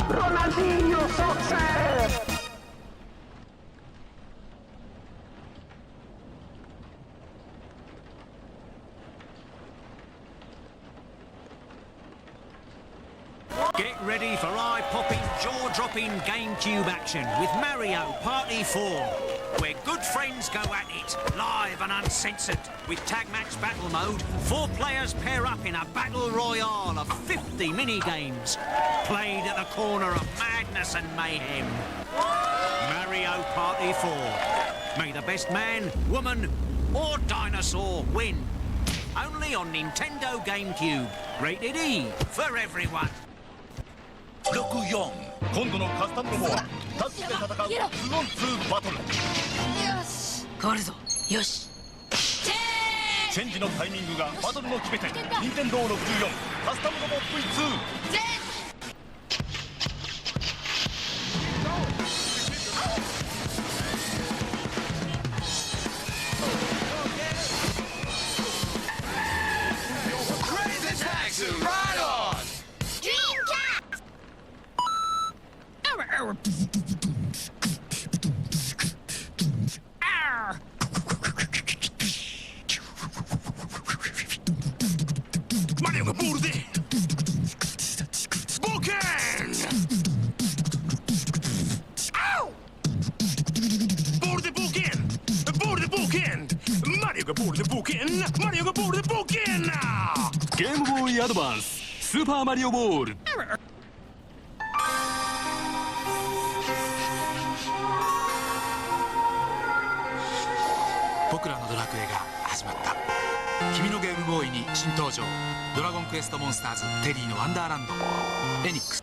Ronaldinho, success!
Get ready for eye-popping, jaw-dropping GameCube action with Mario Party 4, where good friends go at it, live and uncensored. With Tag Match Battle Mode, 4 players pair up in a battle royale of 50 mini-games, played at the corner of madness and mayhem. Mario Party 4. May the best man, woman, or dinosaur win. Only on Nintendo GameCube. Rated E for everyone.
64今度のカスタムロボはタッグで戦う 2on2 バトル。
よし変わるぞ。よし
チェンジのタイミングがバトルの決め手。任天堂64カスタムロボ V2。マリオがボールで冒険。ボールで冒険。ボールで冒険。マリオがボールで冒険。マリオがボールで冒険。ゲームボーイアドバンススーパーマリオボール。
僕らのドラクエが始まった。君のゲームボーイに新登場。ドラゴンクエストモンスターズテリーのワンダーランド。エニックス。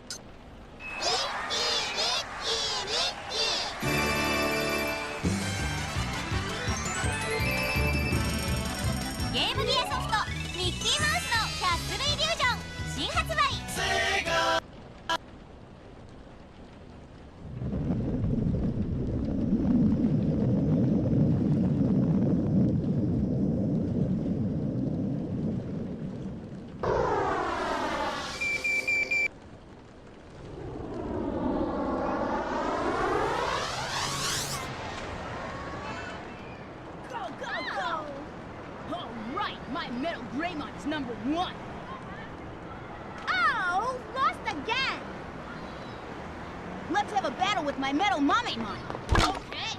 ゲームギアソフトミッキーマウスのキャッスルイリュージョン新発売。
My metal Greymon is number 1.
Oh, lost again.
Let's have a battle with my metal Mamemon.
Okay.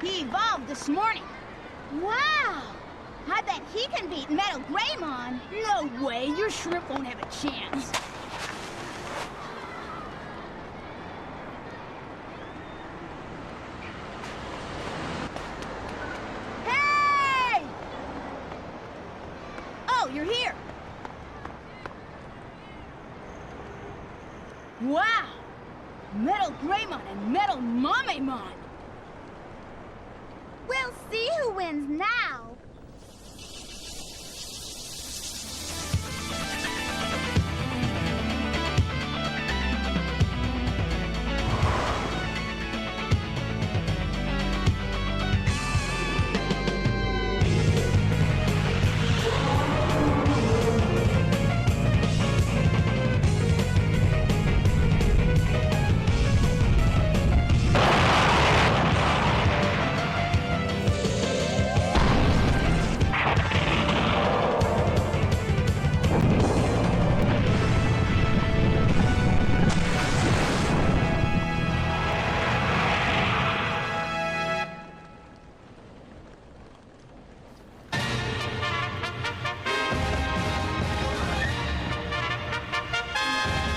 He evolved this morning.
Wow. I bet he can beat Metal Greymon.
No way, your shrimp won't have a chance.
Hey!
Oh, you're here. Wow! Metal Greymon and Metal Mamemon.
We'll see who wins now.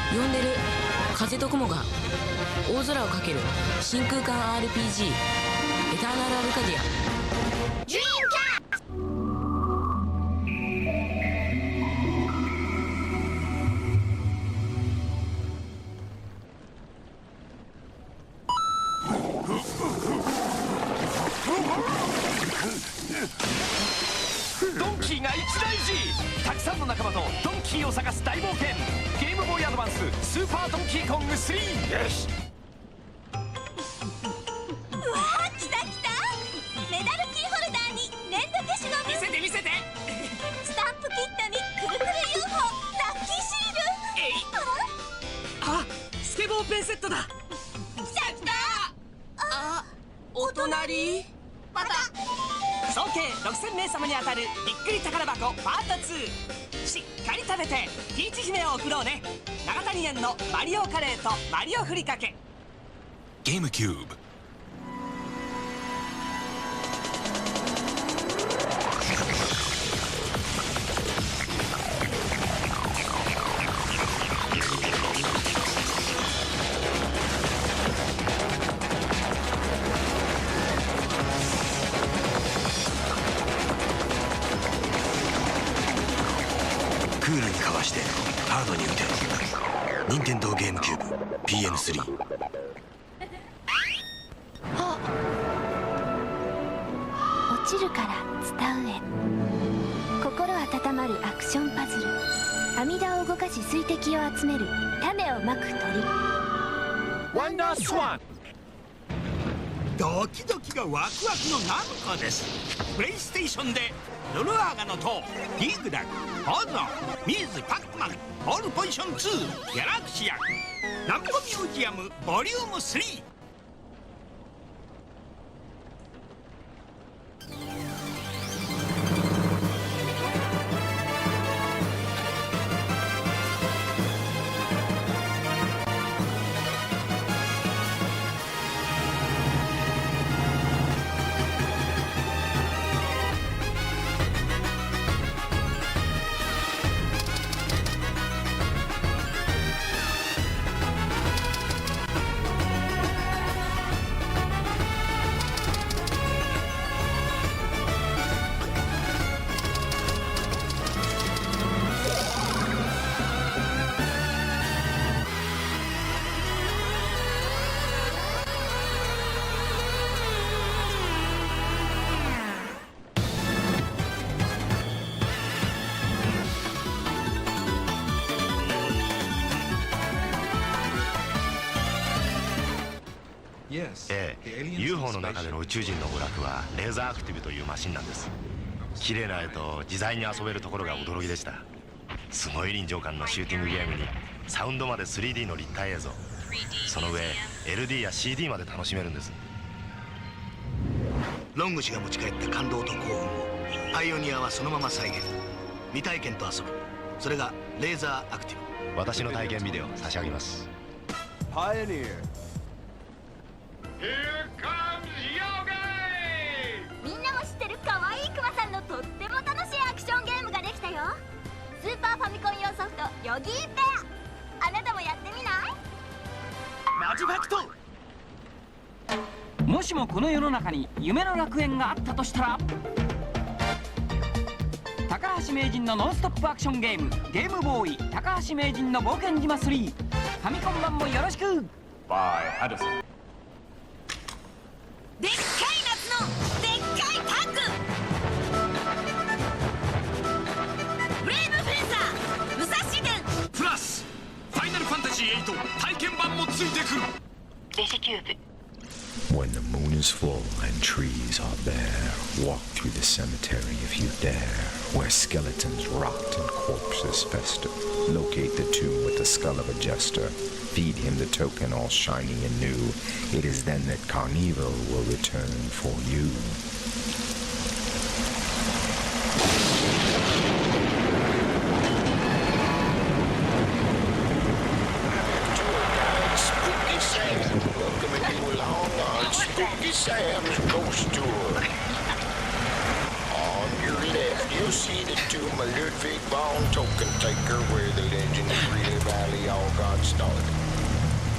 呼んでる風と雲が大空をかける真空管 RPG エターナルアルカディア。
Dream Cat!
ドンキーが一大事。たくさんの仲間とドンキーを探す大冒険。ゲームボーイアドバンススーパードンキーコング3。よし。
うわー、来た来た。メダルキーホルルダーに粘土消しゴム、見せて見せてスタンプキットにくるくる UFO、 ラッキーシール、
あ、スケボーペンセットだ。
きたきた。
あ、お隣。
また
総計6000名様に当たるびっくり宝箱パート2。しっかり食べてピーチ姫を送ろうね。永谷園のマリオカレーとマリオふりかけ。
ゲームキューブ。
クールにかわしてハードに打て。任天堂ゲームキューブ PN3。
落ちるから伝うへ。心温まるアクションパズル。阿弥陀を動かし水滴を集める種をまく鳥。
ワンダースワン。
ドキドキがワクワクのナムコです。プレイステーションでルルアーガの塔、リーグダグ、ホゾン、ミーズ、パックマン、ボールポジション2、ギャラクシアン、ナムコミュージアムボリューム3。
UFO の中での宇宙人の娯楽はレーザーアクティブというマシンなんです。綺麗な絵と自在に遊べるところが驚きでした。すごい臨場感のシューティングゲームにサウンドまで 3D の立体映像、その上 LD や CD まで楽しめるんです。
ロング氏が持ち帰った感動と興奮をパイオニアはそのまま再現。未体験と遊ぶ、それがレーザーアクティブ。
私の体験ビデオ差し上げます。
パイオニア。
みんなも知ってるかわいいクマさんのとっても楽しいアクションゲームができたよ。スーパーファミコン用ソフトヨギーペア。あなたもやってみない？
マジファクト。もしもこの世の中に夢の楽園があったとしたら、高橋名人のノンストップアクションゲームゲームボーイ高橋名人の冒険島3、ファミコン版もよろしく。
でっかい夏のでっかいタッグ、ブレイブフェンサー武蔵伝
プラスファイナルファンタジー8体験版もついてくる。
デジキューブ。
When the moon is full and trees are bare, walk through the cemetery if you dare, where skeletons rot and corpses fester. Locate the tomb with the skull of a jester. Feed him the token all shiny and new. It is then that Carnival will return for you. Welcoming you along on Spooky Sam's Ghost Tour. On your left, you'll see the tomb of Ludwig von Token Taker, where the legend of Greeley Valley all got started.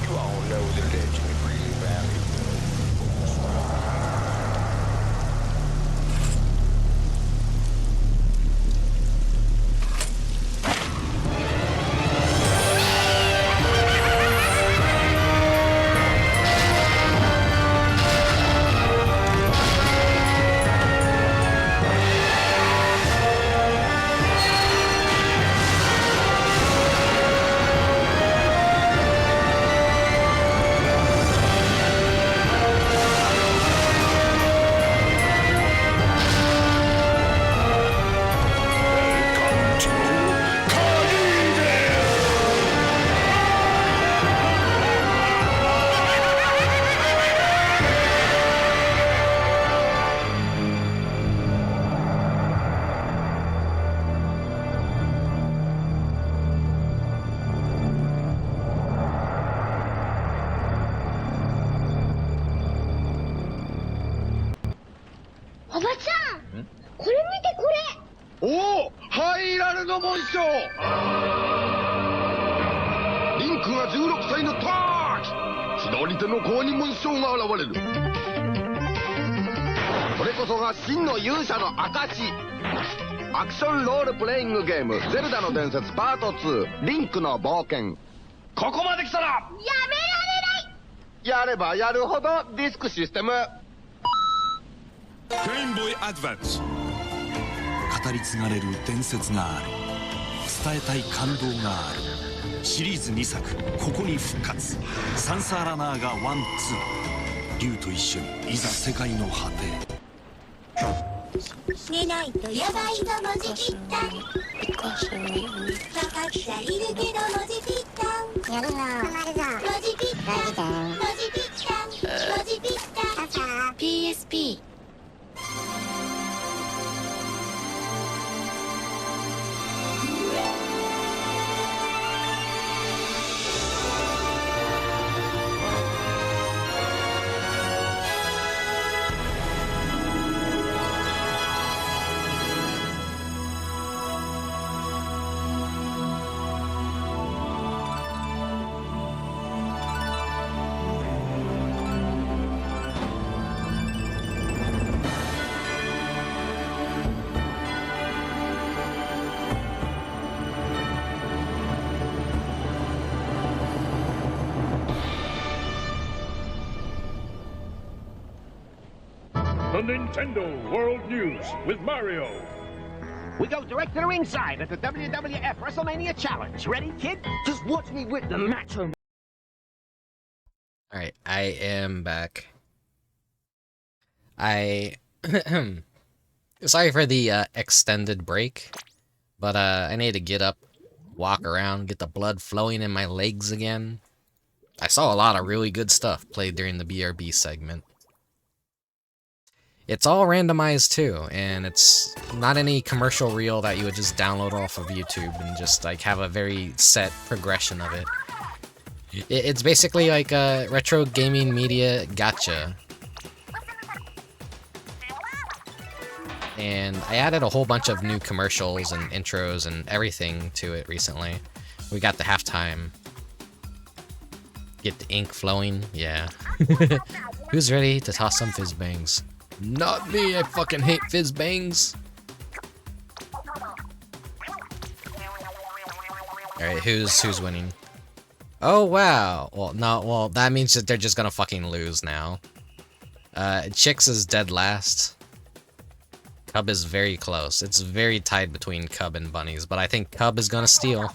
You all know the legend of Greeley Valley.
おばちゃん、これ見てこれ。
おお、ハイラルの紋章。リンクが16歳の時、左手の甲に紋章が現れる。これこそが真の勇者の証。アクションロールプレイングゲーム「ゼルダの伝説パート2リンクの冒険」。ここまで来たらやめられない。やればやるほどディスクシステム。
ゲームボーイアドバンス。語り継がれる伝説がある、伝えたい感動がある。シリーズ2作ここに復活。サンサーラナーがワンツー。竜と一緒にいざ世界の果て。
寝ないとやばいぞ文字ぴったん。分かっちゃいるけど文字ぴったん。やるなハマるぞ文字ぴったん。文字ぴったん文字ぴったん。PSP。
The Nintendo World News with Mario.
We go direct to the ringside at the WWF WrestleMania Challenge. Ready, kid? Just watch me with the macho.
Alright, I am back. Sorry for the extended break, but I need to get up, walk around, get the blood flowing in my legs again. I saw a lot of really good stuff played during the BRB segment. It's all randomized too, and it's not any commercial reel that you would just download off of YouTube and just like have a very set progression of it. It's basically like a retro gaming media gacha. And I added a whole bunch of new commercials and intros and everything to it recently. We got the halftime. Get the ink flowing, yeah. Who's ready to toss some fizz bangs? Not me, I fucking hate fizz bangs. Alright, who's winning? Oh wow. Well, no, well, that means that they're just gonna fucking lose now. Chicks is dead last. Cub is very close. It's very tied between Cub and Bunnies, but I think Cub is gonna steal.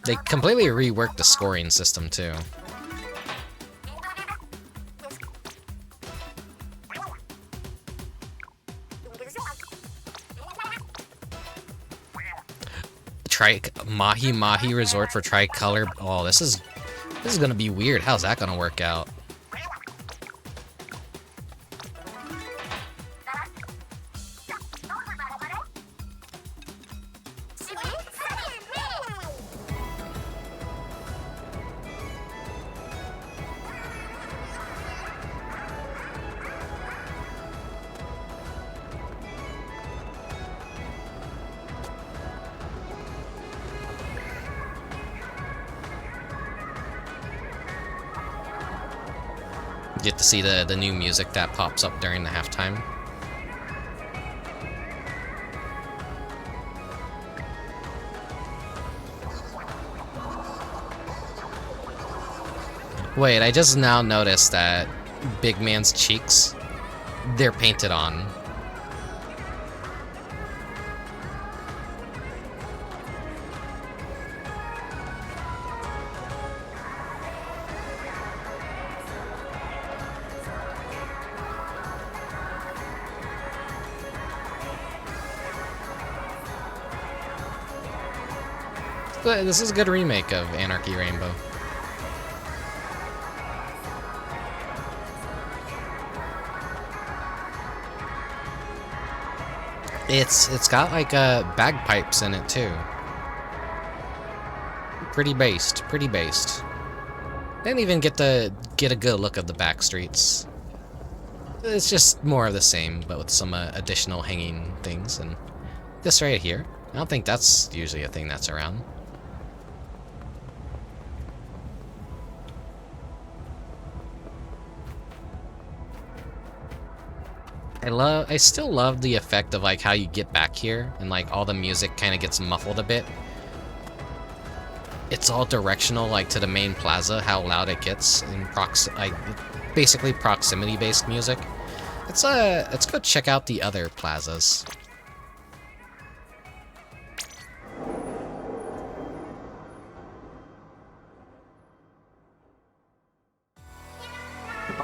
They completely reworked the scoring system too. Mahi Mahi Resort for Tricolor. Oh, this is gonna be weird. How's that gonna work out? You get to see the new music that pops up during the halftime. Wait, I just now noticed that Big Man's cheeks, they're painted on. This is a good remake of Anarchy Rainbow. It's got like bagpipes in it too. Pretty based, pretty based. Didn't even get to get a good look of the back streets. It's just more of the same, but with some additional hanging things. And this right here, I don't think that's usually a thing that's around. I still love the effect of like how you get back here and like all the music kind of gets muffled a bit. It's all directional, like to the main plaza, how loud it gets in basically proximity-based music. Let's go check out the other plazas.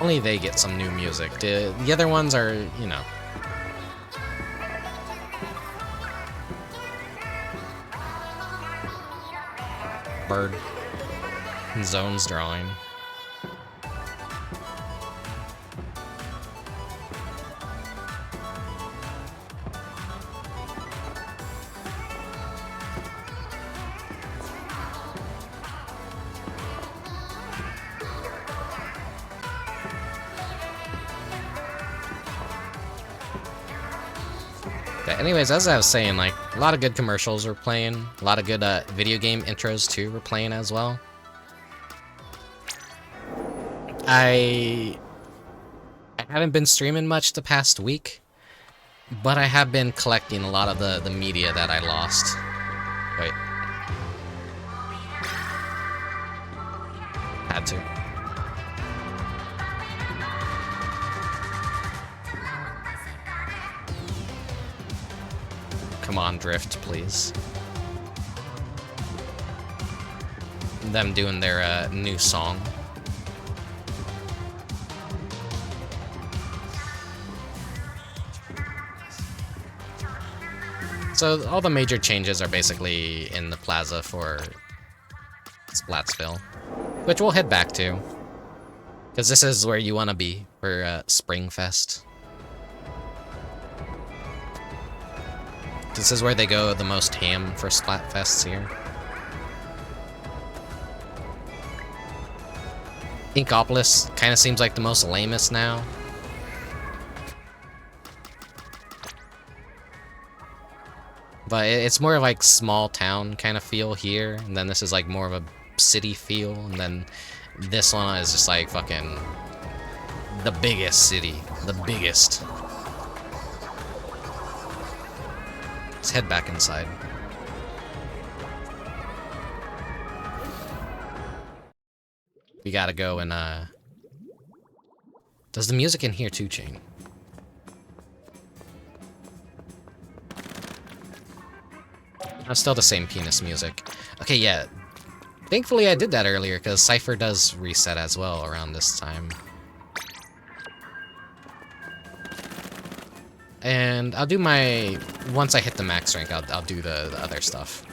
Only they get some new music. The other ones are, you know. Bird. Zones drawing. But anyways, as I was saying, like, a lot of good commercials were playing. A lot of good video game intros, too, were playing as well. I haven't been streaming much the past week, but I have been collecting a lot of the media that I lost. Wait. Had to. Come on, Drift, please. Them doing their new song. So all the major changes are basically in the plaza for Splatsville, which we'll head back to, because this is where you want to be for Springfest. This is where they go the most ham for Splatfests here. Inkopolis kind of seems like the most lamest now. But it's more like small town kind of feel here, and then this is like more of a city feel, and then this one is just like fucking the biggest city, the biggest. Let's head back inside. We gotta go and does the music in here too change? No, still the same penis music. Okay, yeah. Thankfully I did that earlier, because Cypher does reset as well around this time. And I'll do my... Once I hit the max rank, I'll do the other stuff.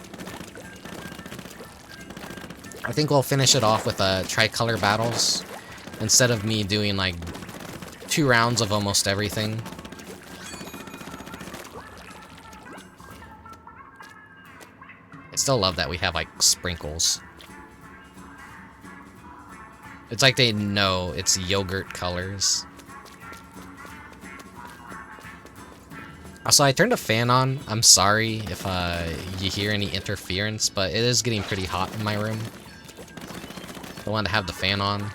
I think we'll finish it off with tricolor battles, instead of me doing like 2 rounds of almost everything. I still love that we have like sprinkles. It's like they know it's yogurt colors. Also, I turned a fan on. I'm sorry if you hear any interference, but it is getting pretty hot in my room. I want to have the fan on.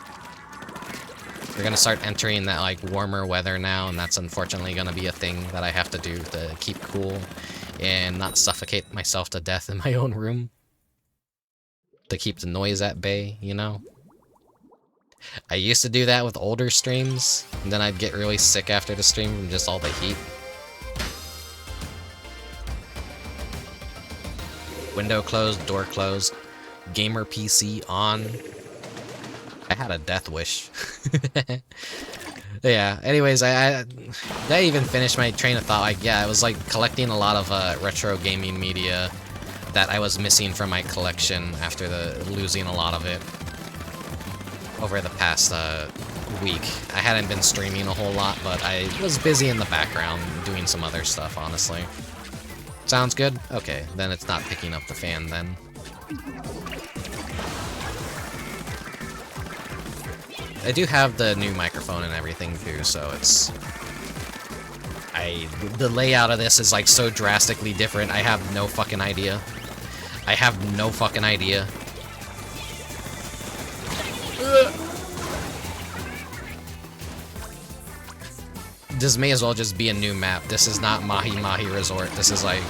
We're gonna start entering that like warmer weather now, and that's unfortunately gonna be a thing that I have to do to keep cool and not suffocate myself to death in my own room. To keep the noise at bay, you know? I used to do that with older streams, and then I'd get really sick after the stream from just all the heat. Window closed, door closed, gamer PC on. I had a death wish. Yeah, anyways, I even finished my train of thought. Like, yeah, I was like collecting a lot of retro gaming media that I was missing from my collection after losing a lot of it over the past week. I hadn't been streaming a whole lot, but I was busy in the background doing some other stuff, honestly. Sounds good? Okay, then it's not picking up the fan then. I do have the new microphone and everything too, so it's... The layout of this is like so drastically different, I have no fucking idea. I have no fucking idea. This may as well just be a new map. This is not Mahi Mahi Resort. This is like...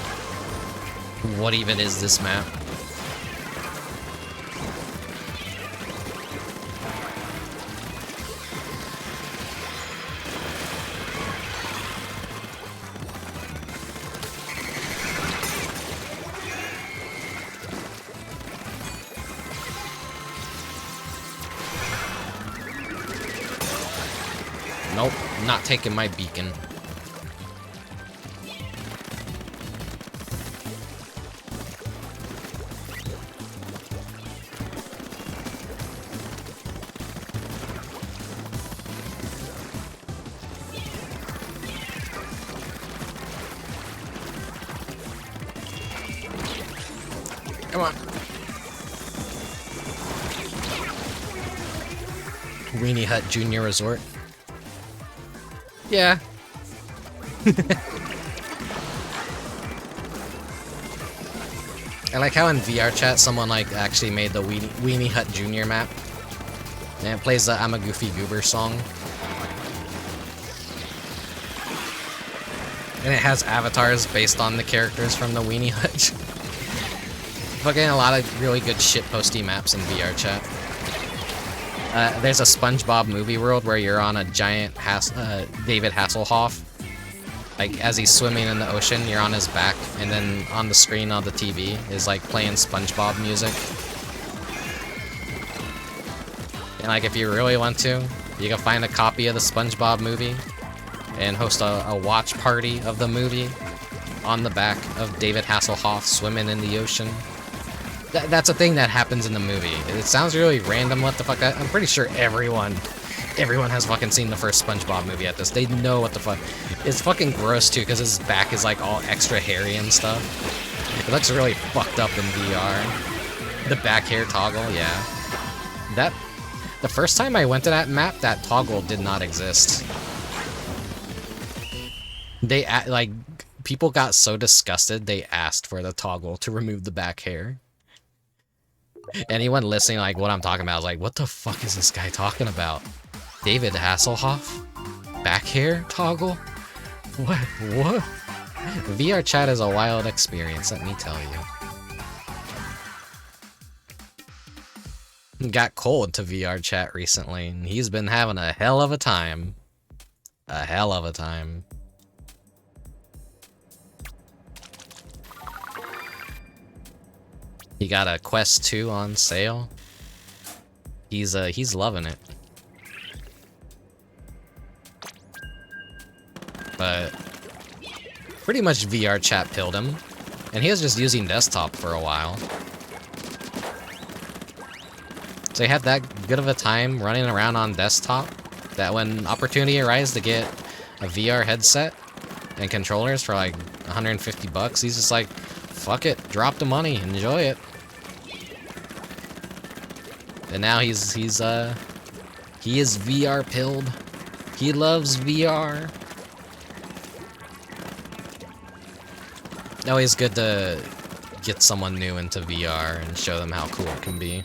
What even is this map? Nope, not taking my beacon. Come on. Weenie Hut Junior Resort. Yeah. I like how in VR chat someone like actually made the Weenie Hut Junior map. And it plays the I'm a Goofy Goober song. And it has avatars based on the characters from the Weenie Hut. Fucking a lot of really good shitposty maps in VR chat. There's a SpongeBob movie world where you're on a giant David Hasselhoff. Like, as he's swimming in the ocean, you're on his back, and then on the screen on the TV is, like, playing SpongeBob music. And, like, if you really want to, you can find a copy of the SpongeBob movie and host a watch party of the movie on the back of David Hasselhoff swimming in the ocean. That's a thing that happens in the movie. It sounds really random, what the fuck. I'm pretty sure everyone has fucking seen the first SpongeBob movie at this. They know what the fuck. It's fucking gross too, because his back is like all extra hairy and stuff. It looks really fucked up in VR. The back hair toggle, yeah. The first time I went to that map, that toggle did not exist. They, like, people got so disgusted, they asked for the toggle to remove the back hair. Anyone listening, like, what I'm talking about is like, what the fuck is this guy talking about? David Hasselhoff? Back hair toggle? What? VR chat is a wild experience, let me tell you. Got cold to VR chat recently, and he's been having a hell of a time. A hell of a time. He got a Quest 2 on sale. He's loving it. But pretty much VR chat pilled him, and he was just using desktop for a while. So he had that good of a time running around on desktop that when opportunity arises to get a VR headset and controllers for like 150 bucks, he's just like, fuck it, drop the money, enjoy it. And now he is VR pilled. He loves VR. Always good to get someone new into VR and show them how cool it can be.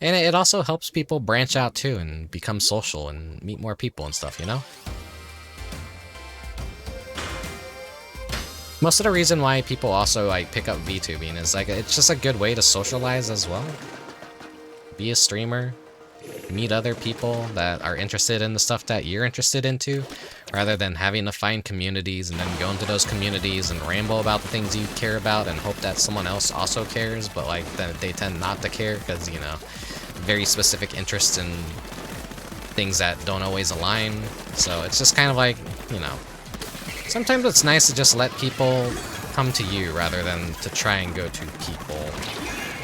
And it also helps people branch out too and become social and meet more people and stuff, you know? Most of the reason why people also like pick up VTubing is like it's just a good way to socialize as well. Be a streamer, meet other people that are interested in the stuff that you're interested into, rather than having to find communities and then go into those communities and ramble about the things you care about and hope that someone else also cares, but like they tend not to care because, you know, very specific interests in things that don't always align. So it's just kind of like, you know, sometimes it's nice to just let people come to you rather than to try and go to people.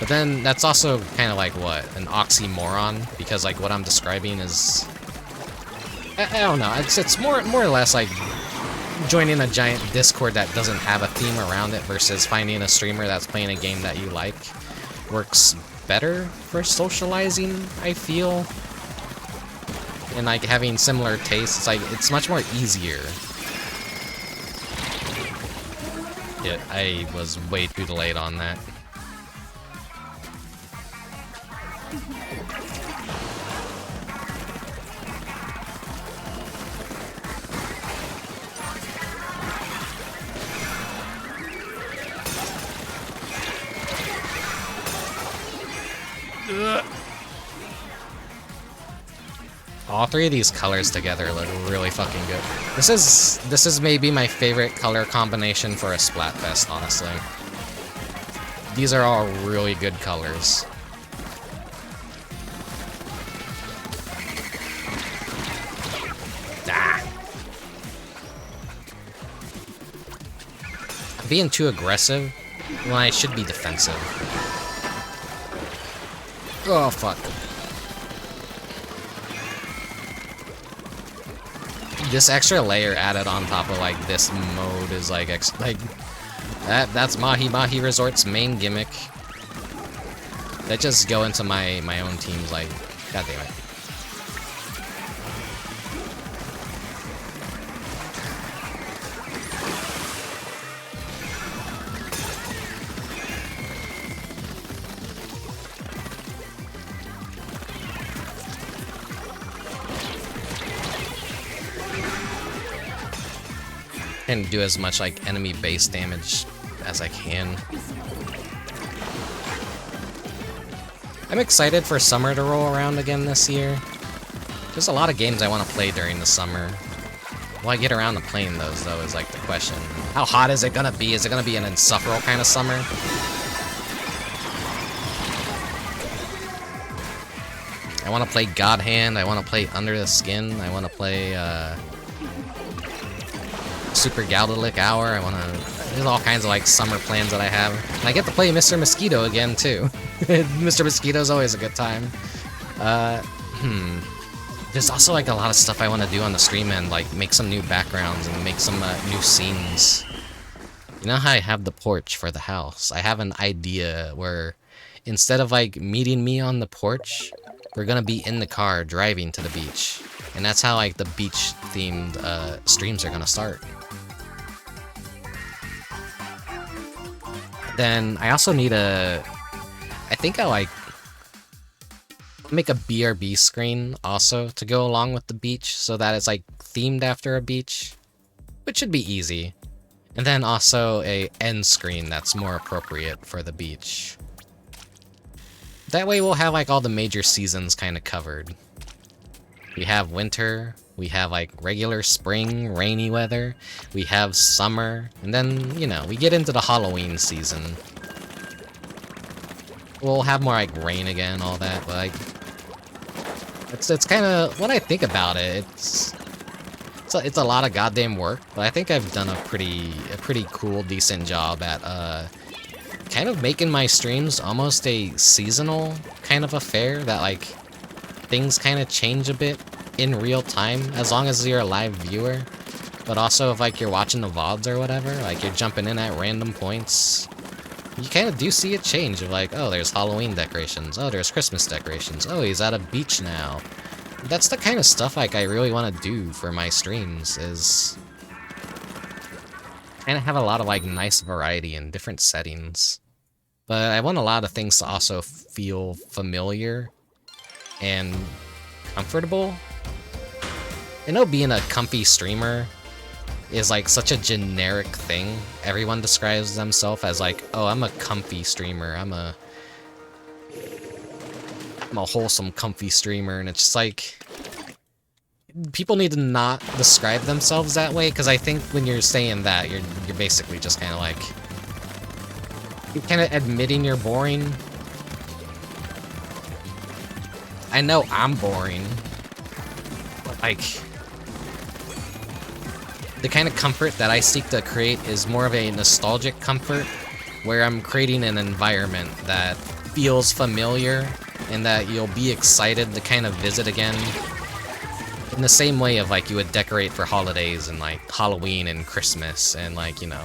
But then that's also kind of like what? An oxymoron, because like what I'm describing is I don't know, it's more or less like joining a giant Discord that doesn't have a theme around it versus finding a streamer that's playing a game that you like. Works better for socializing, I feel. and like having similar tastes, like it's much more easier. Yeah, I was way too delayed on that. All three of these colors together look really fucking good. This is maybe my favorite color combination for a Splatfest, honestly. These are all really good colors. Ah. I'm being too aggressive when I should be defensive. Oh fuck. This extra layer added on top of like this mode is like that's Mahi Mahi Resort's main gimmick. That just go into my own teams like, god damn it. And do as much like enemy base damage as I can. I'm excited for summer to roll around again this year. There's a lot of games I want to play during the summer. Will I get around to playing those though is like the question. How hot is it gonna be? Is it gonna be an insufferable kind of summer? I want to play God Hand, I want to play Under the Skin, I want to play Super Galdalic Hour. I want to. There's all kinds of like summer plans that I have. And I get to play Mr. Mosquito again too. Mr. Mosquito's always a good time. There's also like a lot of stuff I want to do on the stream and like make some new backgrounds and make some new scenes. You know how I have the porch for the house? I have an idea where instead of like meeting me on the porch, we're gonna be in the car driving to the beach. And that's how like the beach themed streams are gonna start. Then I also need I think I like make a BRB screen also to go along with the beach so that it's like themed after a beach, which should be easy. And then also a end screen that's more appropriate for the beach. That way we'll have like all the major seasons kind of covered. We have winter, we have like regular spring, rainy weather, we have summer, and then, you know, we get into the Halloween season. We'll have more like rain again, all that, but like, it's kind of, when I think about it, it's a lot of goddamn work, but I think I've done a pretty cool, decent job at kind of making my streams almost a seasonal kind of affair that like things kind of change a bit in real time as long as you're a live viewer, but also if like you're watching the VODs or whatever, like you're jumping in at random points, you kind of do see a change of like, oh, there's Halloween decorations, oh, there's Christmas decorations, oh, he's at a beach now. That's the kind of stuff like I really want to do for my streams, is kind of have a lot of like nice variety in different settings. But I want a lot of things to also feel familiar and comfortable. I know being a comfy streamer is like such a generic thing. Everyone describes themselves as like, oh, I'm a comfy streamer, I'm a wholesome comfy streamer, and it's just like people need to not describe themselves that way, because I think when you're saying that, you're basically just kind of like, you're kind of admitting you're boring. I know I'm boring, but like, the kind of comfort that I seek to create is more of a nostalgic comfort, where I'm creating an environment that feels familiar and that you'll be excited to kind of visit again. In the same way of like you would decorate for holidays and like Halloween and Christmas and like, you know,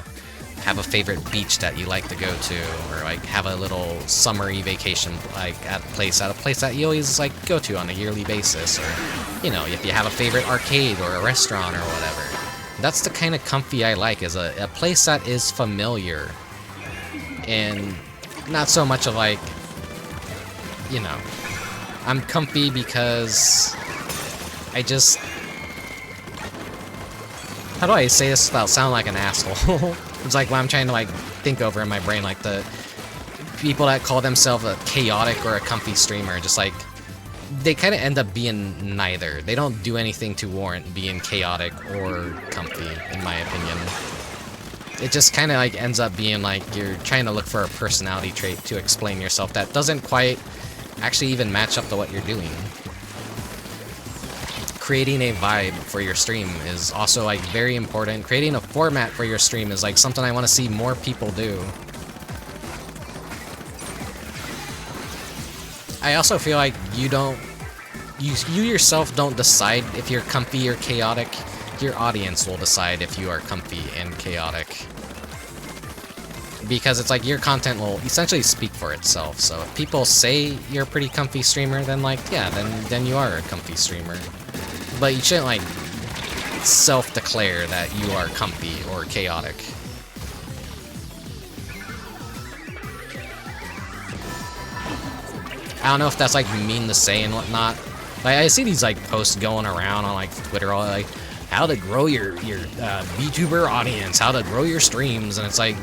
have a favorite beach that you like to go to, or like have a little summery vacation like at a place that you always like go to on a yearly basis, or you know, if you have a favorite arcade or a restaurant or whatever. That's the kind of comfy I like, is a place that is familiar and not so much of like, you know, I'm comfy because I just, how do I say this without sounding like an asshole? It's like when I'm trying to like think over in my brain, like the people that call themselves a chaotic or a comfy streamer, just like, they kind of end up being neither. They don't do anything to warrant being chaotic or comfy, in my opinion. It just kind of like ends up being like you're trying to look for a personality trait to explain yourself that doesn't quite actually even match up to what you're doing. Creating a vibe for your stream is also like very important. Creating a format for your stream is like something I want to see more people do. I also feel like you yourself don't decide if you're comfy or chaotic. Your audience will decide if you are comfy and chaotic. Because it's like your content will essentially speak for itself. So if people say you're a pretty comfy streamer, then like, yeah, then you are a comfy streamer. But you shouldn't like self-declare that you are comfy or chaotic. I don't know if that's like mean to say and whatnot. Like, I see these like posts going around on like Twitter, all like how to grow your VTuber audience, how to grow your streams, and it's like,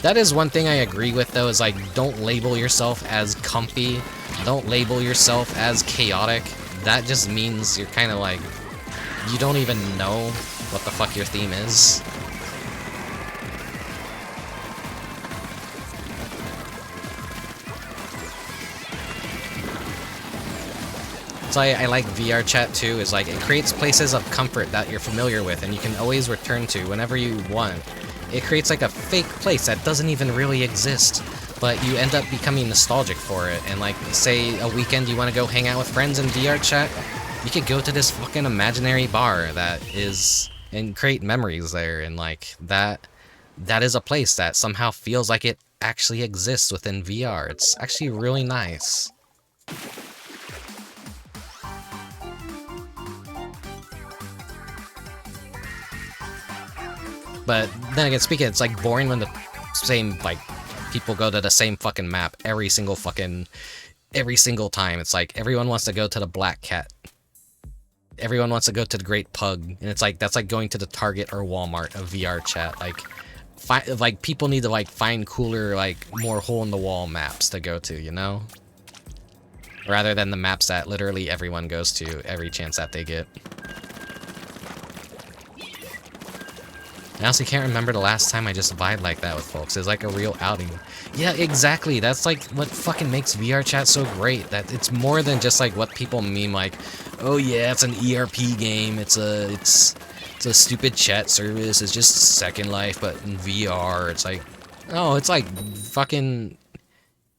that is one thing I agree with though, is like, don't label yourself as comfy, don't label yourself as chaotic. That just means you're kind of like, you don't even know what the fuck your theme is. So I like VR chat too, is like it creates places of comfort that you're familiar with and you can always return to whenever you want. It creates like a fake place that doesn't even really exist, but you end up becoming nostalgic for it. And like, say a weekend you want to go hang out with friends in VR chat, you could go to this fucking imaginary bar that is, and create memories there, and like that is a place that somehow feels like it actually exists within VR. It's actually really nice. But then again, speaking, it's like boring when the same, like, people go to the same fucking map every single time. It's like everyone wants to go to the Black Cat. Everyone wants to go to the Great Pug, and it's like that's like going to the Target or Walmart of VR chat. Like people need to like find cooler, like more hole-in-the-wall maps to go to, you know? Rather than the maps that literally everyone goes to every chance that they get. I honestly can't remember the last time I just vibed like that with folks. It's like a real outing. Yeah, exactly. That's like what fucking makes VR chat so great. That it's more than just like what people meme like, oh yeah, it's an ERP game. It's a stupid chat service. It's just Second Life, but in VR. It's like, oh, it's like fucking,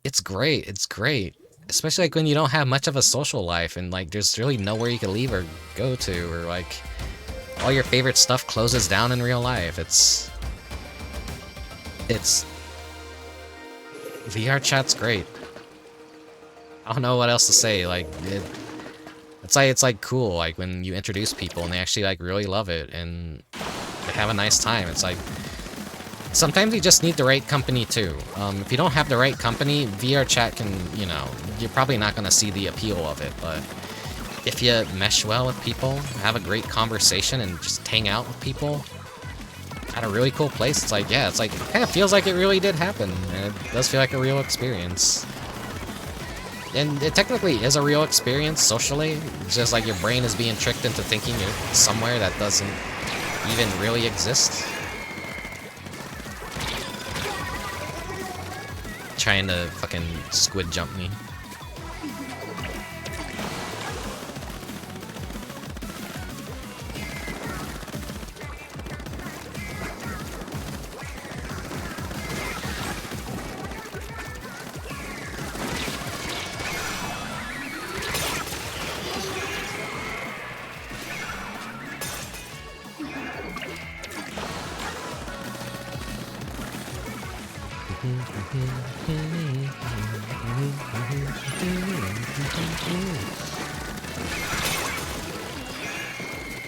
it's great. It's great. Especially like when you don't have much of a social life and like there's really nowhere you can leave or go to, or like all your favorite stuff closes down in real life. It's VR chat's great. I don't know what else to say. Like it's like cool, like when you introduce people and they actually like really love it and they have a nice time. It's like sometimes you just need the right company too. If you don't have the right company, VR chat can, you know, you're probably not gonna see the appeal of it, but if you mesh well with people, have a great conversation, and just hang out with people at a really cool place, it's like, yeah, it's like, it kind of feels like it really did happen, and it does feel like a real experience. And it technically is a real experience socially. It's just like your brain is being tricked into thinking you're somewhere that doesn't even really exist. Trying to fucking squid jump me.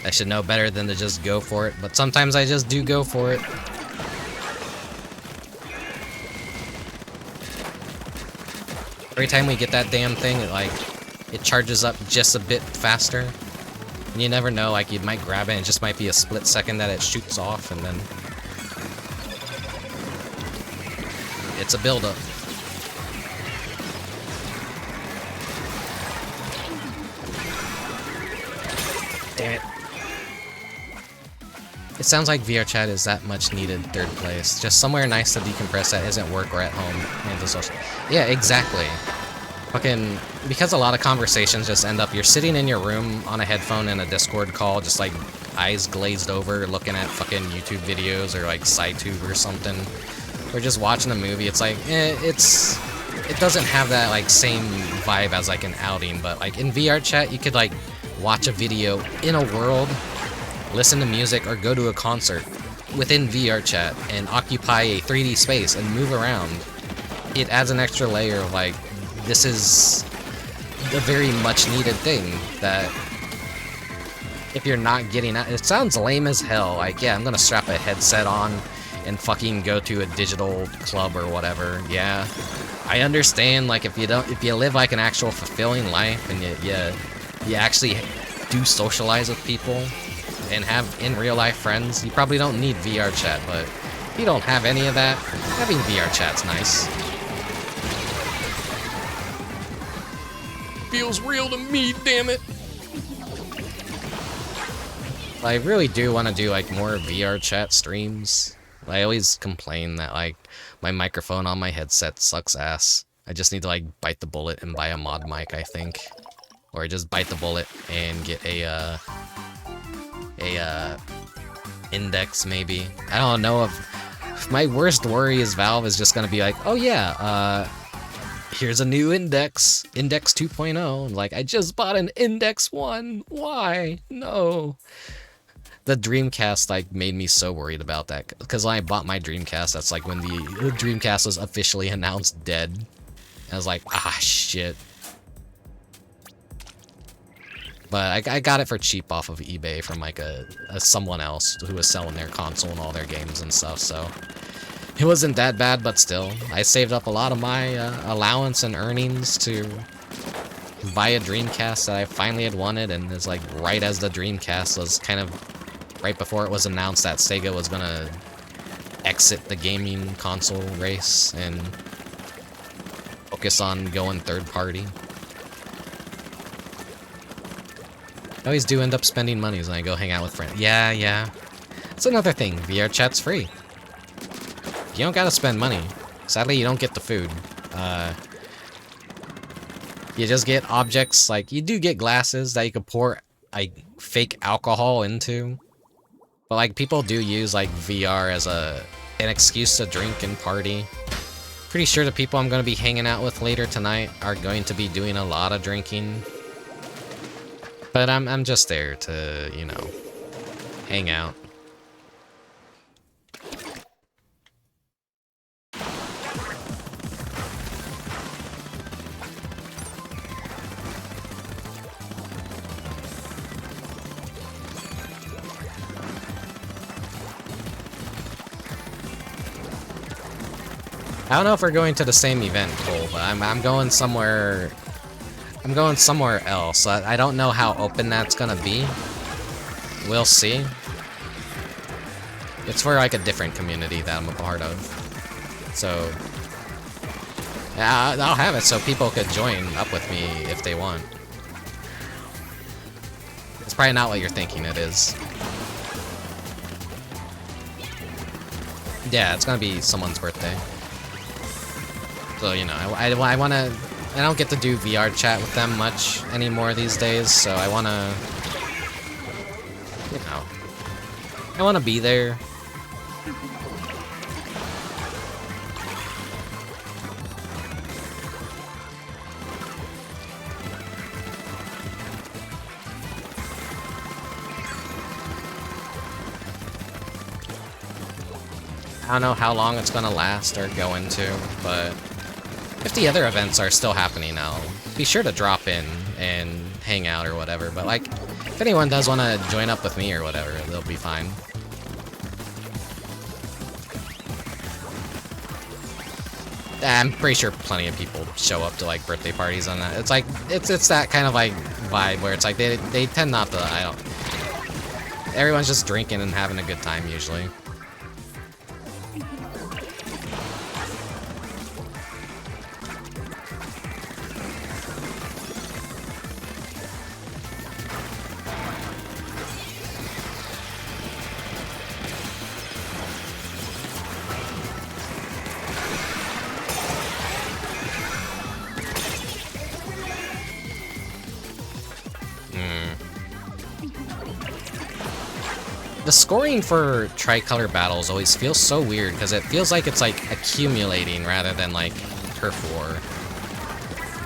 I should know better than to just go for it, but sometimes I just do go for it. Every time we get that damn thing, it charges up just a bit faster. And you never know, like, you might grab it and it just might be a split second that it shoots off, and then it's a build-up. Damn it. It sounds like VRChat is that much needed third place. Just somewhere nice to decompress that isn't work or at home and to social. Yeah, exactly. Fucking, because a lot of conversations just end up, you're sitting in your room on a headphone in a Discord call, just like eyes glazed over, looking at fucking YouTube videos or like SciTube or something. Or just watching a movie. It's like, it doesn't have that like same vibe as like an outing, but like in VRChat, you could like watch a video in a world, listen to music, or go to a concert within VRChat and occupy a 3D space and move around. It adds an extra layer of like, this is a very much needed thing that if you're not getting out, it sounds lame as hell. Like, yeah, I'm gonna strap a headset on and fucking go to a digital club or whatever. Yeah, I understand. Like, if you live like an actual fulfilling life and you actually do socialize with people and have in real life friends, you probably don't need VRChat, but if you don't have any of that, having VRChat's nice. Feels real to me, damn it. I really do want to do like more VRChat streams. I always complain that like my microphone on my headset sucks ass. I just need to like bite the bullet and buy a mod mic, I think. Or just bite the bullet and get a index maybe. I don't know if my worst worry is Valve is just gonna be like, oh yeah, here's a new index 2.0. I'm like, I just bought an index 1. Why? No. The Dreamcast like made me so worried about that, because when I bought my Dreamcast, that's like when the Dreamcast was officially announced dead. I was like, ah, shit. But I got it for cheap off of eBay from like a someone else who was selling their console and all their games and stuff, so it wasn't that bad, but still. I saved up a lot of my allowance and earnings to buy a Dreamcast that I finally had wanted, and it's like right as the Dreamcast was kind of right before it was announced that Sega was gonna exit the gaming console race and focus on going third party. I always do end up spending money when I go hang out with friends. Yeah. It's another thing. VRChat's free. You don't gotta spend money. Sadly, you don't get the food. You just get objects, like, you do get glasses that you can pour, like, fake alcohol into. But, like, people do use, like, VR as an excuse to drink and party. Pretty sure the people I'm gonna be hanging out with later tonight are going to be doing a lot of drinking. But I'm just there to, you know, hang out. I don't know if we're going to the same event, Cole, but I'm going somewhere. I'm going somewhere else. I don't know how open that's gonna be. We'll see. It's for like a different community that I'm a part of. So yeah, I'll have it so people could join up with me if they want. It's probably not what you're thinking it is. Yeah, it's gonna be someone's birthday. So, you know, I wanna... I don't get to do VR chat with them much anymore these days, so I wanna... You know... I wanna be there. I don't know how long it's gonna last or go into, but if the other events are still happening, I'll be sure to drop in and hang out or whatever. But like, if anyone does want to join up with me or whatever, they'll be fine. I'm pretty sure plenty of people show up to like birthday parties on that. It's like it's that kind of like vibe where it's like they tend not to. Everyone's just drinking and having a good time usually. The scoring for tricolor battles always feels so weird because it feels like it's like accumulating rather than like turf war.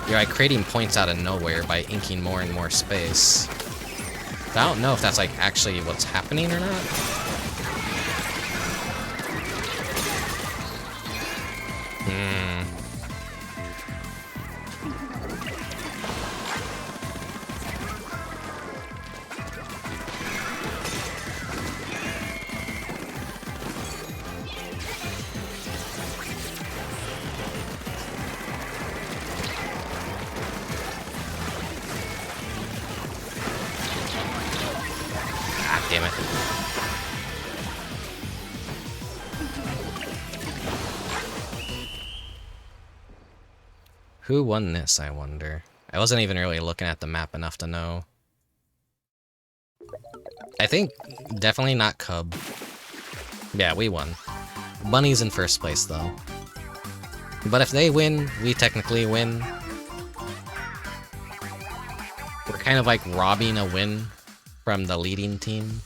You're like creating points out of nowhere by inking more and more space. But I don't know if that's like actually what's happening or not. Damn it. Who won this, I wonder? I wasn't even really looking at the map enough to know. I think definitely not Cub. Yeah, we won. Bunnies in first place, though. But if they win, we technically win. We're kind of like robbing a win from the leading team.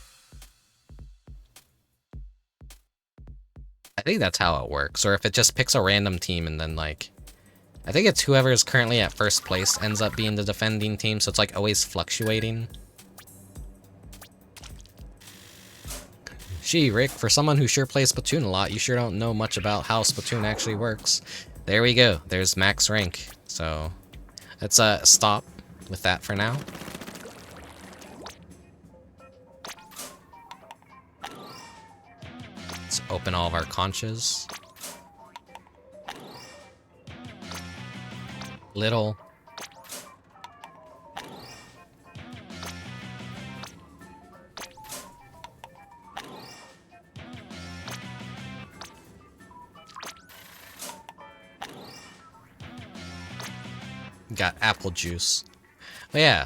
I think that's how it works, or if it just picks a random team and then like, I think it's whoever is currently at first place ends up being the defending team, so it's like always fluctuating. Gee, Rick, for someone who sure plays Splatoon a lot, you sure don't know much about how Splatoon actually works. There we go, there's max rank. So let's stop with that for now. Let's open all of our conches. Little. Got apple juice. Oh yeah,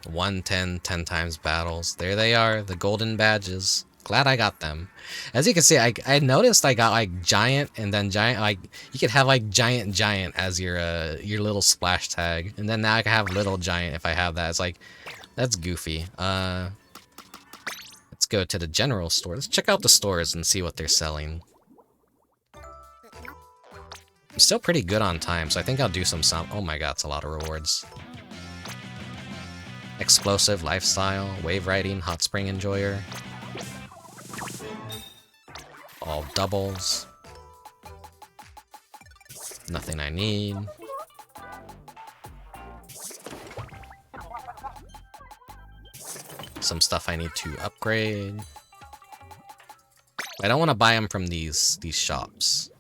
110 10 times battles. There they are, the golden badges. Glad I got them. As you can see, I noticed I got like giant and then giant. Like you could have like giant as your little splash tag, and then now I can have little giant if I have that. It's like that's goofy. Let's go to the general store. Let's check out the stores and see what they're selling. I'm still pretty good on time, so I think I'll do some. Oh my god, it's a lot of rewards. Explosive lifestyle, wave riding, hot spring enjoyer. All doubles. Nothing I need. Some stuff I need to upgrade. I don't want to buy them from these shops.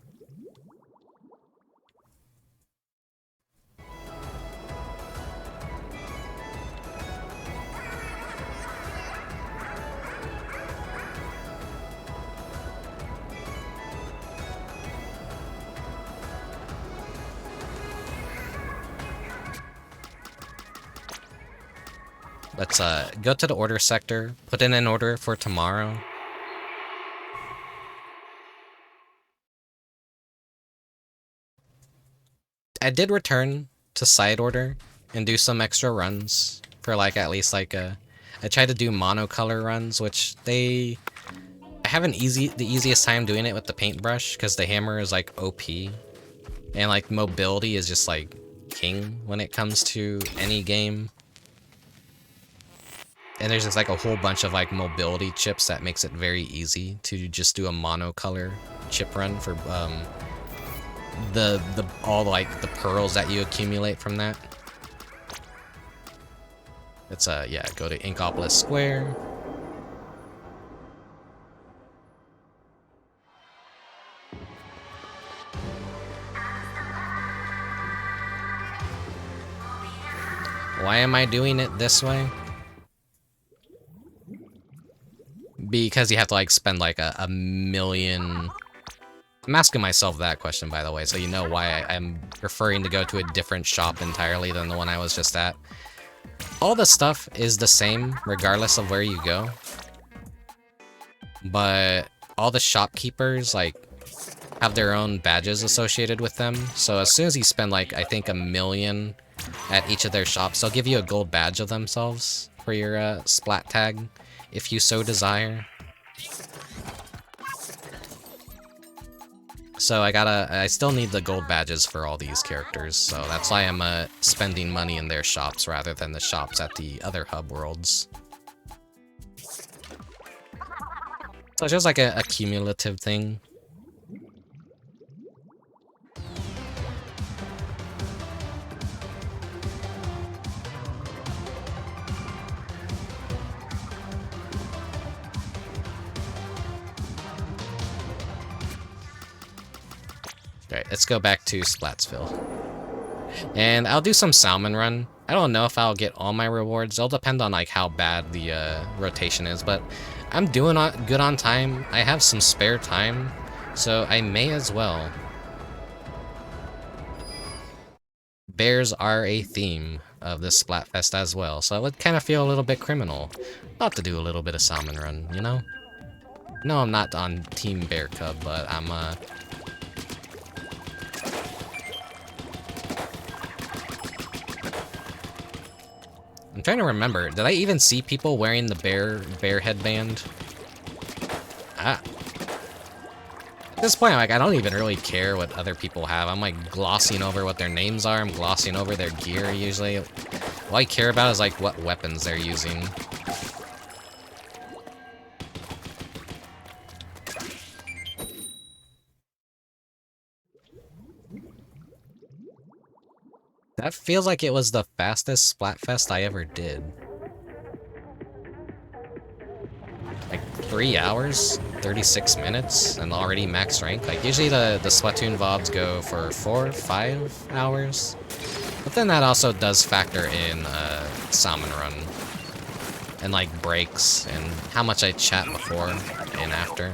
Let's go to the order sector, put in an order for tomorrow. I did return to side order and do some extra runs for like at least like I tried to do monocolor runs, which I have the easiest time doing it with the paintbrush because the hammer is like OP and like mobility is just like king when it comes to any game. And there's just like a whole bunch of like mobility chips that makes it very easy to just do a monocolor chip run for all like the pearls that you accumulate from that. It's yeah, go to Inkopolis Square. Why am I doing it this way? Because you have to like spend like a million. I'm asking myself that question, by the way, so you know why I'm preferring to go to a different shop entirely than the one I was just at. All the stuff is the same regardless of where you go, but all the shopkeepers like have their own badges associated with them. So as soon as you spend like I think 1 million at each of their shops, they'll give you a gold badge of themselves for your splat tag if you so desire. So I still need the gold badges for all these characters, so that's why I'm spending money in their shops rather than the shops at the other hub worlds. So it's just like a cumulative thing. Alright, let's go back to Splatsville. And I'll do some Salmon Run. I don't know if I'll get all my rewards. It'll depend on like how bad the rotation is, but I'm doing good on time. I have some spare time, so I may as well. Bears are a theme of this Splatfest as well, so it would kind of feel a little bit criminal not to do a little bit of Salmon Run, you know? No, I'm not on Team Bear Cub, but I'm trying to remember, did I even see people wearing the bear headband? At this point, like, I don't even really care what other people have. I'm like glossing over what their names are. I'm glossing over their gear usually. All I care about is like what weapons they're using. That feels like it was the fastest Splatfest I ever did. Like 3 hours, 36 minutes, and already max rank. Like usually the Splatoon VODs go for 4 or 5 hours. But then that also does factor in Salmon Run. And like breaks, and how much I chat before and after.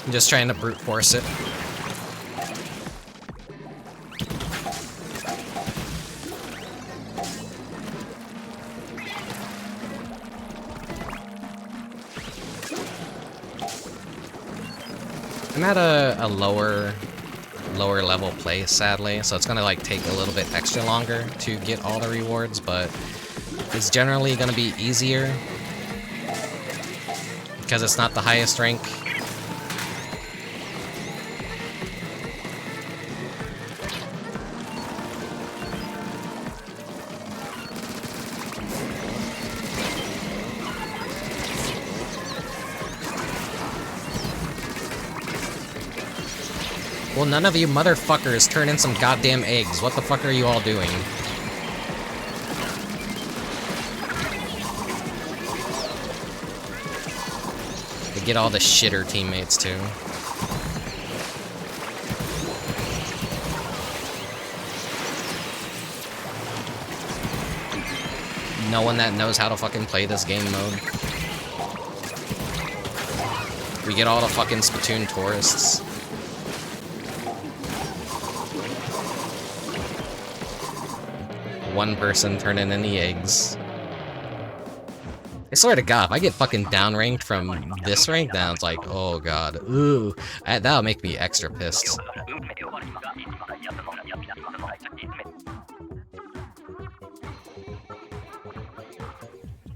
I'm just trying to brute force it. I'm at a lower level place, sadly, so it's gonna like take a little bit extra longer to get all the rewards, but it's generally gonna be easier because it's not the highest rank. Well, none of you motherfuckers turn in some goddamn eggs. What the fuck are you all doing? They get all the shitter teammates, too. No one that knows how to fucking play this game mode. We get all the fucking Splatoon tourists. One person turning in the eggs. I swear to God, if I get fucking downranked from this rank, then it's like, oh god, ooh, that'll make me extra pissed.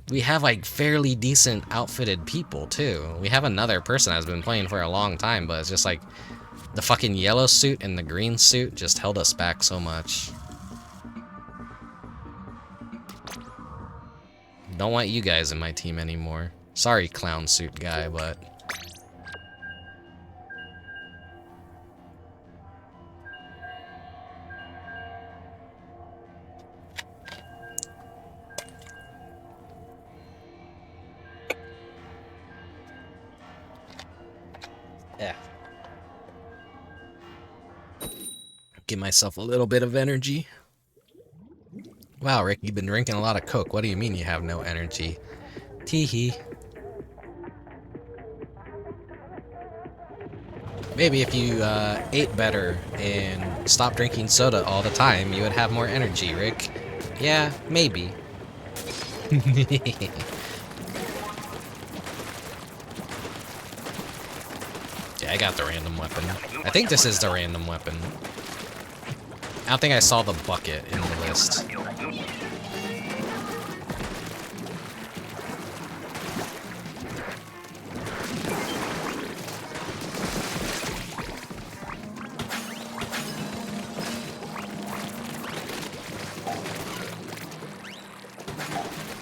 We have like fairly decent outfitted people too. We have another person that's been playing for a long time, but it's just like the fucking yellow suit and the green suit just held us back so much. Don't want you guys in my team anymore. Sorry, clown suit guy, but... yeah. Give myself a little bit of energy. Wow, Rick, you've been drinking a lot of Coke. What do you mean you have no energy? Tee-hee. Maybe if you ate better and stopped drinking soda all the time, you would have more energy, Rick. Yeah, maybe. Yeah, I got the random weapon. I think this is the random weapon. I don't think I saw the bucket in the list.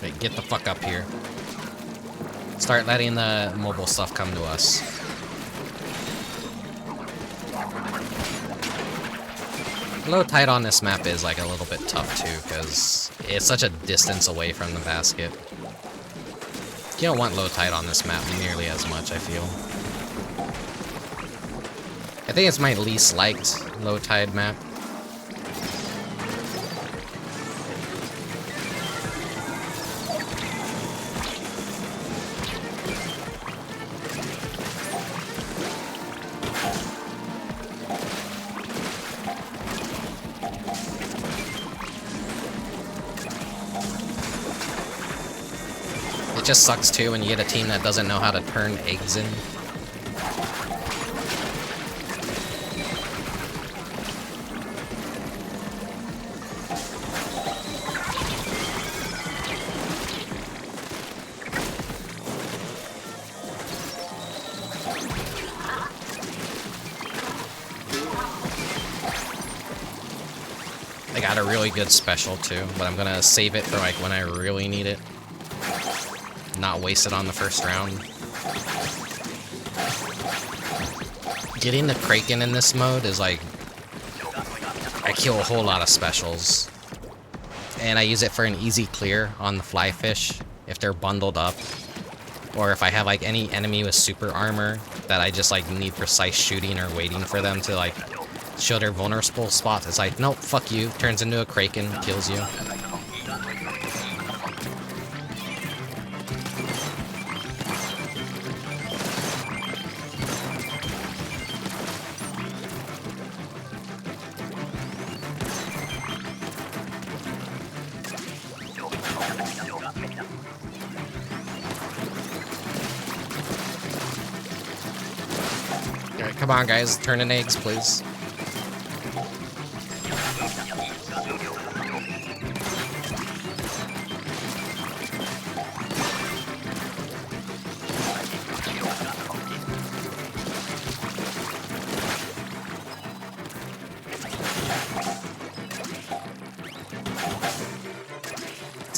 Wait, get the fuck up here. Start letting the mobile stuff come to us. Low tide on this map is like a little bit tough too, because it's such a distance away from the basket. You don't want low tide on this map nearly as much, I feel. I think it's my least liked low tide map. It just sucks too when you get a team that doesn't know how to turn eggs in. I got a really good special too, but I'm gonna save it for like when I really need it. Not waste it on the first round. Getting the Kraken in this mode is like... I kill a whole lot of specials. And I use it for an easy clear on the flyfish if they're bundled up. Or if I have like any enemy with super armor that I just like need precise shooting or waiting for them to like show their vulnerable spots. It's like, nope, fuck you. Turns into a Kraken, kills you. Alright, come on guys, turn in eggs, please.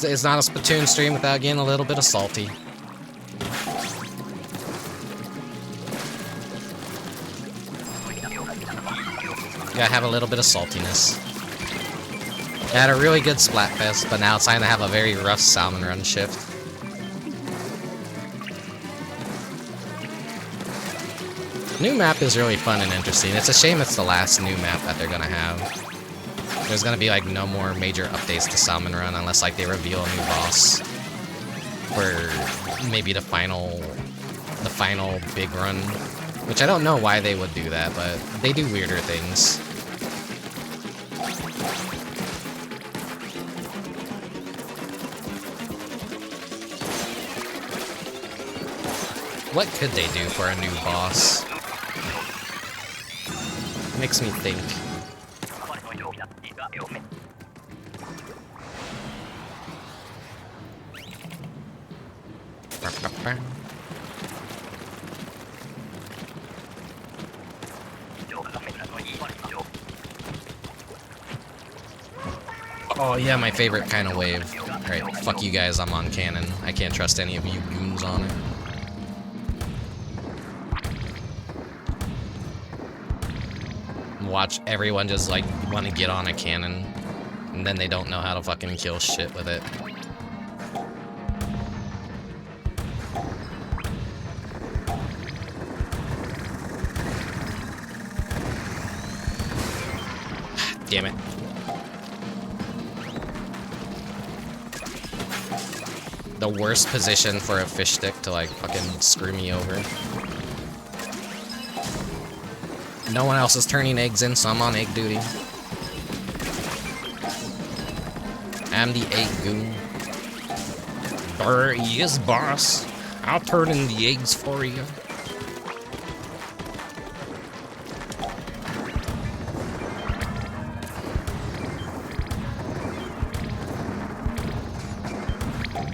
It's not a Splatoon stream without getting a little bit of salty. Gotta have a little bit of saltiness. I had a really good Splatfest, but now it's time to have a very rough Salmon Run shift. New map is really fun and interesting. It's a shame it's the last new map that they're gonna have. There's gonna be like no more major updates to Salmon Run unless like they reveal a new boss for maybe the final big run, which I don't know why they would do that, but they do weirder things. What could they do for a new boss? Makes me think. Oh yeah, my favorite kind of wave. Alright, fuck you guys, I'm on cannon. I can't trust any of you goons on it. Watch everyone just like want to get on a cannon, and then they don't know how to fucking kill shit with it. Damn it. The worst position for a fish stick to like fucking screw me over. No one else is turning eggs in, so I'm on egg duty. I'm the egg goon. Yes, boss. I'll turn in the eggs for you.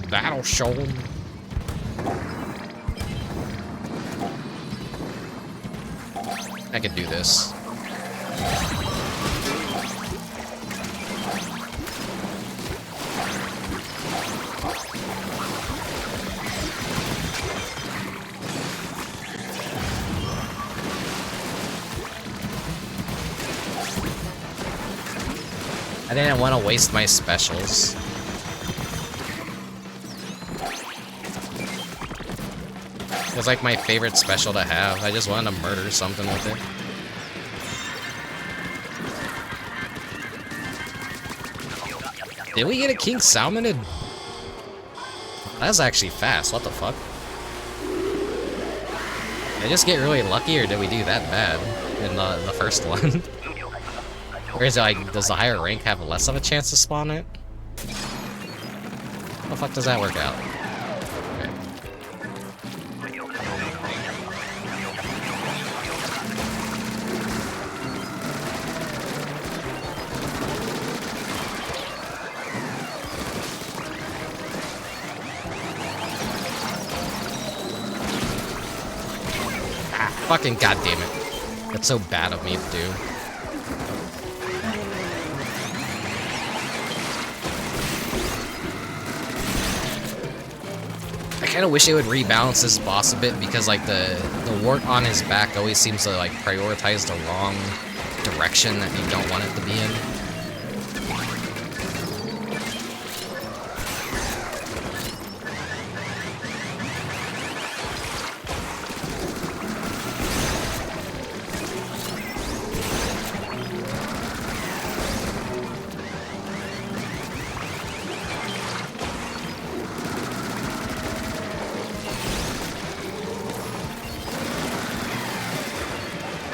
That'll show 'em. I could do this. I didn't want to waste my specials. It was like my favorite special to have. I just wanted to murder something with it. Did we get a king salmonid? That was actually fast. What the fuck? Did I just get really lucky, or did we do that bad in the first one? Or is it like, does the higher rank have less of a chance to spawn it? How the fuck does that work out? Fucking goddamn it. That's so bad of me to do. I kinda wish it would rebalance this boss a bit, because like the wart on his back always seems to like prioritize the wrong direction that you don't want it to be in.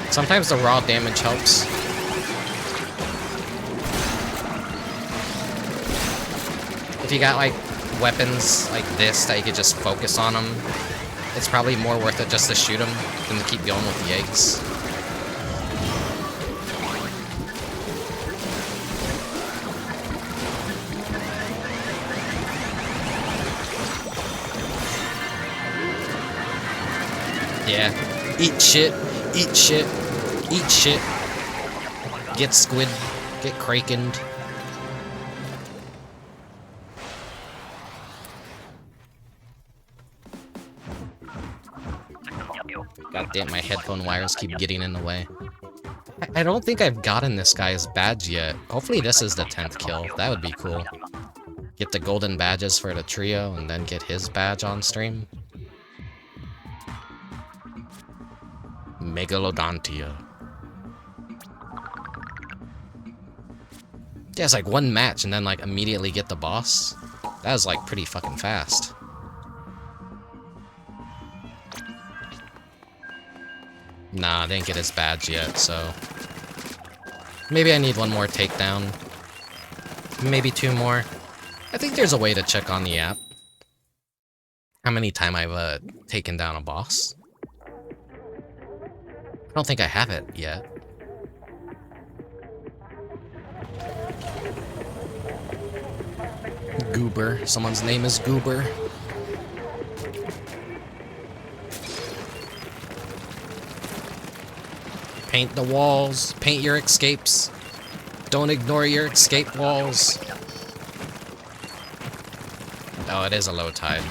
Sometimes the raw damage helps. If you got like weapons like this that you could just focus on them, it's probably more worth it just to shoot them than to keep going with the eggs. Yeah, eat shit, eat shit, eat shit. Get squid, get krakened. God damn, my headphone wires keep getting in the way. I don't think I've gotten this guy's badge yet. Hopefully this is the 10th kill. That would be cool. Get the golden badges for the trio and then get his badge on stream. Megalodontia. Yeah, it's like one match and then like immediately get the boss. That was like pretty fucking fast. Nah, I didn't get his badge yet, so... maybe I need one more takedown. Maybe two more. I think there's a way to check on the app How many times I've taken down a boss? I don't think I have it yet. Goober. Someone's name is Goober. Paint the walls. Paint your escapes. Don't ignore your escape walls. Oh, it is a low tide.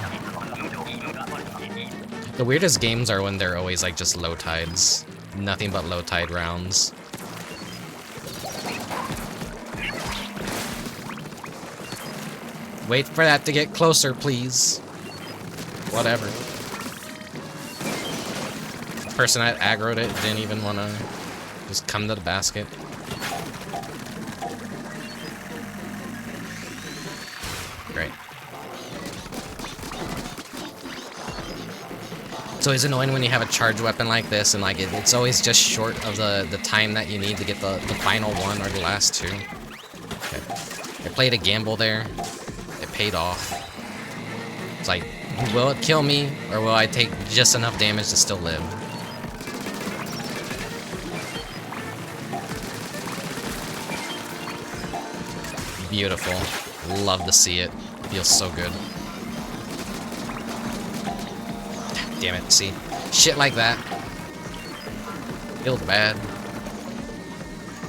The weirdest games are when they're always like just low tides. Nothing but low tide rounds. Wait for that to get closer, please. Whatever. Person that aggroed it didn't even want to just come to the basket. Great. It's always annoying when you have a charge weapon like this and like it's always just short of the time that you need to get the final one or the last two. Okay. I played a gamble there. It paid off. It's like, will it kill me or will I take just enough damage to still live? Beautiful. Love to see it. Feels so good. Damn it, see? Shit like that. Feels bad.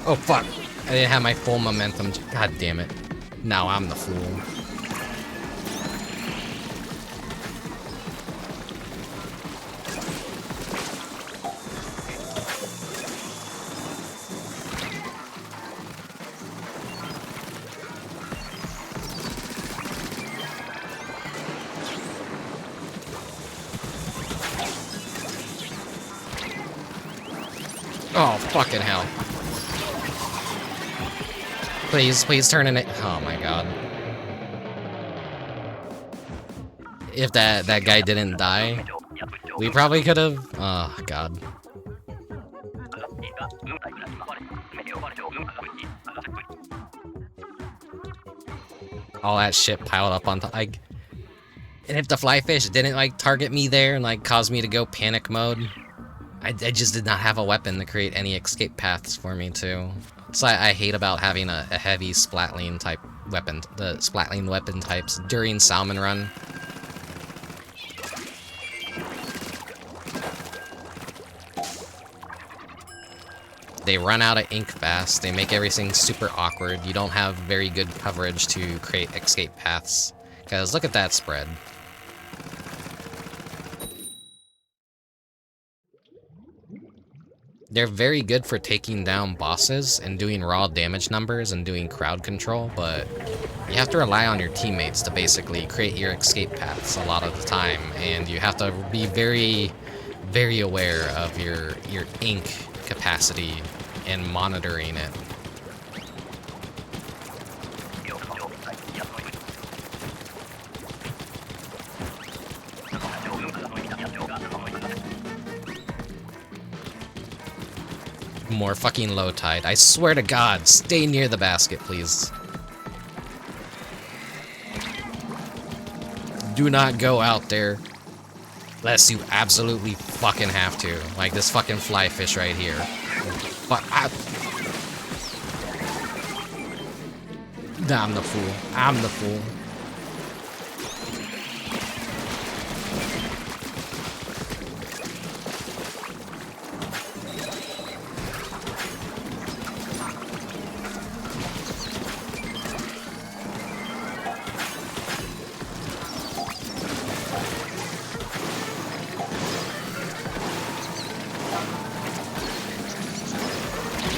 Oh, fuck. I didn't have my full momentum. God damn it. Now I'm the fool. Oh, fucking hell. Please, please turn in it. Oh my god. If that guy didn't die, we probably could have. Oh god. All that shit piled up on top. Like, and if the fly fish didn't like target me there and like cause me to go panic mode, I just did not have a weapon to create any escape paths for me too. So I hate about having a heavy Splatling type weapon, the Splatling weapon types during Salmon Run. They run out of ink fast, they make everything super awkward, you don't have very good coverage to create escape paths. Because look at that spread. They're very good for taking down bosses and doing raw damage numbers and doing crowd control, but you have to rely on your teammates to basically create your escape paths a lot of the time, and you have to be very, very aware of your ink capacity and monitoring it. More fucking low tide. I swear to God, stay near the basket, please. Do not go out there unless you absolutely fucking have to. Like this fucking fly fish right here. But I'm the fool. I'm the fool.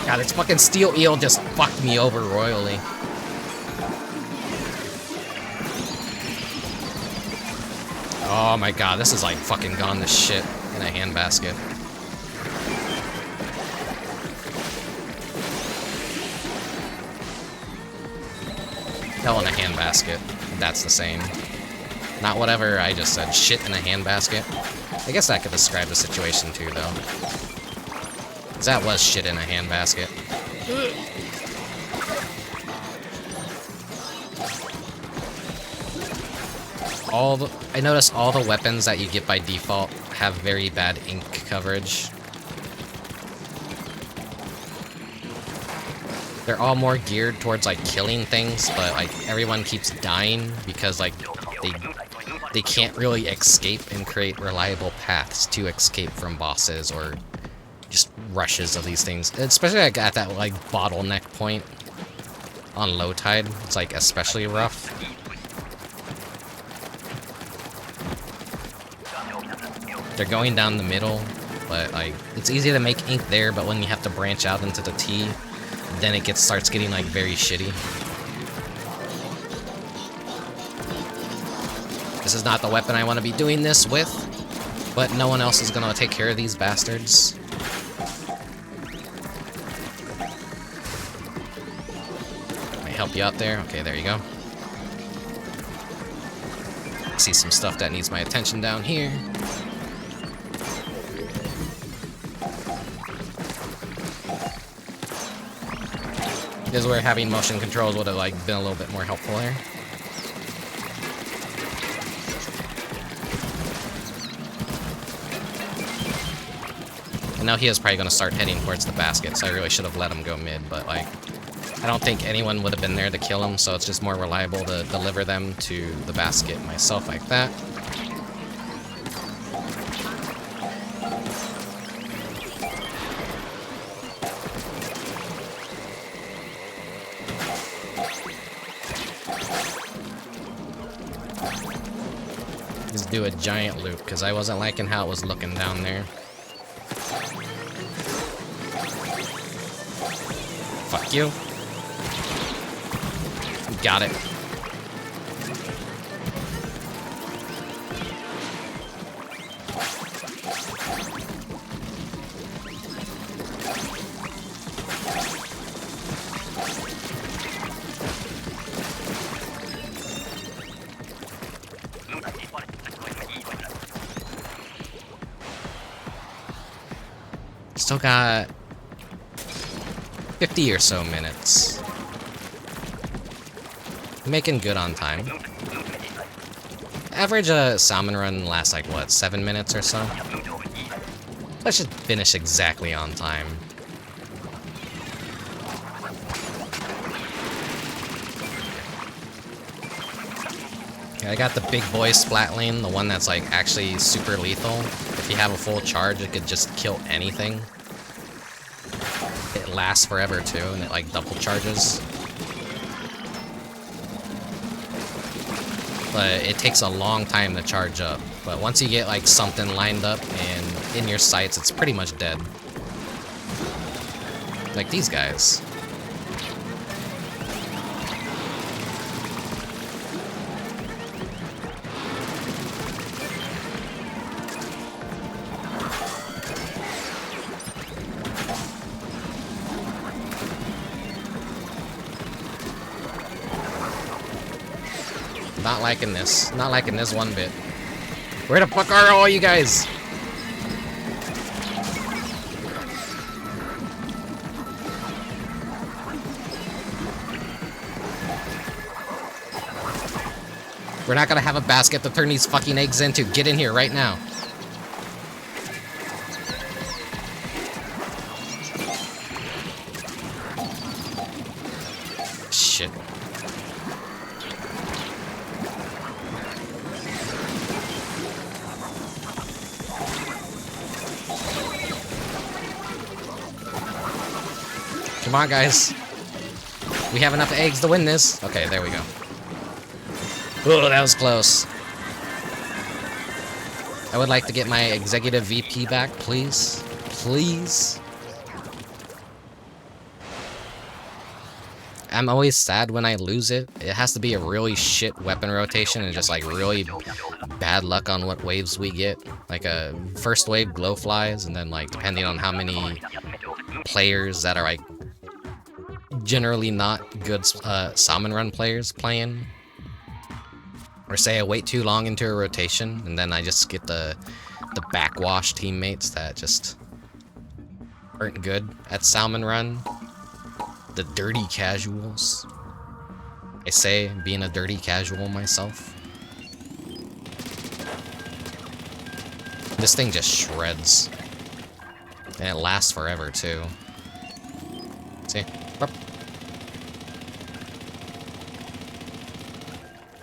God, this fucking steel eel just fucked me over royally. Oh my god, this is like fucking gone to shit in a handbasket. Hell in a handbasket. That's the same. Not whatever I just said. Shit in a handbasket. I guess that could describe the situation too, though. That was shit in a handbasket. I noticed all the weapons that you get by default have very bad ink coverage. They're all more geared towards like killing things, but like everyone keeps dying because like they can't really escape and create reliable paths to escape from bosses or just rushes of these things. Especially like at that like bottleneck point on low tide, it's like especially rough. They're going down the middle, but like it's easy to make ink there, but when you have to branch out into the T, then it starts getting like very shitty. This is not the weapon I want to be doing this with, but no one else is gonna take care of these bastards. Let me help you out there. Okay, there you go. I see some stuff that needs my attention down here. This is where having motion controls would have like been a little bit more helpful there. And now he is probably going to start heading towards the basket, so I really should have let him go mid, but like, I don't think anyone would have been there to kill him, so it's just more reliable to deliver them to the basket myself like that. Just do a giant loop, because I wasn't liking how it was looking down there. Fuck you. Got it. Still got 50 or so minutes. Making good on time. Average salmon run lasts like what, 7 minutes or so? I should finish exactly on time. Okay, I got the big boy Splatling, the one that's like actually super lethal. If you have a full charge, it could just kill anything. It lasts forever too, and it like double charges. But it takes a long time to charge up. But once you get like something lined up and in your sights, it's pretty much dead. Like these guys. Not liking this. Not liking this one bit. Where the fuck are all you guys? We're not gonna have a basket to turn these fucking eggs into. Get in here right now. Shit. Come on, guys. We have enough eggs to win this. Okay, there we go. Oh, that was close. I would like to get my executive VP back, please. Please. I'm always sad when I lose it. It has to be a really shit weapon rotation and just like really bad luck on what waves we get. Like a first wave glowflies, and then like depending on how many players that are like generally not good Salmon Run players playing. Or say I wait too long into a rotation, and then I just get the backwash teammates that just aren't good at Salmon Run. The dirty casuals. I say, being a dirty casual myself. This thing just shreds. And it lasts forever, too. See?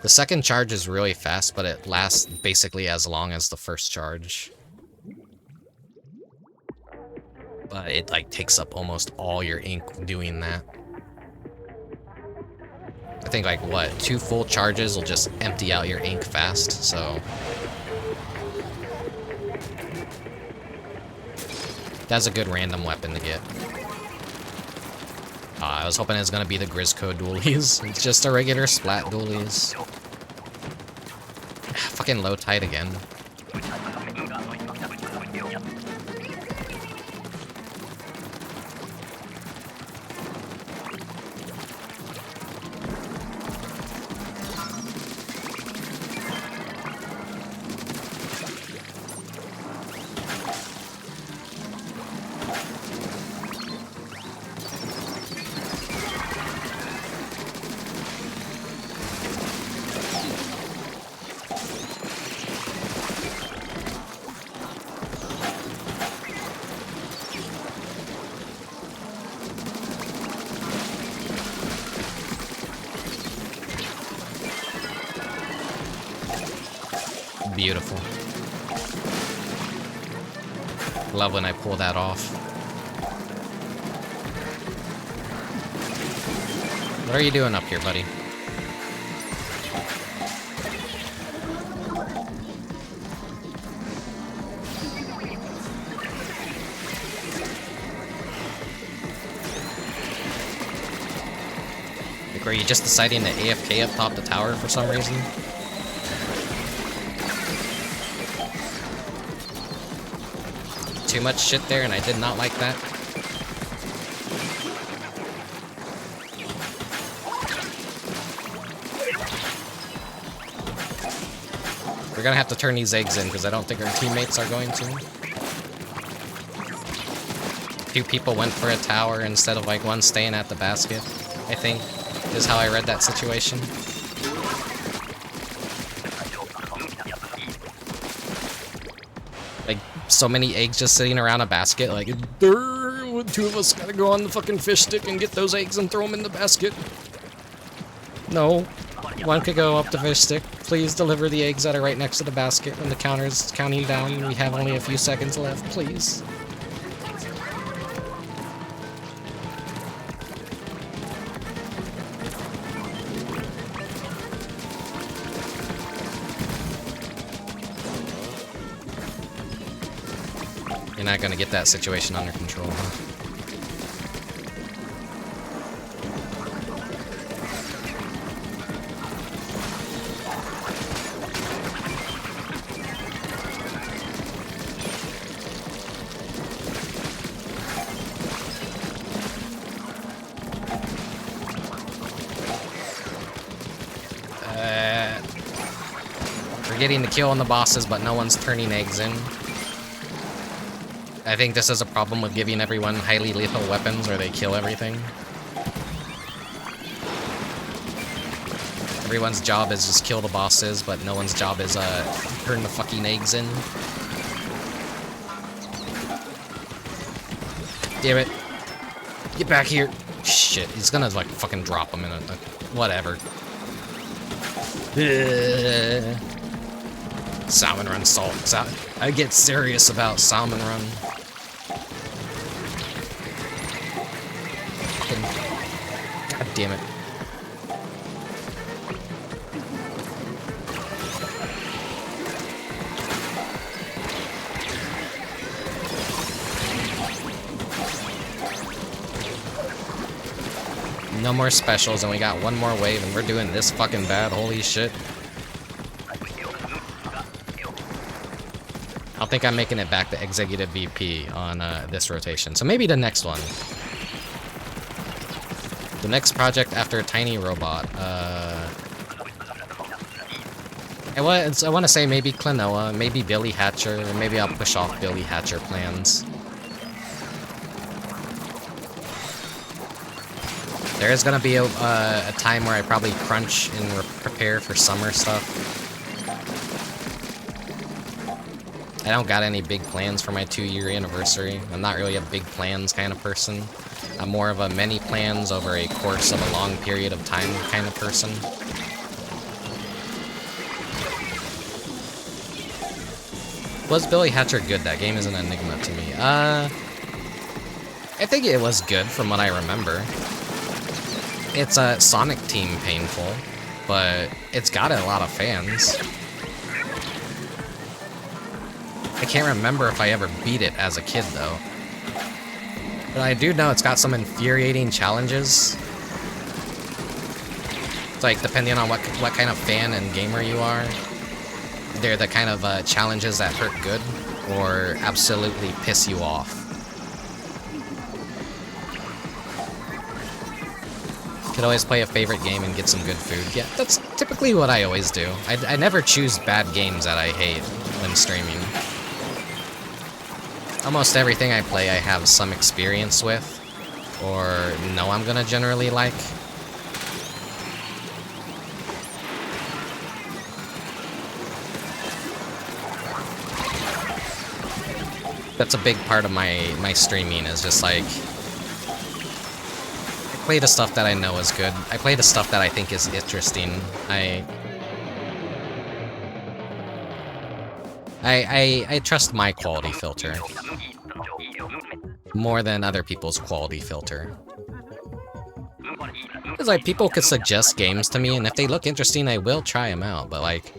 The second charge is really fast, but it lasts basically as long as the first charge. But it, like, takes up almost all your ink doing that. I think, like, what, 2 full charges will just empty out your ink fast, so... That's a good random weapon to get. I was hoping it was gonna be the Grizzco dualies. It's just a regular Splat dualies. Fucking low tide again. Beautiful. Love when I pull that off. What are you doing up here, buddy? Like, were you just deciding to AFK up top the tower for some reason? Too much shit there, and I did not like that. We're gonna have to turn these eggs in, because I don't think our teammates are going to. 2 people went for a tower instead of, like, one staying at the basket, I think, is how I read that situation. Like, so many eggs just sitting around a basket, like, 2 of us gotta go on the fucking fish stick and get those eggs and throw them in the basket. No. One could go up the fish stick. Please deliver the eggs that are right next to the basket when the counter's counting down and we have only a few seconds left, please. You're not gonna get that situation under control, huh? We're getting the kill on the bosses, but no one's turning eggs in. I think this is a problem with giving everyone highly lethal weapons, or they kill everything. Everyone's job is just kill the bosses, but no one's job is turn the fucking eggs in. Damn it. Get back here. Shit, he's gonna like fucking drop him in a whatever. Salmon Run salt. I get serious about Salmon Run. God damn it. No more specials, and we got one more wave, and we're doing this fucking bad. Holy shit. I don't think I'm making it back to Executive VP on this rotation. So maybe the next one. The next project after Tiny Robot. I want to say maybe Klonoa, maybe Billy Hatcher, or maybe I'll push off Billy Hatcher plans. There is going to be a time where I probably crunch and prepare for summer stuff. I don't got any big plans for my 2-year anniversary. I'm not really a big plans kind of person. I'm more of a many plans over a course of a long period of time kind of person. Was Billy Hatcher good? That game is an enigma to me. I think it was good from what I remember. It's a Sonic team painful, but it's got a lot of fans. I can't remember if I ever beat it as a kid, though. But I do know it's got some infuriating challenges. It's like, depending on what kind of fan and gamer you are, they're the kind of challenges that hurt good, or absolutely piss you off. Could always play a favorite game and get some good food. Yeah, that's typically what I always do. I never choose bad games that I hate when streaming. Almost everything I play I have some experience with, or know I'm gonna generally like. That's a big part of my streaming, is just like, I play the stuff that I know is good. I play the stuff that I think is interesting. I trust my quality filter more than other people's quality filter. It's like, people could suggest games to me, and if they look interesting, I will try them out, but like,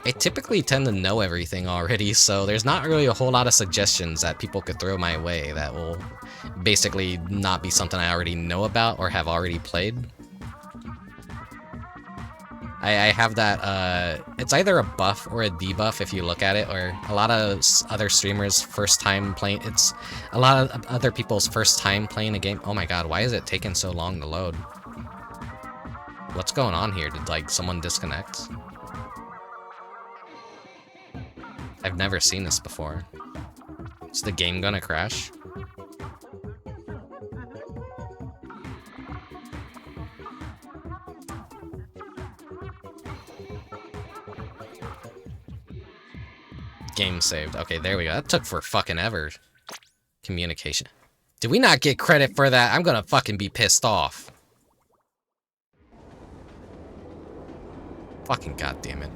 I typically tend to know everything already, so there's not really a whole lot of suggestions that people could throw my way that will basically not be something I already know about or have already played. I have that, it's either a buff or a debuff if you look at it, or a lot of other streamers' first time playing, it's a lot of other people's first time playing a game. Oh my god, why is it taking so long to load? What's going on here? Did, like, someone disconnect? I've never seen this before. Is the game gonna crash? Game saved. Okay, there we go. That took for fucking ever. Communication. Did we not get credit for that? I'm gonna fucking be pissed off. Fucking goddammit.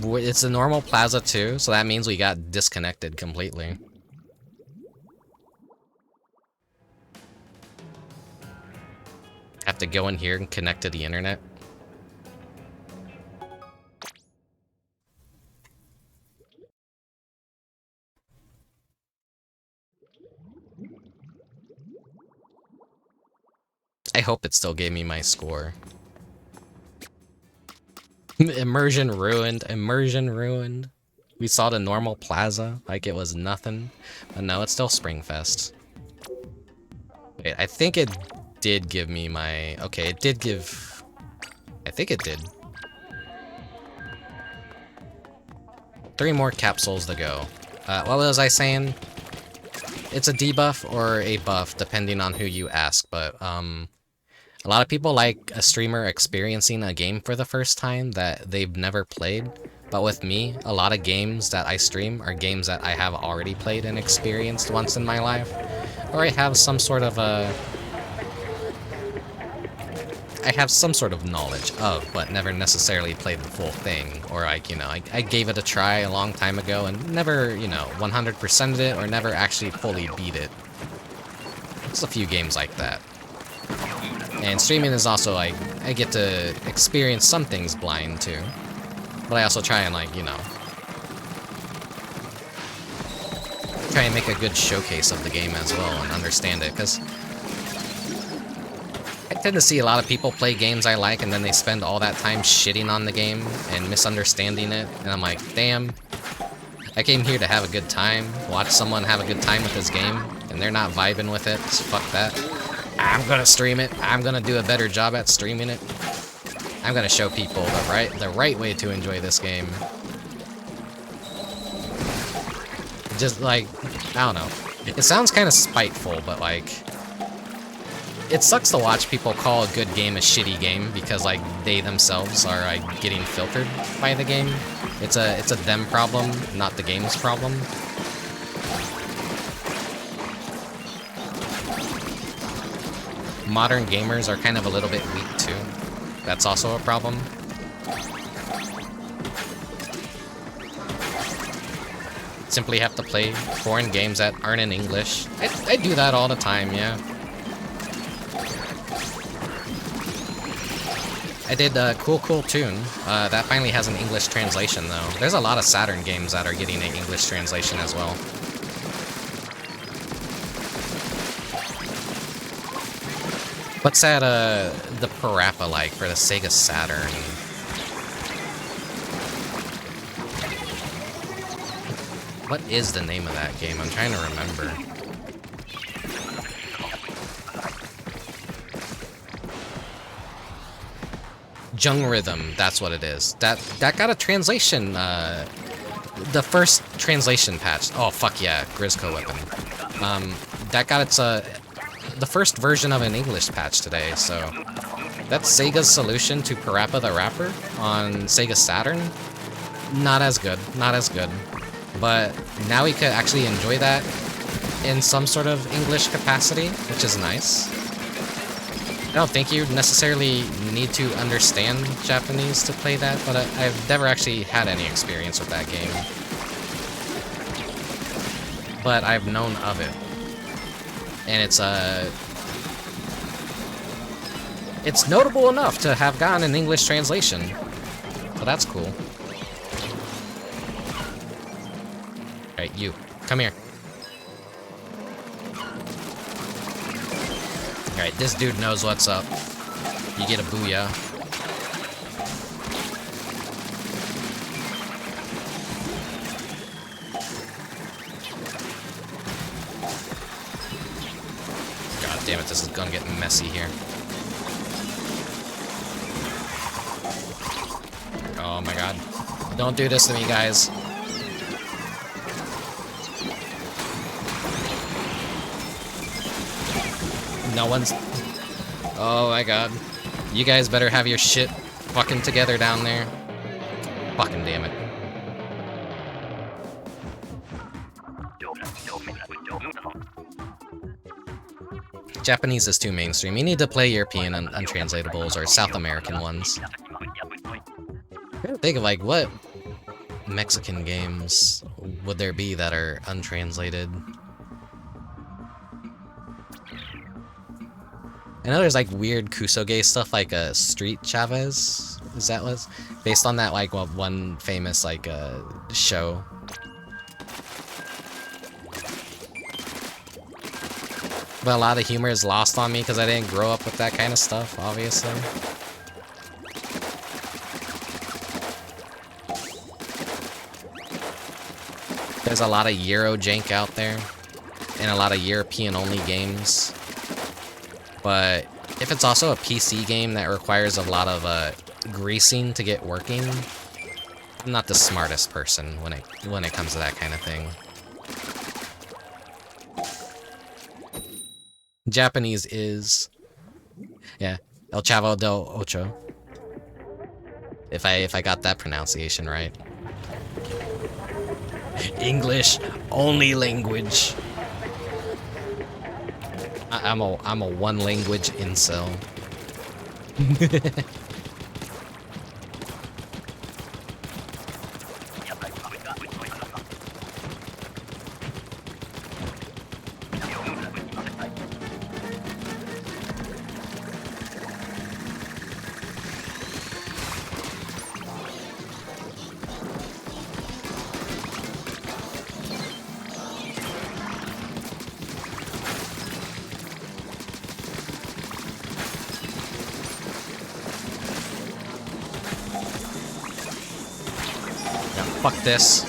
It's a normal plaza too, so that means we got disconnected completely. Have to go in here and connect to the internet. I hope it still gave me my score. Immersion ruined. Immersion ruined. We saw the normal plaza like it was nothing. But no, it's still Springfest. Wait, I think it did give me my... Okay, it did give... I think it did. 3 more capsules to go. What was I saying? It's a debuff or a buff, depending on who you ask, but, a lot of people like a streamer experiencing a game for the first time that they've never played. But with me, a lot of games that I stream are games that I have already played and experienced once in my life. Or I have some sort of knowledge of, but never necessarily played the full thing. Or like, you know, I gave it a try a long time ago and never, you know, 100%ed it or never actually fully beat it. There's a few games like that. And streaming is also like, I get to experience some things blind too. But I also try and, like, you know, try and make a good showcase of the game as well and understand it, because I tend to see a lot of people play games I like and then they spend all that time shitting on the game and misunderstanding it, and I'm like, damn, I came here to have a good time, watch someone have a good time with this game, and they're not vibing with it, so fuck that. I'm gonna stream it. I'm gonna do a better job at streaming it. I'm gonna show people the right way to enjoy this game. Just like, I don't know. It sounds kind of spiteful, but like, it sucks to watch people call a good game a shitty game because like they themselves are like getting filtered by the game. It's a them problem, not the game's problem. Modern gamers are kind of a little bit weak too. That's also a problem. Simply have to play foreign games that aren't in English. I do that all the time, yeah. I did Cool Cool Tune. That finally has an English translation, though. There's a lot of Saturn games that are getting an English translation as well. What's that, the Parappa like for the Sega Saturn? What is the name of that game? I'm trying to remember. Jung Rhythm, that's what it is. That got a translation, the first translation patch. Oh, fuck yeah, Grizzco Weapon. That got its, the first version of an English patch today, so... That's Sega's solution to Parappa the Rapper on Sega Saturn. Not as good, not as good. But now we could actually enjoy that in some sort of English capacity, which is nice. I don't think you necessarily need to understand Japanese to play that, but I've never actually had any experience with that game. But I've known of it. And it's notable enough to have gotten an English translation. So that's cool. Alright, you. Come here. Alright, this dude knows what's up. You get a booyah. God damn it, this is gonna get messy here. Oh my god. Don't do this to me, guys. No one's... Oh my god. You guys better have your shit fucking together down there. Fucking damn it. Japanese is too mainstream. You need to play European and untranslatables or South American ones. Think of like what Mexican games would there be that are untranslated? I know there's like weird Kusoge stuff like Street Chavez. Is that what's based on that like one famous like show? But a lot of humor is lost on me because I didn't grow up with that kind of stuff, obviously. There's a lot of Euro jank out there, and a lot of European-only games. But if it's also a PC game that requires a lot of greasing to get working, I'm not the smartest person when it comes to that kind of thing. Japanese is, yeah, El Chavo del Ocho. If I got that pronunciation right. English only language. I'm a one language incel. Fuck this.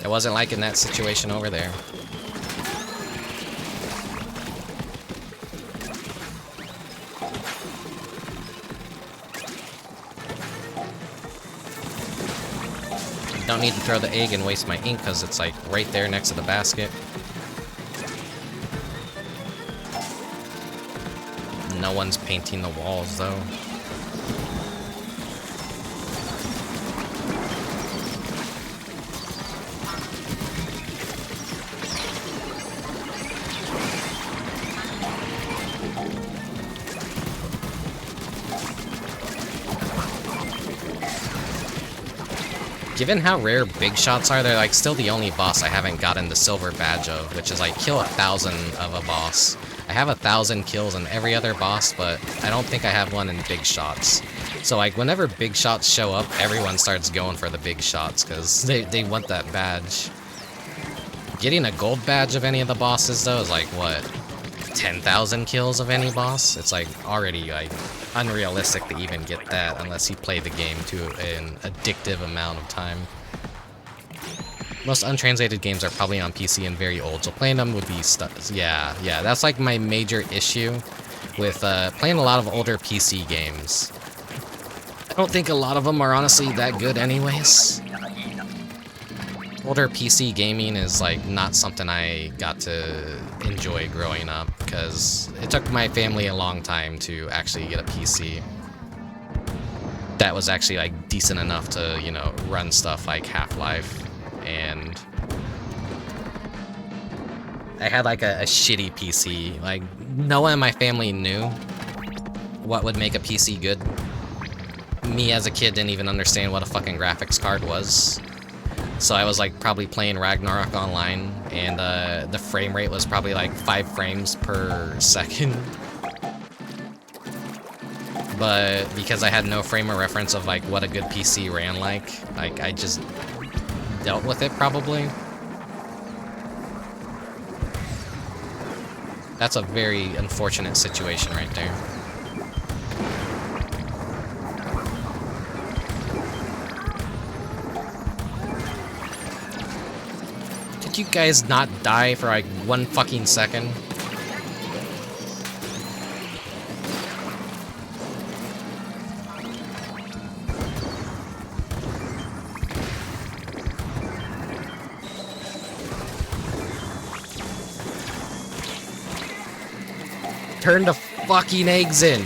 I wasn't liking that situation over there. don't need to throw the egg and waste my ink because it's like right there next to the basket. No one's painting the walls though. Given how rare big shots are, they're like still the only boss I haven't gotten the silver badge of, which is like kill 1,000 of a boss. I have 1,000 kills in every other boss, but I don't think I have one in big shots. So like whenever big shots show up, everyone starts going for the big shots because they want that badge. Getting a gold badge of any of the bosses though is like what, 10,000 kills of any boss? It's like already like unrealistic to even get that unless you play the game to an addictive amount of time. Most untranslated games are probably on PC and very old, so playing them would be yeah, that's like my major issue with playing a lot of older PC games. I don't think a lot of them are honestly that good anyways. Older PC gaming is like not something I got to enjoy growing up because it took my family a long time to actually get a PC that was actually like decent enough to, you know, run stuff like Half-Life. And I had like a shitty PC. Like no one in my family knew what would make a PC good. Me as a kid didn't even understand what a fucking graphics card was. So I was like probably playing Ragnarok online, and the frame rate was probably like 5 frames per second. But because I had no frame of reference of like what a good PC ran like I just dealt with it probably. That's a very unfortunate situation right there. Did you guys not die for like 1 fucking second? Turn the fucking eggs in.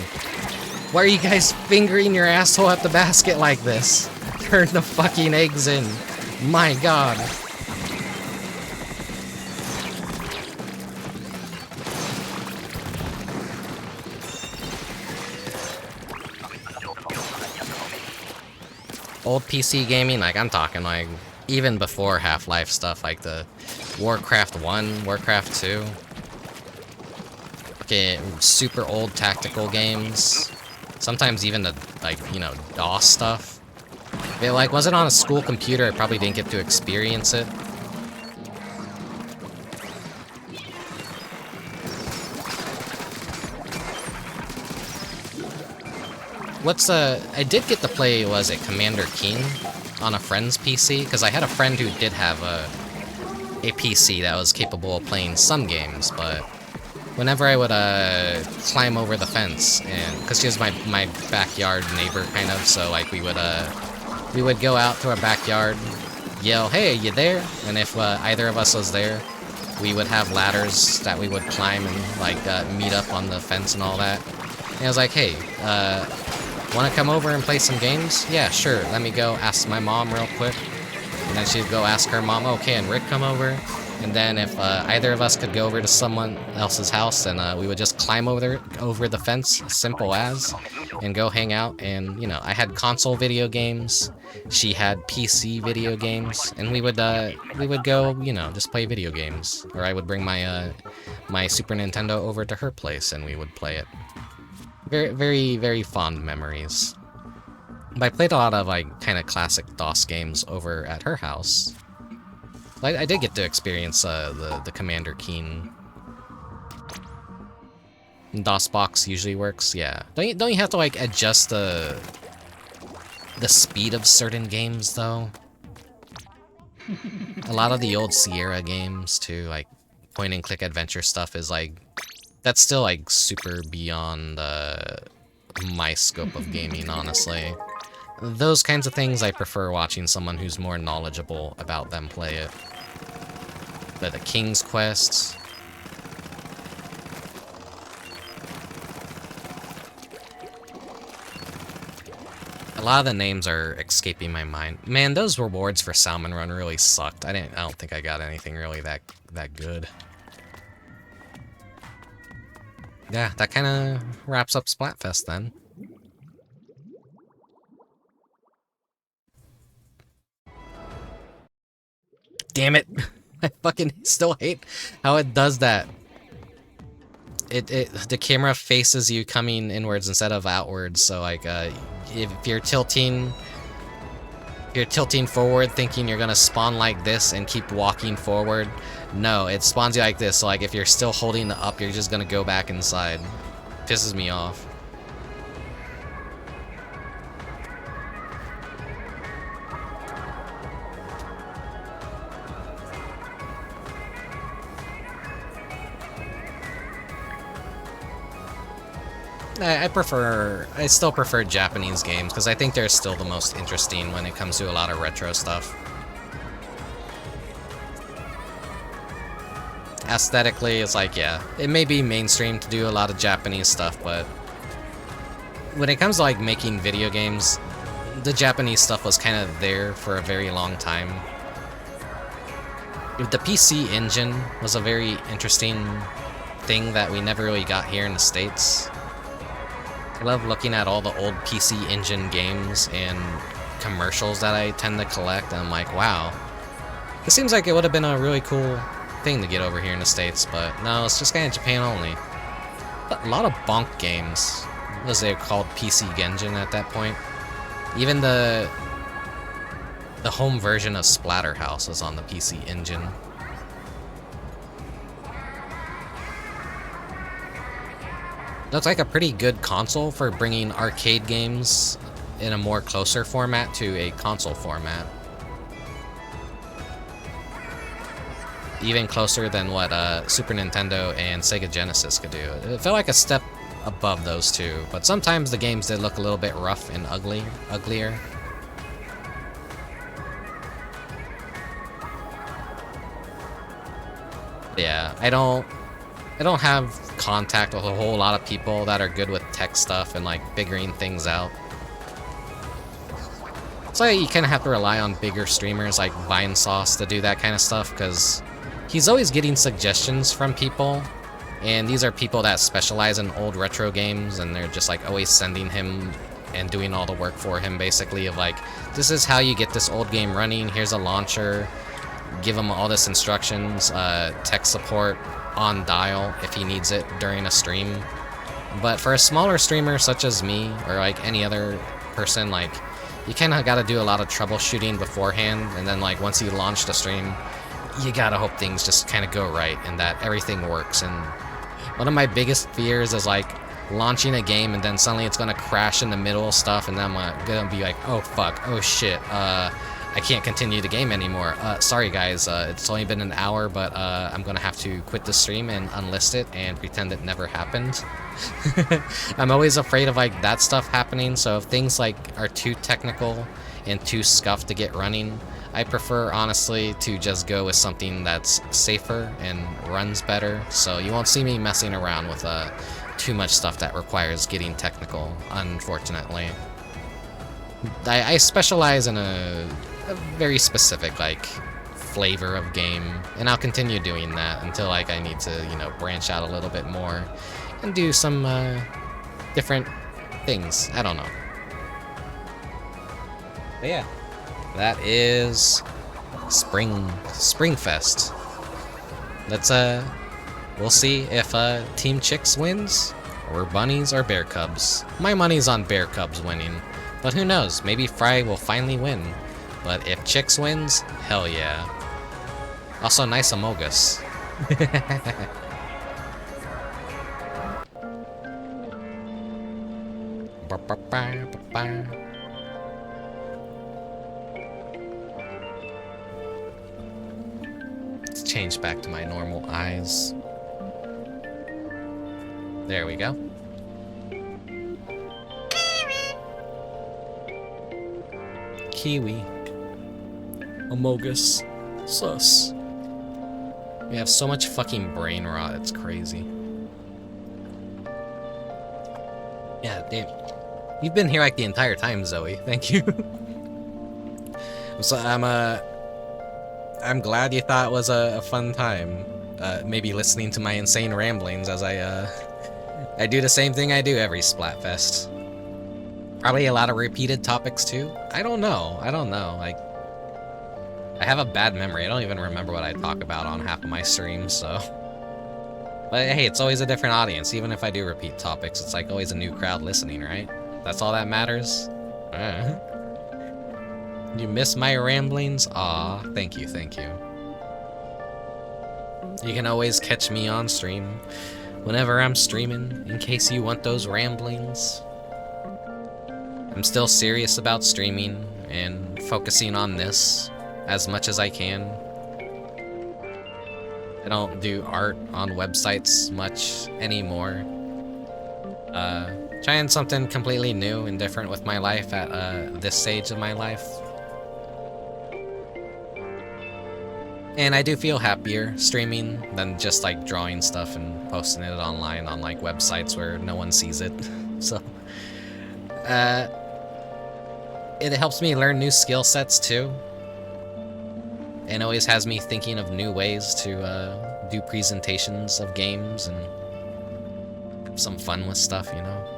Why are you guys fingering your asshole at the basket like this? Turn the fucking eggs in. My god. Old PC gaming, like I'm talking like even before Half-Life stuff, like the Warcraft 1, Warcraft 2. Okay, super old tactical games. Sometimes even the, like, you know, DOS stuff. If it, like, wasn't on a school computer, I probably didn't get to experience it. I did get to play, was it Commander Keen on a friend's PC? Because I had a friend who did have a PC that was capable of playing some games, but whenever I would climb over the fence, and because she was my backyard neighbor kind of, so like we would go out to our backyard, yell, "Hey, you there?" And if either of us was there, we would have ladders that we would climb and like meet up on the fence and all that. And I was like, "Hey, want to come over and play some games?" "Yeah, sure. Let me go ask my mom real quick." And then she'd go ask her mom, "Okay, and Rick come over?" And then if either of us could go over to someone else's house, and we would just climb over the fence, simple as, and go hang out. And, you know, I had console video games, she had PC video games, and we would go, you know, just play video games. Or I would bring my my Super Nintendo over to her place, and we would play it. Very, very, very fond memories. But I played a lot of, like, kind of classic DOS games over at her house. I did get to experience the Commander Keen. DOSBox usually works, yeah. Don't you have to like adjust the speed of certain games though? A lot of the old Sierra games too, like point and click adventure stuff is like that's still like super beyond my scope of gaming, honestly. those kinds of things, I prefer watching someone who's more knowledgeable about them play it. But the King's Quest... A lot of the names are escaping my mind. Man, those rewards for Salmon Run really sucked. I don't think I got anything really that good. Yeah, that kind of wraps up Splatfest then. Damn it! I fucking still hate how it does that. The camera faces you coming inwards instead of outwards, so like if you're tilting forward thinking you're gonna spawn like this and keep walking forward, no, it spawns you like this, so like if you're still holding the up, you're just gonna go back inside. Pisses me off. I still prefer Japanese games, because I think they're still the most interesting when it comes to a lot of retro stuff. Aesthetically, it's like, yeah, it may be mainstream to do a lot of Japanese stuff, but when it comes to like making video games, the Japanese stuff was kind of there for a very long time. The PC engine was a very interesting thing that we never really got here in the States. I love looking at all the old PC Engine games and commercials that I tend to collect, and I'm like, wow. It seems like it would have been a really cool thing to get over here in the States, but no, it's just kind of Japan only. But a lot of bonk games, as they were called PC Engine at that point. Even the home version of Splatterhouse was on the PC Engine. Looks like a pretty good console for bringing arcade games in a more closer format to a console format. Even closer than what Super Nintendo and Sega Genesis could do. It felt like a step above those two, but sometimes the games did look a little bit rough and uglier. Yeah, I don't have contact with a whole lot of people that are good with tech stuff and like figuring things out. So you kind of have to rely on bigger streamers like Vinesauce to do that kind of stuff, because he's always getting suggestions from people, and these are people that specialize in old retro games, and they're just like always sending him and doing all the work for him, basically, of like, this is how you get this old game running, here's a launcher, give him all this instructions, tech support on dial if he needs it during a stream. But for a smaller streamer such as me, or like any other person, like, you kind of gotta do a lot of troubleshooting beforehand, and then like once you launch the stream, you gotta hope things just kind of go right and that everything works. And one of my biggest fears is like launching a game and then suddenly it's gonna crash in the middle of stuff, and then I'm gonna be like, oh fuck, oh shit, I can't continue the game anymore. Sorry guys, it's only been an hour, but I'm gonna have to quit the stream and unlist it and pretend it never happened. I'm always afraid of like that stuff happening, so if things like are too technical and too scuffed to get running, I prefer honestly to just go with something that's safer and runs better, so you won't see me messing around with too much stuff that requires getting technical, unfortunately. I specialize in a very specific like flavor of game, and I'll continue doing that until like I need to, you know, branch out a little bit more and do some different things. I don't know. But yeah, that is Springfest. Let's we'll see if Team Chicks wins or Bunnies or Bear Cubs. My money's on Bear Cubs winning, but who knows? Maybe Fry will finally win. But if Chicks wins, hell yeah. Also, nice Amogus. Let's change back to my normal eyes. There we go. Kiwi. Amogus. Sus. We have so much fucking brain rot, it's crazy. Yeah, damn. You've been here like the entire time, Zoe. Thank you. So I'm glad you thought it was a fun time. Maybe listening to my insane ramblings as I do the same thing I do every Splatfest. Probably a lot of repeated topics too. I don't know. Like, I have a bad memory. I don't even remember what I talk about on half of my streams, so. But hey, it's always a different audience. Even if I do repeat topics, it's like always a new crowd listening, right? That's all that matters. You miss my ramblings? Aw, thank you, thank you. You can always catch me on stream whenever I'm streaming, in case you want those ramblings. I'm still serious about streaming and focusing on this as much as I can. I don't do art on websites much anymore. Trying something completely new and different with my life at this stage of my life. And I do feel happier streaming than just like drawing stuff and posting it online on like websites where no one sees it. So it helps me learn new skill sets too. And always has me thinking of new ways to do presentations of games and have some fun with stuff, you know?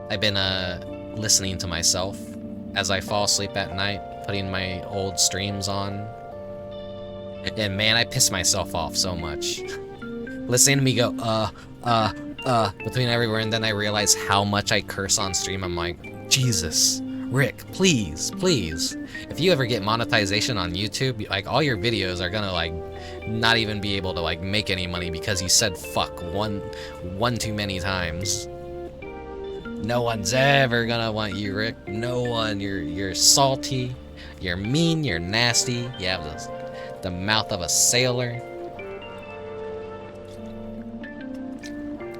I've been listening to myself as I fall asleep at night, putting my old streams on. And man, I piss myself off so much. Listening to me go, between everywhere, and then I realize how much I curse on stream. I'm like, Jesus, Rick, please, please. If you ever get monetization on YouTube, like all your videos are gonna like not even be able to like make any money because you said fuck one too many times. No one's ever gonna want you, Rick. No one. You're salty. You're mean. You're nasty. You have the mouth of a sailor.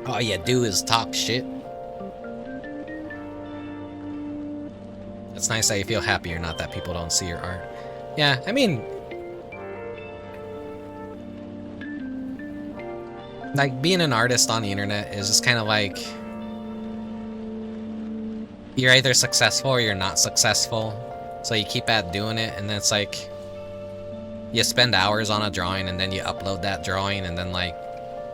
All you do is talk shit. It's nice that you feel happier, not that people don't see your art. Yeah, I mean, like being an artist on the internet is just kind of like you're either successful or you're not successful. So you keep at doing it, and then it's like you spend hours on a drawing and then you upload that drawing and then like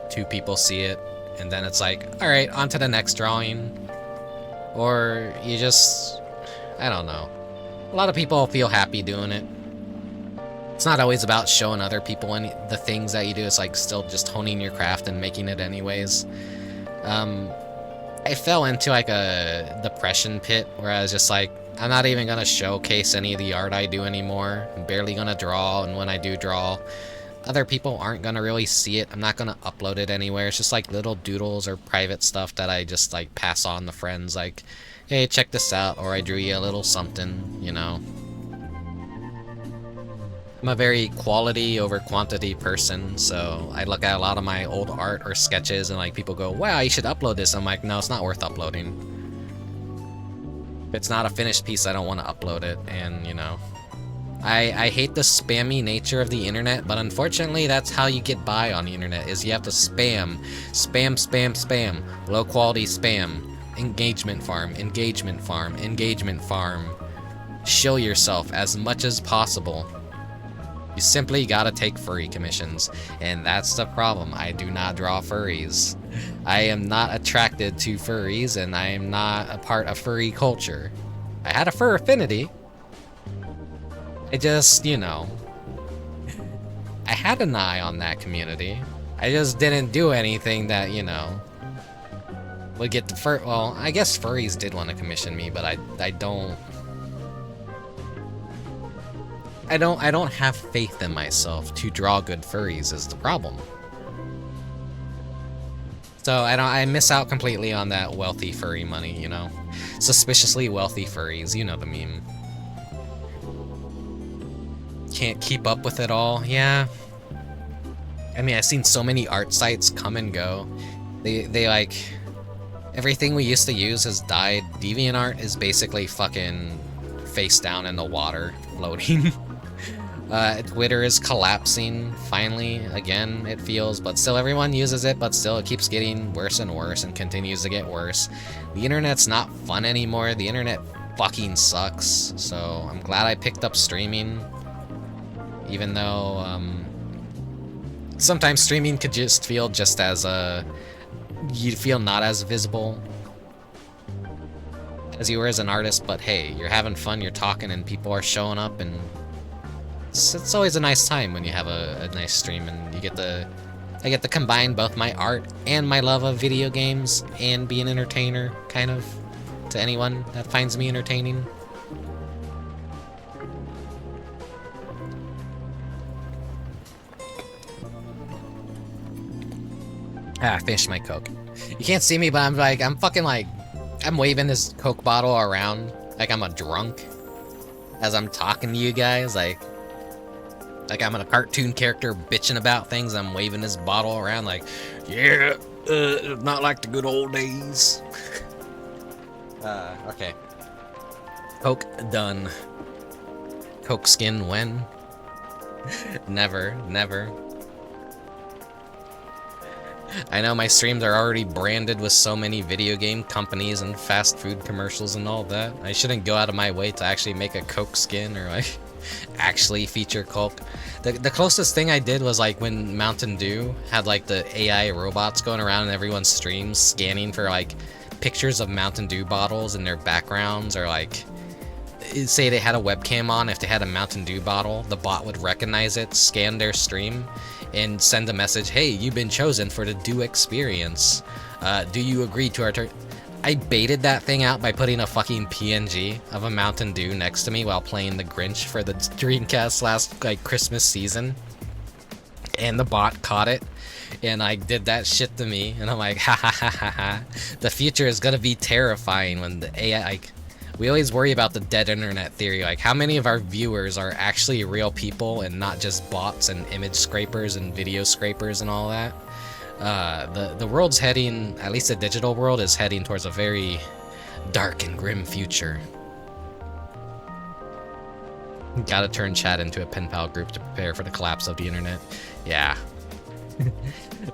2 people see it, and then it's like, all right, on to the next drawing. Or you just, I don't know. A lot of people feel happy doing it. It's not always about showing other people the things that you do. It's like still just honing your craft and making it anyways. I fell into like a depression pit where I was just like, I'm not even gonna showcase any of the art I do anymore. I'm barely gonna draw, and when I do draw, other people aren't gonna really see it. I'm not gonna upload it anywhere. It's just like little doodles or private stuff that I just like pass on to friends, like, hey, check this out, or I drew you a little something, you know. I'm a very quality over quantity person, so I look at a lot of my old art or sketches and like people go, wow, you should upload this. I'm like, no, it's not worth uploading. If it's not a finished piece, I don't want to upload it. And you know, I hate the spammy nature of the internet, but unfortunately that's how you get by on the internet, is you have to spam, low quality spam, engagement farm, engagement farm, engagement farm. Show yourself as much as possible. You simply gotta take furry commissions, and that's the problem. I do not draw furries. I am not attracted to furries, and I am not a part of furry culture. I had a fur affinity. I just, you know, I had an eye on that community. I just didn't do anything that, you know, would get the fur. Well, I guess furries did want to commission me, but I don't have faith in myself to draw good furries is the problem. So I miss out completely on that wealthy furry money, you know? Suspiciously wealthy furries, you know the meme. Can't keep up with it all, yeah. I mean, I've seen so many art sites come and go. They like, Everything we used to use has died. DeviantArt is basically fucking face down in the water, floating. Twitter is collapsing, finally, again, it feels, but still everyone uses it, but still it keeps getting worse and worse and continues to get worse. The internet's not fun anymore, the internet fucking sucks, so I'm glad I picked up streaming, even though, sometimes streaming could just feel just as, you'd feel not as visible as you were as an artist, but hey, you're having fun, you're talking, and people are showing up, and it's always a nice time when you have a nice stream, and I get to combine both my art and my love of video games and be an entertainer, kind of, to anyone that finds me entertaining. I finished my Coke. You can't see me, but I'm waving this Coke bottle around like I'm a drunk as I'm talking to you guys, like I'm a cartoon character bitching about things. I'm waving this bottle around like, yeah, not like the good old days. Okay. Coke done. Coke skin when? Never, never. I know my streams are already branded with so many video game companies and fast food commercials and all that. I shouldn't go out of my way to actually make a Coke skin or like actually feature Coke. The closest thing I did was like when Mountain Dew had like the AI robots going around in everyone's streams scanning for like pictures of Mountain Dew bottles in their backgrounds, or like say they had a webcam on. If they had a Mountain Dew bottle, the bot would recognize it, scan their stream, and send a message, hey, you've been chosen for the Dew experience. Do you agree to our I baited that thing out by putting a fucking PNG of a Mountain Dew next to me while playing the Grinch for the Dreamcast last like Christmas season. And the bot caught it. And I did that shit to me. And I'm like, ha ha ha ha ha. The future is gonna be terrifying when the AI, like, we always worry about the dead internet theory. Like, how many of our viewers are actually real people and not just bots and image scrapers and video scrapers and all that? The world's heading, at least the digital world, is heading towards a very dark and grim future. Gotta turn chat into a pen pal group to prepare for the collapse of the internet. Yeah.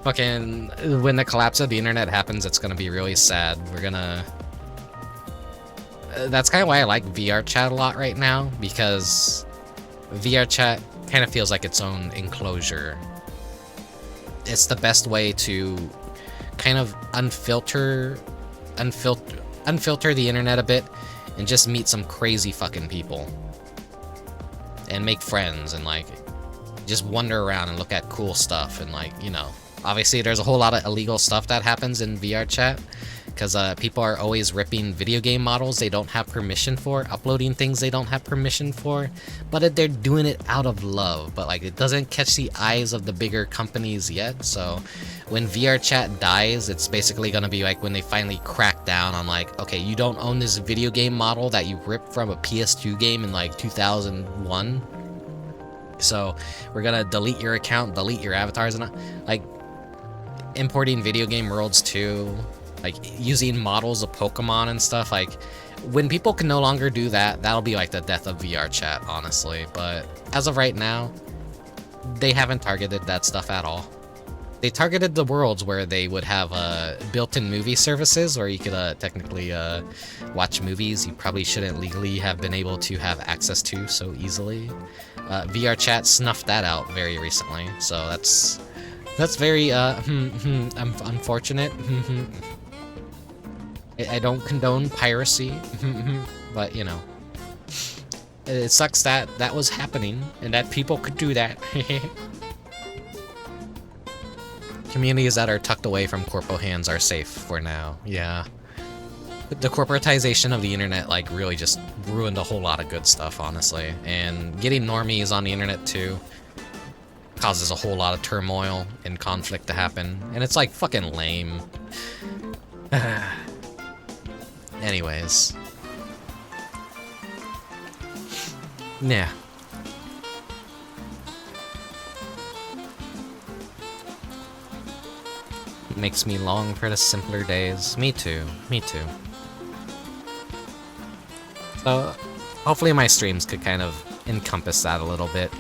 Fucking, when the collapse of the internet happens, it's gonna be really sad. We're gonna... That's kind of why I like VR chat a lot right now, because VR chat kind of feels like its own enclosure. It's the best way to kind of unfilter the internet a bit and just meet some crazy fucking people and make friends and like just wander around and look at cool stuff and like, you know, obviously there's a whole lot of illegal stuff that happens in VR chat because people are always ripping video game models they don't have permission for, uploading things they don't have permission for, but they're doing it out of love. But like, it doesn't catch the eyes of the bigger companies yet. So when VR chat dies, it's basically gonna be like when they finally crack down on like, okay, you don't own this video game model that you ripped from a PS2 game in like 2001, so we're gonna delete your account, delete your avatars, and like importing video game worlds too, like using models of Pokemon and stuff. Like, when people can no longer do that, that'll be like the death of VR chat, honestly. But as of right now, they haven't targeted that stuff at all. They targeted the worlds where they would have built-in movie services where you could technically watch movies you probably shouldn't legally have been able to have access to so easily. VR chat snuffed that out very recently, so that's very unfortunate. I don't condone piracy, but you know, it sucks that that was happening and that people could do that. Communities that are tucked away from corpo hands are safe for now. Yeah. The corporatization of the internet like really just ruined a whole lot of good stuff, honestly. And getting normies on the internet too causes a whole lot of turmoil and conflict to happen. And it's like fucking lame. Anyways. Yeah. makes me long for the simpler days. Me too. Me too. So, hopefully my streams could kind of encompass that a little bit.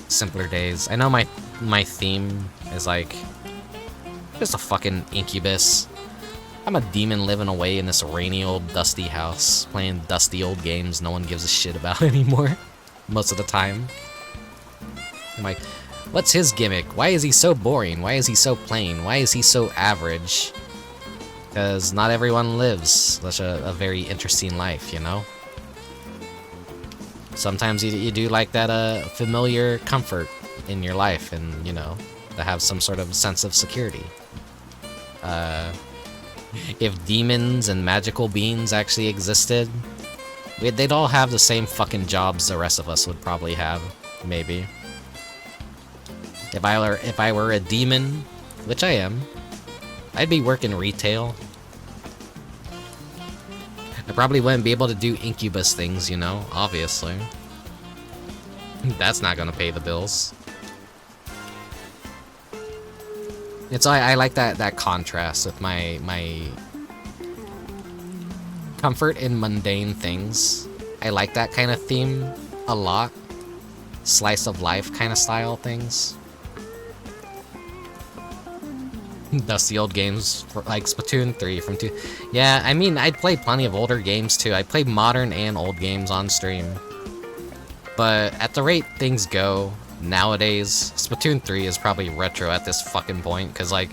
Simpler days. I know my theme is like just a fucking incubus. I'm a demon living away in this rainy old dusty house, playing dusty old games no one gives a shit about anymore, most of the time. I'm like, what's his gimmick? Why is he so boring? Why is he so plain? Why is he so average? Because not everyone lives such a very interesting life, you know? Sometimes you do like that familiar comfort in your life and, you know, to have some sort of sense of security. If demons and magical beings actually existed, they'd all have the same fucking jobs the rest of us would probably have, maybe. If I were a demon, which I am, I'd be working retail. I probably wouldn't be able to do incubus things, you know, obviously. That's not gonna pay the bills. It's I like that contrast with my comfort in mundane things. I like that kind of theme a lot. Slice of life kind of style things. Dusty old games like Splatoon 3 from 2. Yeah, I mean, I'd played plenty of older games too. I played modern and old games on stream. But at the rate things go nowadays, Splatoon 3 is probably retro at this fucking point, because like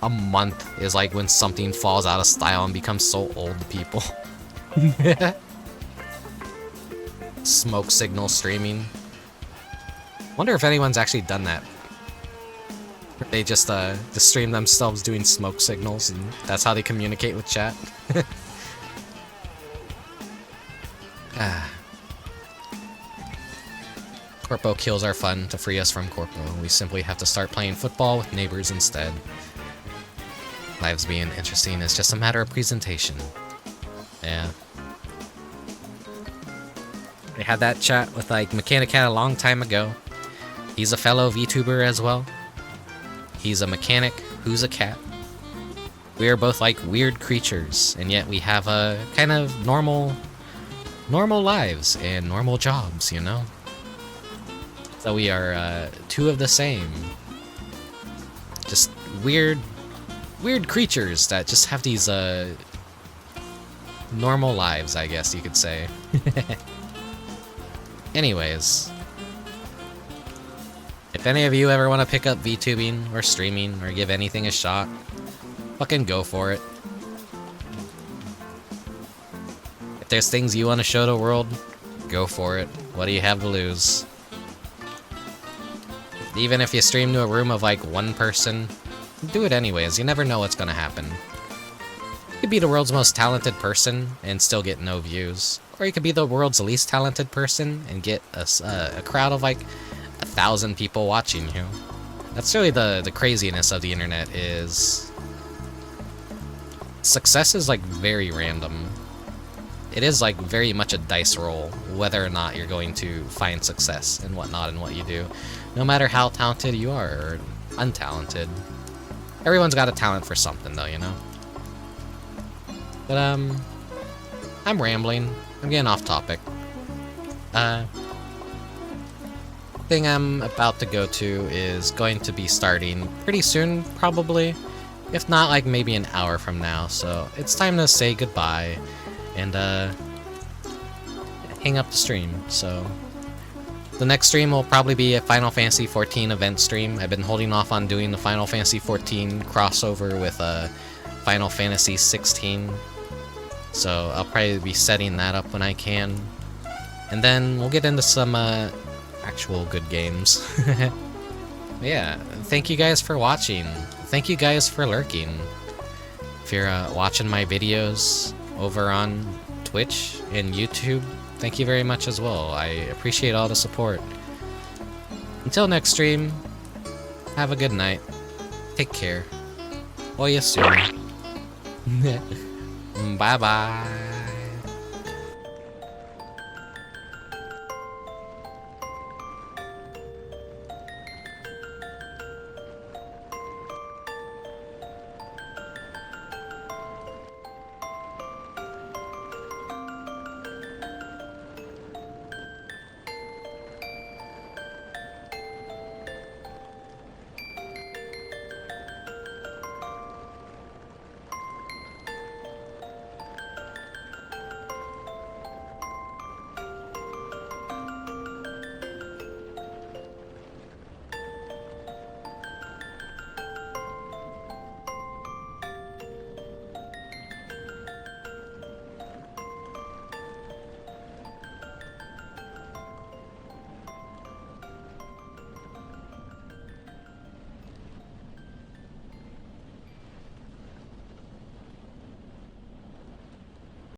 a month is like when something falls out of style and becomes so old to people. Smoke signal streaming. Wonder if anyone's actually done that. They just stream themselves doing smoke signals, and that's how they communicate with chat. Corpo kills are fun to free us from Corpo. We simply have to start playing football with neighbors instead. Lives being interesting is just a matter of presentation. Yeah. I had that chat with like Mechanicat a long time ago. He's a fellow VTuber as well. He's a mechanic who's a cat. We are both like weird creatures, and yet we have a kind of normal lives and normal jobs, you know? So we are two of the same. Just weird creatures that just have these normal lives, I guess you could say. Anyways. If any of you ever want to pick up VTubing or streaming or give anything a shot, fucking go for it. If there's things you want to show the world, go for it. What do you have to lose? Even if you stream to a room of like one person, do it anyways. You never know what's gonna happen. You could be the world's most talented person and still get no views. Or you could be the world's least talented person and get a crowd of like 1,000 people watching you. That's really the craziness of the internet is... Success is like very random. It is like very much a dice roll, whether or not you're going to find success and whatnot in what you do. No matter how talented you are, or untalented. Everyone's got a talent for something though, you know? But I'm rambling. I'm getting off topic. Thing I'm about to go to is going to be starting pretty soon, probably. If not, like maybe an hour from now. So it's time to say goodbye and hang up the stream. So the next stream will probably be a Final Fantasy XIV event stream. I've been holding off on doing the Final Fantasy XIV crossover with Final Fantasy XVI. So I'll probably be setting that up when I can. And then we'll get into some actual good games. Yeah, thank you guys for watching. Thank you guys for lurking. If you're watching my videos over on Twitch and YouTube, thank you very much as well. I appreciate all the support. Until next stream, have a good night. Take care. Oyasu. Bye-bye.